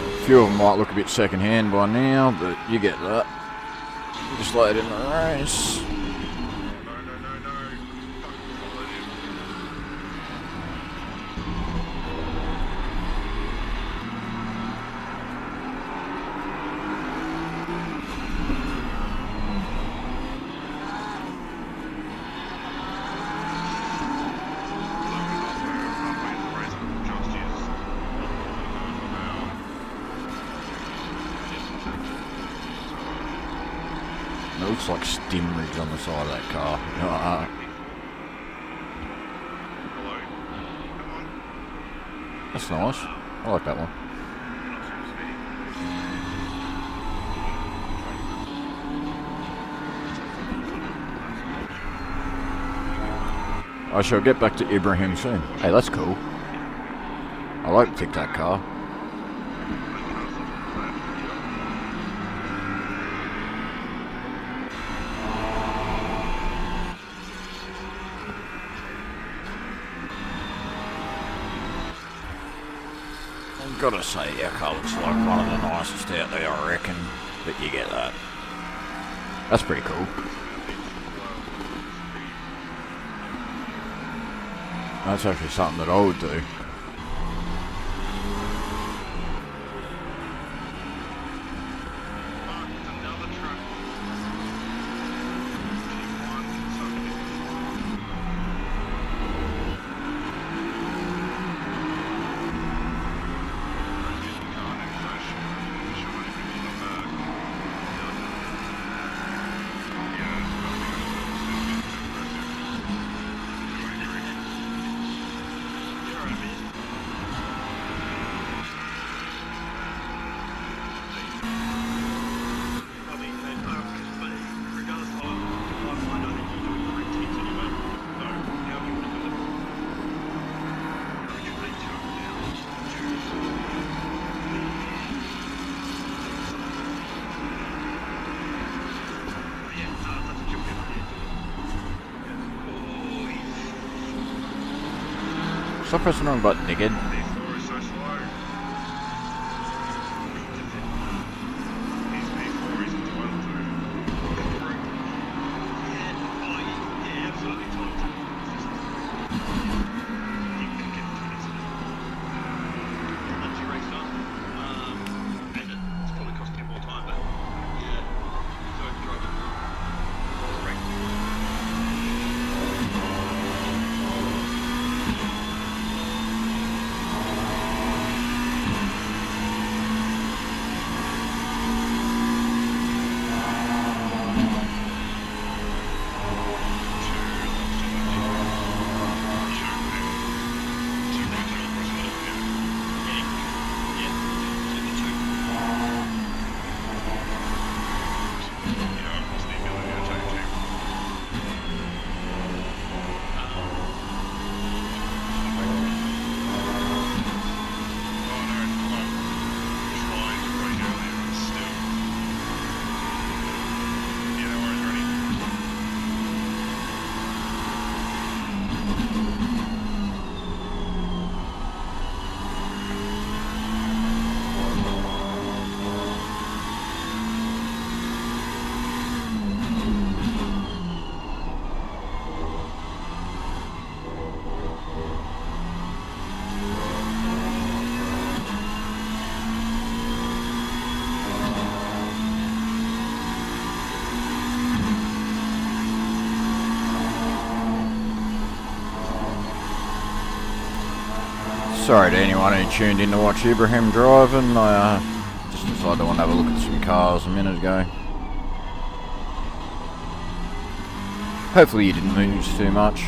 A few of them might look a bit second-hand by now, but you get that. Just lay it in the race. It looks like stim rigs on the side of that car. That's nice. I like that one. I shall get back to Ibrahim soon. Hey, that's cool. I like to pick that car. I've got to say, your car looks like one of the nicest out there, I reckon, that you get that. That's pretty cool. That's actually something that I would do. Stop pressing the wrong button, dickhead. Sorry to anyone who tuned in to watch Ibrahim driving. I just decided I want to have a look at some cars a minute ago. Hopefully you didn't lose too much.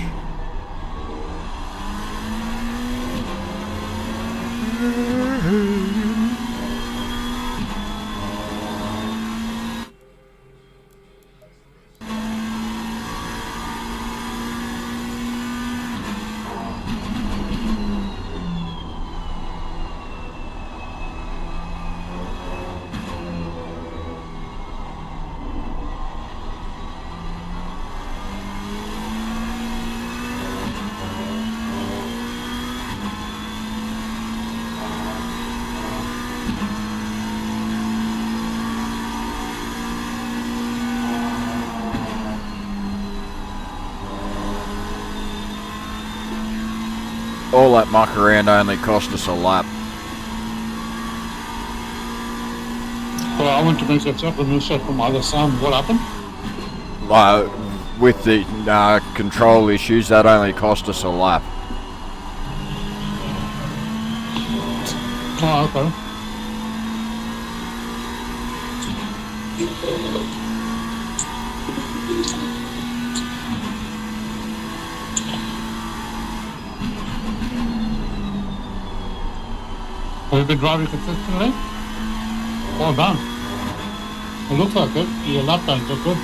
All that muck around only cost us a lap. Well, I went to make that supplemental from either side. What happened? With the control issues, that only cost us a lap. Oh, okay. Have you been driving consistently? Well done. It looks like it. Your lap times look good.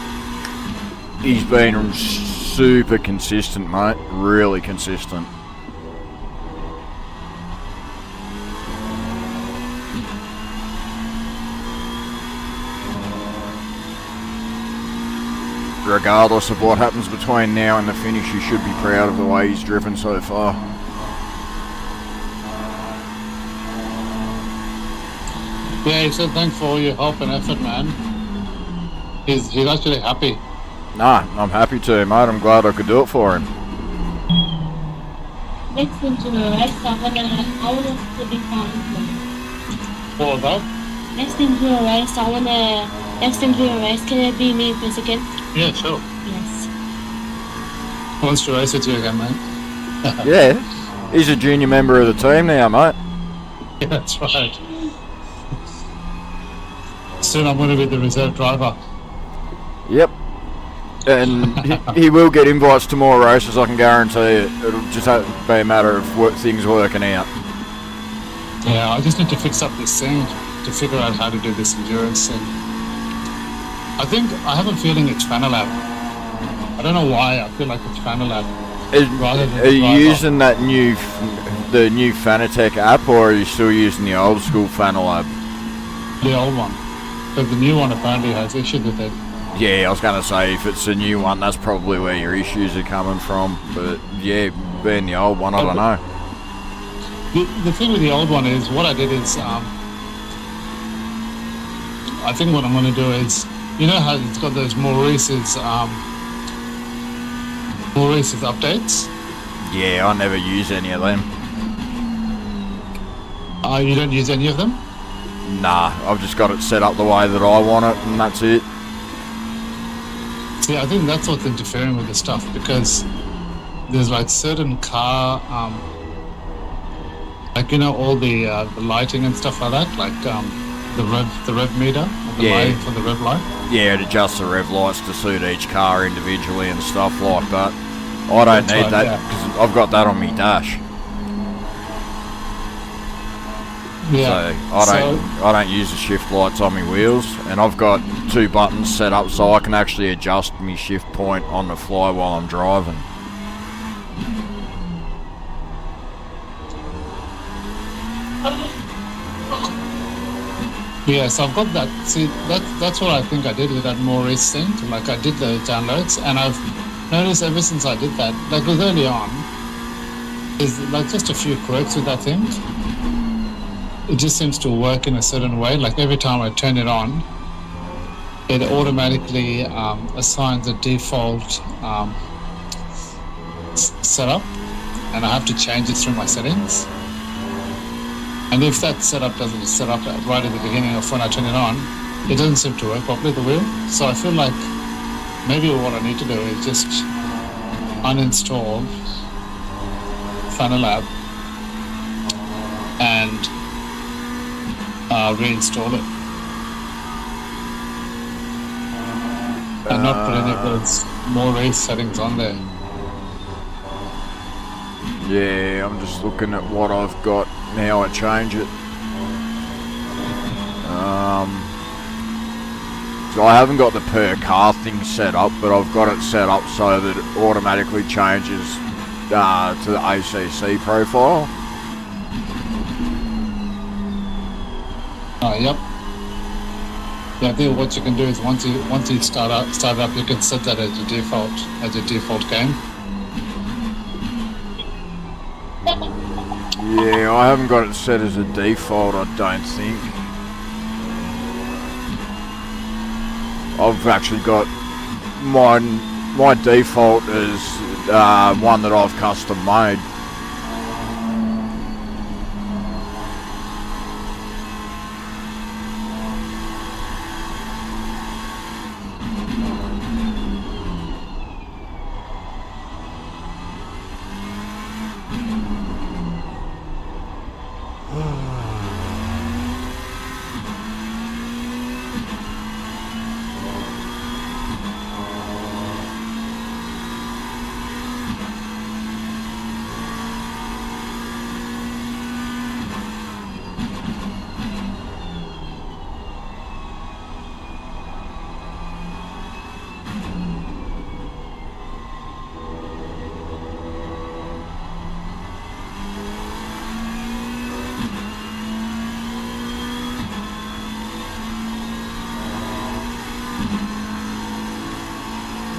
He's been super consistent, mate. Really consistent. Regardless of what happens between now and the finish, you should be proud of the way he's driven so far. Yeah, he said thanks for all your help and effort, man. He's actually happy. Nah, I'm happy to, mate. I'm glad I could do it for him. Next into the race, I want us to be fine. What was that? Next into the race, can it be me first again? Yeah, sure. Yes. Wants to race with you again, mate. Yeah, he's a junior member of the team now, mate. Yeah, that's right. Soon I'm going to be the reserve driver. Yep. And he will get invites to more races, I can guarantee it. It'll just have to be a matter of things working out. Yeah, I just need to fix up this thing to figure out how to do this endurance thing. I have a feeling it's Fanalab. I don't know why I feel like it's Fanalab. Are you using that new Fanatec app, or are you still using the old school Fanalab? The old one. But the new one apparently has issues with it. Yeah, I was going to say, if it's a new one, that's probably where your issues are coming from. But yeah, being the old one, I don't know. The thing with the old one is, what I did is, I think what I'm going to do is, you know how it's got those Maurice's updates? Yeah, I never use any of them. You don't use any of them? Nah, I've just got it set up the way that I want it, and that's it. See, I think that's what's interfering with the stuff, because there's like certain car, like, you know, all the lighting and stuff like that, like the rev meter, the lighting for the rev light. Yeah, it adjusts the rev lights to suit each car individually and stuff like that. I don't need that because I've got that on my dash. Yeah. So I don't use the shift lights on my wheels, and I've got 2 buttons set up so I can actually adjust my shift point on the fly while I'm driving. Yeah, so I've got that. See, that's what I think I did with that Maurice thing. Like, I did the downloads, and I've noticed ever since I did that, like, with early on, is like just a few quirks with that thing. It just seems to work in a certain way. Like, every time I turn it on, it automatically assigns a default setup, and I have to change it through my settings. And if that setup doesn't set up right at the beginning of when I turn it on, it doesn't seem to work properly, the wheel. So I feel like maybe what I need to do is just uninstall Fanalab and reinstall it. And not put any of those Maurice settings on there. Yeah, I'm just looking at what I've got now. I change it. So I haven't got the per car thing set up, but I've got it set up so that it automatically changes to the ACC profile. Yep. Yeah, I think what you can do is once you start up, you can set that as your default game. Yeah, I haven't got it set as a default, I don't think. I've actually got my default is one that I've custom made.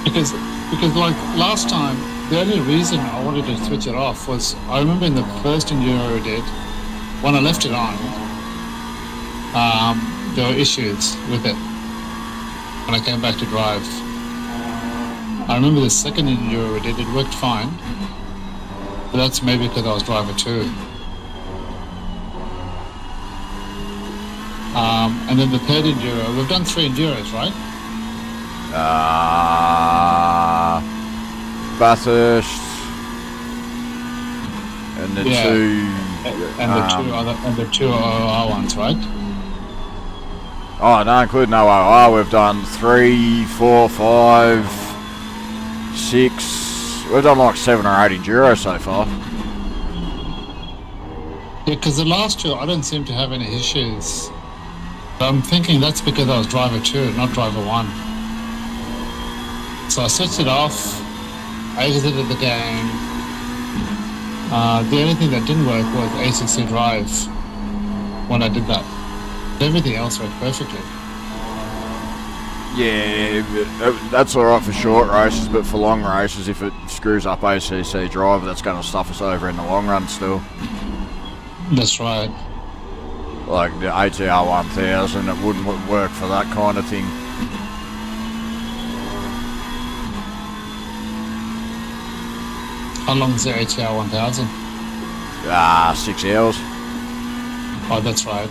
Because like last time, the only reason I wanted to switch it off was I remember in the first Enduro I did, when I left it on, there were issues with it when I came back to drive. I remember the second Enduro we did, it worked fine, but that's maybe because I was driver 2. And then the third Enduro, we've done 3 Enduros, right? Bathurst and the 2 and the two OOR ones, right? Oh, no, including OOR, we've done 3, 4, 5, 6. We've done like 7 or 8 Enduros so far. Yeah, because the last 2 I don't seem to have any issues. But I'm thinking that's because I was driver 2, not driver 1. So I switched it off, I exited the game. The only thing that didn't work was ACC drive when I did that. Everything else worked perfectly. Yeah, that's alright for short races, but for long races, if it screws up ACC drive, that's going to stuff us over in the long run still. That's right. Like the ATR 1000, it wouldn't work for that kind of thing. How long is the ATR 1000? 6 hours. Oh, that's right.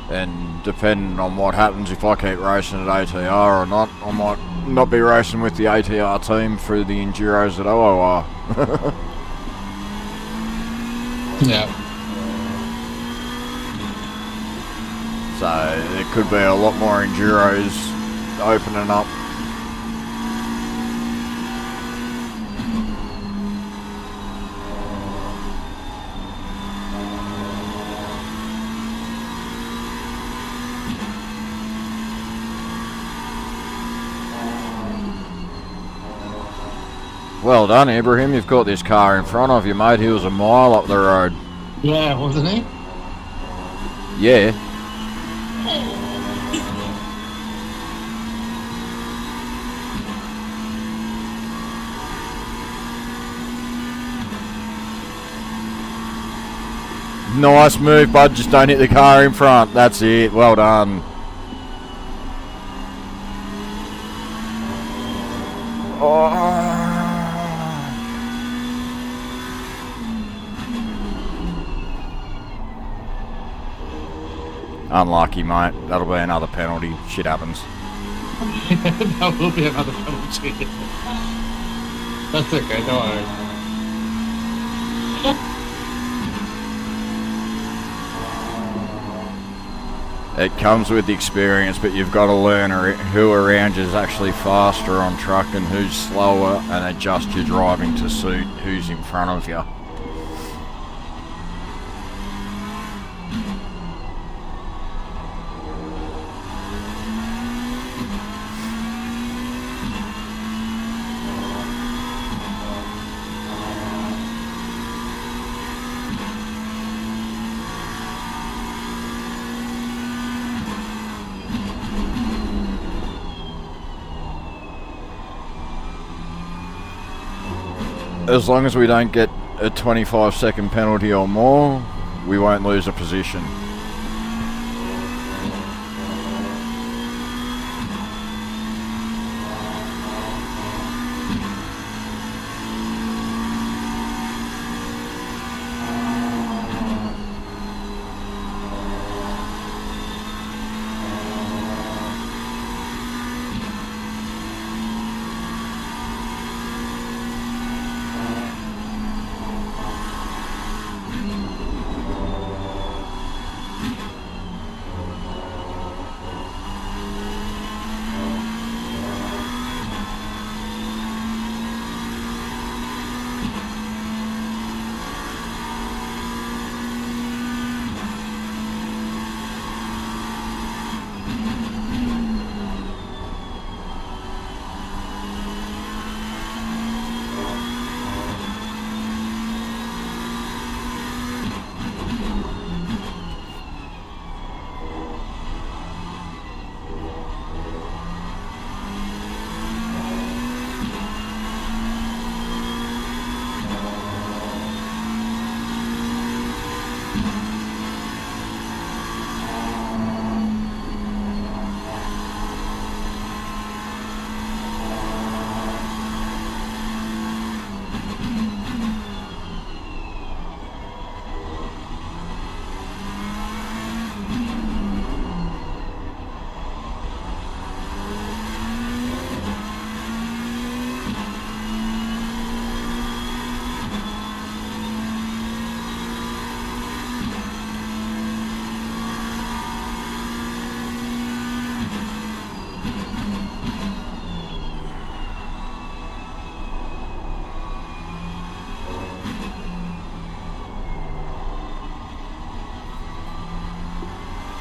And depending on what happens, if I keep racing at ATR or not, I might not be racing with the ATR team through the Enduros at OOR. Yeah. So there could be a lot more Enduros opening up. Well done, Ibrahim. You've got this car in front of you, mate. He was a mile up the road. Yeah, wasn't he? Yeah. Nice move, bud. Just don't hit the car in front. That's it. Well done. Unlucky, mate. That'll be another penalty. Shit happens. That will be another penalty. That's okay, don't worry. It comes with experience, but you've got to learn who around you is actually faster on truck and who's slower, and adjust your driving to suit who's in front of you. As long as we don't get a 25-second penalty or more, we won't lose a position.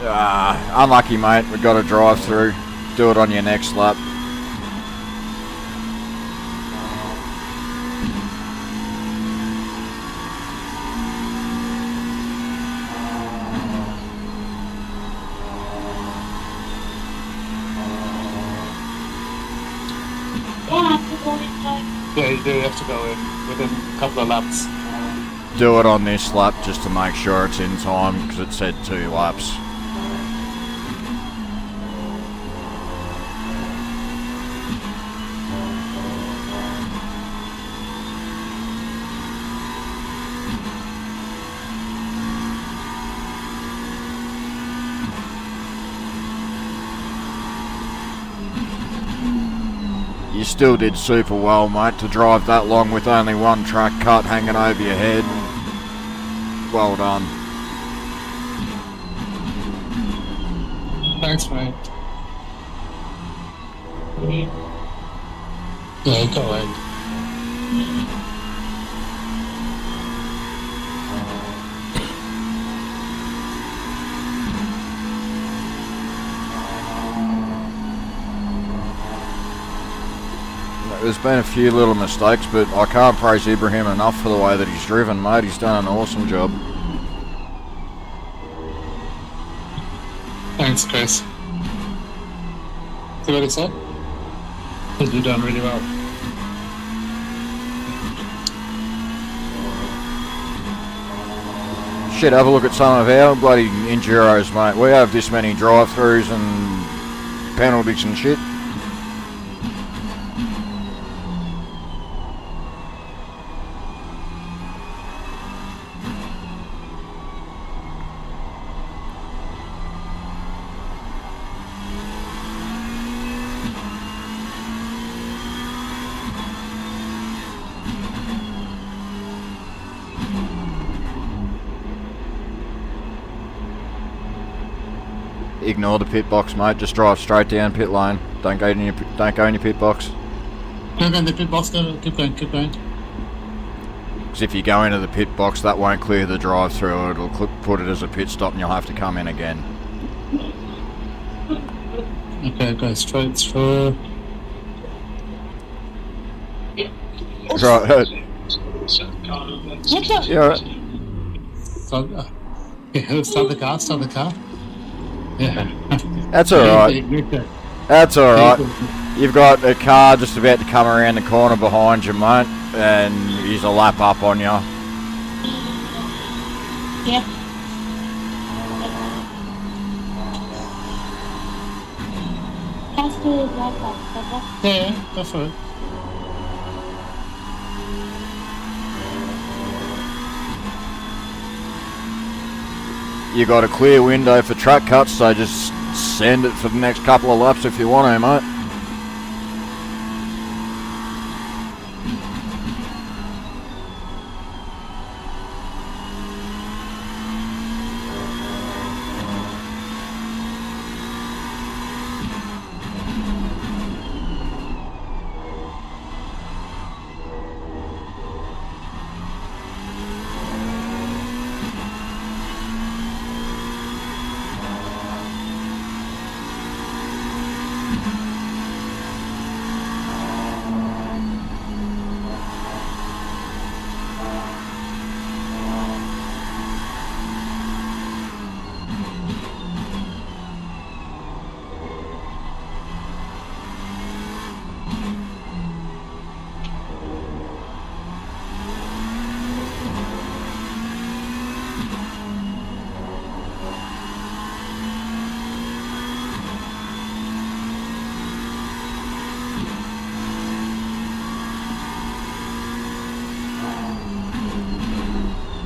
Unlucky, mate. We've got to drive through. Do it on your next lap. Yeah, you do have to go in within a couple of laps. Do it on this lap just to make sure it's in time, because it said 2 laps. You still did super well, mate, to drive that long with only one track cut hanging over your head. Well done. Thanks, mate. Yeah, go ahead. There's been a few little mistakes, but I can't praise Ibrahim enough for the way that he's driven, mate. He's done an awesome job. Thanks, Chris. See what he said? You've done really well. Shit, have a look at some of our bloody enduros, mate. We have this many drive-throughs and penalties and shit. Ignore the pit box, mate. Just drive straight down pit lane. Don't go in your pit box. Don't go in the pit box. Keep going. Because if you go into the pit box, that won't clear the drive-through. It'll put it as a pit stop, and you'll have to come in again. Okay, go straight through. Right. What's Yeah. Start the car. Yeah. That's alright. That's alright. You've got a car just about to come around the corner behind you, mate, and he's a lap up on you. Yeah. Pass the drive back. Yeah, go for it. You got a clear window for track cuts, so just send it for the next couple of laps if you want to, mate.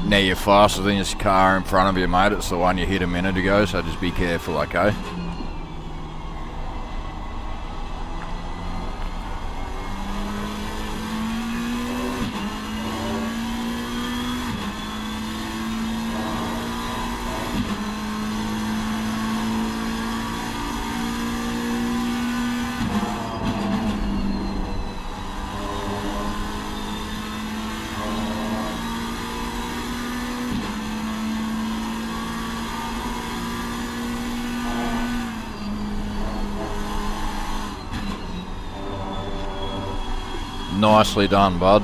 Now you're faster than this car in front of you, mate. It's the one you hit a minute ago, so just be careful, okay? Nicely done, bud.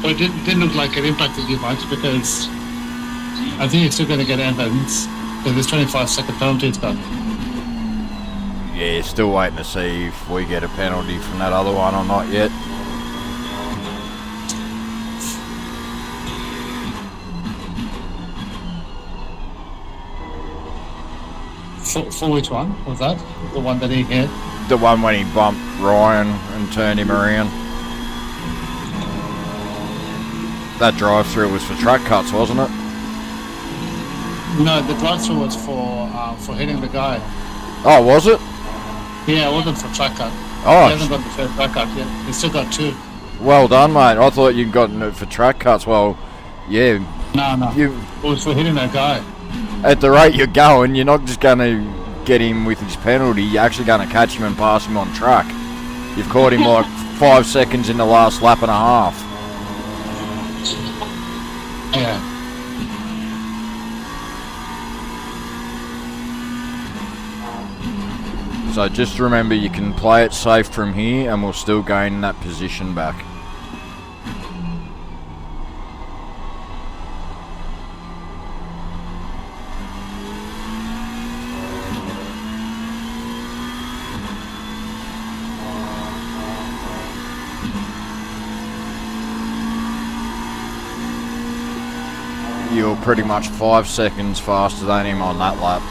But it didn't look like it impacted you much because I think you're still going to get Evans. So this 25-second penalty it's got. Yeah, still waiting to see if we get a penalty from that other one or not yet. For which one was that? The one that he hit? The one when he bumped Ryan and turned him around. That drive-through was for track cuts, wasn't it? No, the drive-through was for hitting the guy. Oh, was it? Yeah, it wasn't for track cut. Oh, He hasn't got the first track cut yet. He's still got 2. well done, mate. I thought you'd gotten it for track cuts. Well, yeah. No. You, It was for hitting that guy. at the rate you're going, you're not just going to get him with his penalty. You're actually going to catch him and pass him on track. You've caught him like 5 seconds in the last lap and a half. Yeah. So just remember, you can play it safe from here and we'll still gain that position back. You're pretty much 5 seconds faster than him on that lap.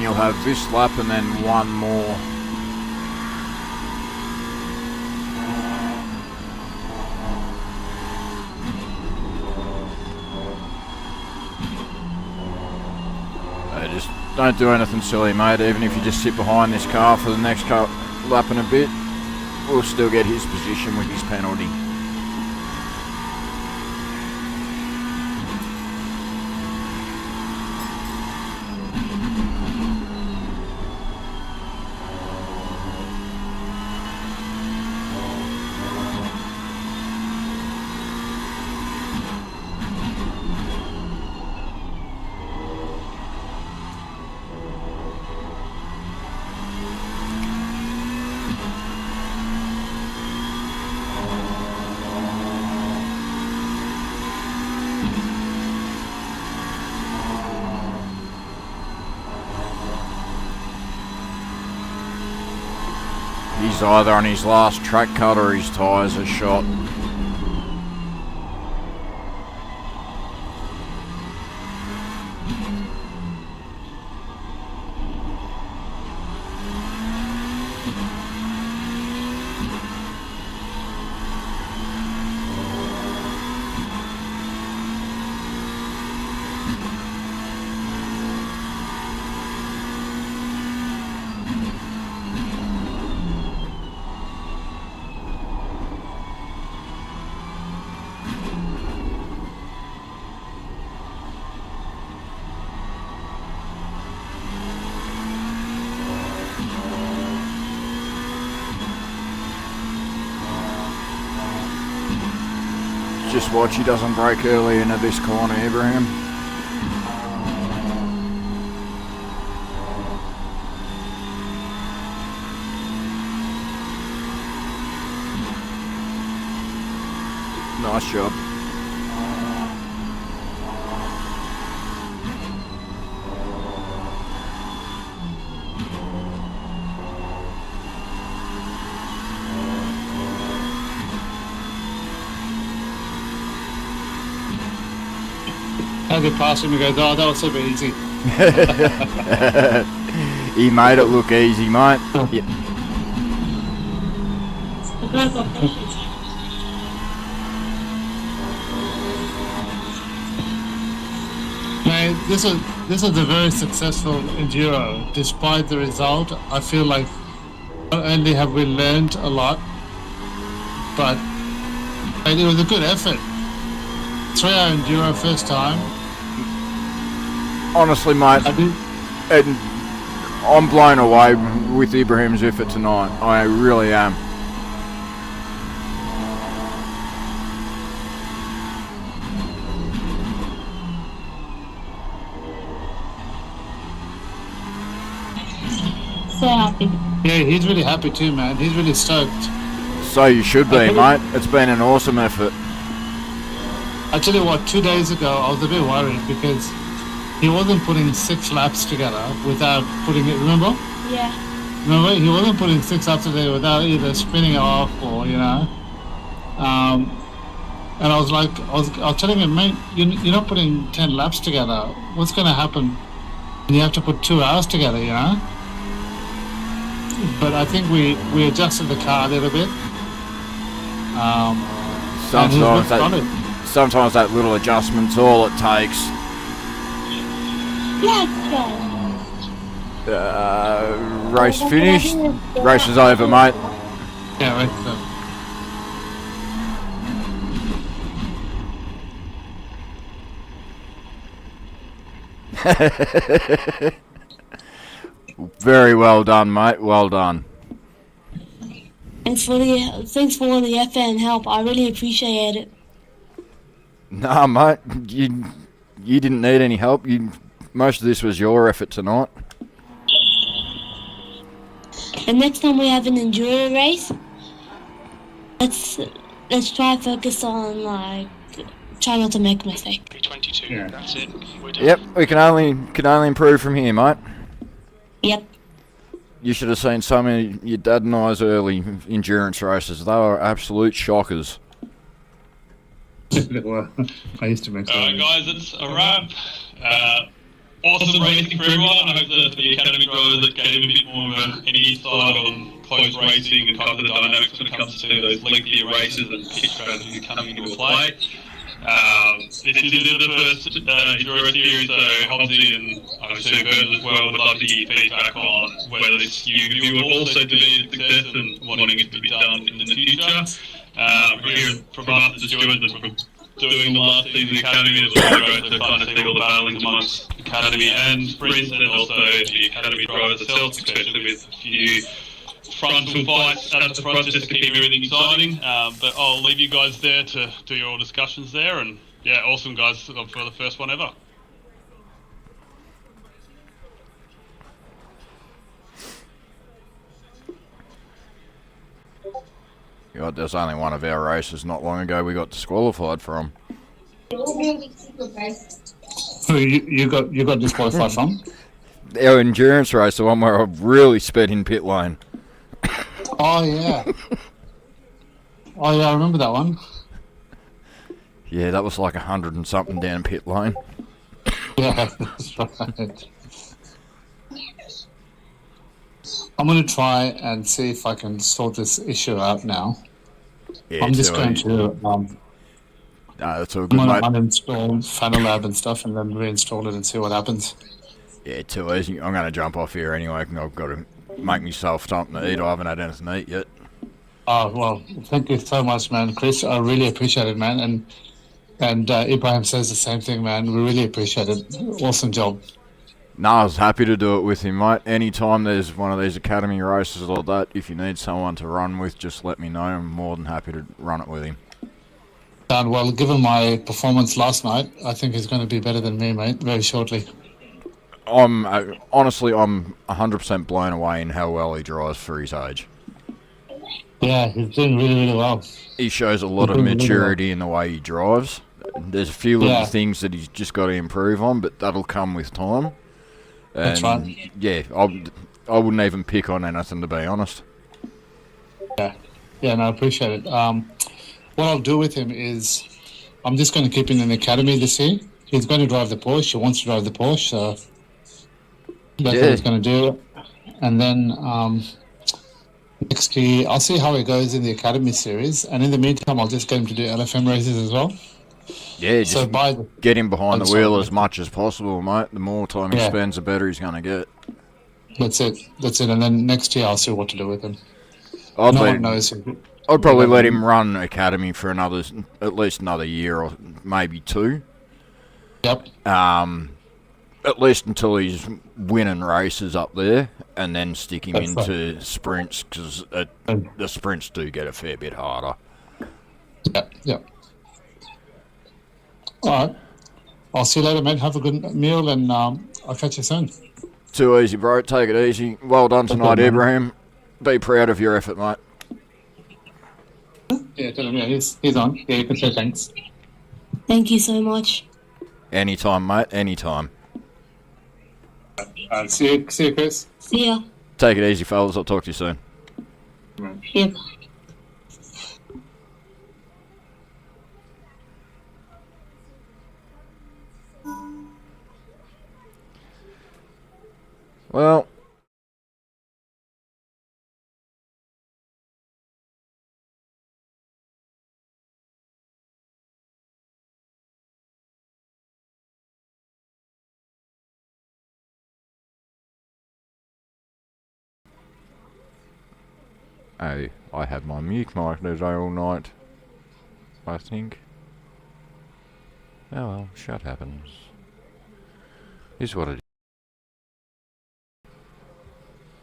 you'll have this lap and then one more. Just don't do anything silly, mate. Even if you just sit behind this car for the next lap and a bit, we'll still get his position with his penalty. He's either on his last track cut or his tyres are shot. Just watch he doesn't break early into this corner, Ibrahim. Nice job. As he passed him, he goes, "Oh, that was super easy." He made it look easy, mate. Yeah. Man, this is a very successful enduro. Despite the result, I feel like not only have we learned a lot, but it was a good effort. 3-hour enduro first time. Honestly, mate, and I'm blown away with Ibrahim's effort tonight. I really am. So happy. Yeah, he's really happy too, man. He's really stoked. So you should be, mate. It's been an awesome effort. I tell you what, 2 days ago I was a bit worried because he wasn't putting 6 laps together without putting it, remember? Yeah. Remember, he wasn't putting 6 laps together without either spinning off or, you know. And I was like, I was telling him, mate, you're not putting 10 laps together. What's going to happen when you have to put 2 hours together, you know? But I think we adjusted the car a little bit. Sometimes that little adjustment's all it takes. Race finished. Race is over, mate. Yeah, race is over. Very well done, mate. Well done. Thanks for all the effort and help. I really appreciate it. Nah, mate. You didn't need any help. Most of this was your effort tonight. And next time we have an enduro race, let's try to focus on try not to make a mistake. 22. Yeah. That's it. We're done. Yep, we can only improve from here, mate. Yep. You should have seen some of your dad and I's early endurance races. They were absolute shockers. I used to make Alright guys, it's a wrap. awesome racing for everyone. I hope that the Academy drivers that gave a bit more of an insight on close racing and kind of the dynamics when it comes to those lengthier races and pit strategies coming into play. This is the first Enduro series, so Hobbsy and obviously Bernard as well would love to get feedback on whether this you would also to be a success and wanting it to be done in the future. Here from us as stewards and from doing the last season Academy, it's really great to kind of see all the battlings amongst Academy and sprints, and also the Academy drivers themselves, especially with a few frontal fights at the front just to keep everything exciting. But I'll leave you guys there to do your discussions there, and yeah, awesome guys for the first one ever. God, there's only one of our races not long ago we got disqualified from. Who you got disqualified from? Our endurance race, the one where I really sped in pit lane. Oh yeah. Oh yeah, I remember that one. Yeah, that was like 100 and something down pit lane. Yeah, that's right. I'm going to try and see if I can sort this issue out now. Yeah, I'm just going to no, that's all good, I'm mate. going to uninstall FanoLab and stuff and then reinstall it and see what happens. Yeah, too easy. I'm going to jump off here anyway. I've got to make myself something to eat. I haven't had anything to eat yet. Oh, well, thank you so much, man. Chris, I really appreciate it, man. And Ibrahim says the same thing, man. We really appreciate it. Awesome job. No, I was happy to do it with him, mate. Anytime there's one of these Academy races like that, if you need someone to run with, just let me know. I'm more than happy to run it with him. And well, given my performance last night, I think he's going to be better than me, mate, very shortly. Honestly, I'm 100% blown away in how well he drives for his age. Yeah, he's doing really, really well. He shows a lot of maturity in the way he drives. There's a few little things that he's just got to improve on, but that'll come with time. And that's right. Yeah, I wouldn't even pick on anything, to be honest. Yeah, no, I appreciate it. What I'll do with him is I'm just going to keep him in the academy this year. He's going to drive the Porsche. He wants to drive the Porsche, so that's what he's going to do. And then next year, I'll see how he goes in the academy series. And in the meantime, I'll just get him to do LFM races as well. Yeah, just so get him behind the wheel as much as possible, mate. The more time he spends, the better he's going to get. That's it. And then next year, I'll see what to do with him. I'd probably let him run academy for at least another year or maybe 2. Yep. At least until he's winning races up there, and then stick him into sprints, because the sprints do get a fair bit harder. Yep. All right. I'll see you later, mate. Have a good meal, and I'll catch you soon. Too easy, bro. Take it easy. Well done tonight, Ibrahim. Be proud of your effort, mate. Yeah, tell him, he's on. Yeah, you can say thanks. Thank you so much. Anytime, mate. Anytime. See you, Chris. See ya. Take it easy, fellas. I'll talk to you soon. Yeah. Well, I had my mute mic today all night, I think. Oh well, shit happens. Is what it is.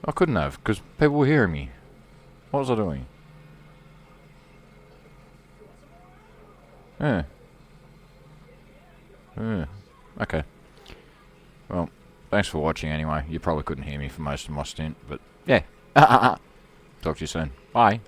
I couldn't have, because people were hearing me. What was I doing? Yeah. Okay. Well, thanks for watching anyway. You probably couldn't hear me for most of my stint, but yeah. Talk to you soon. Bye.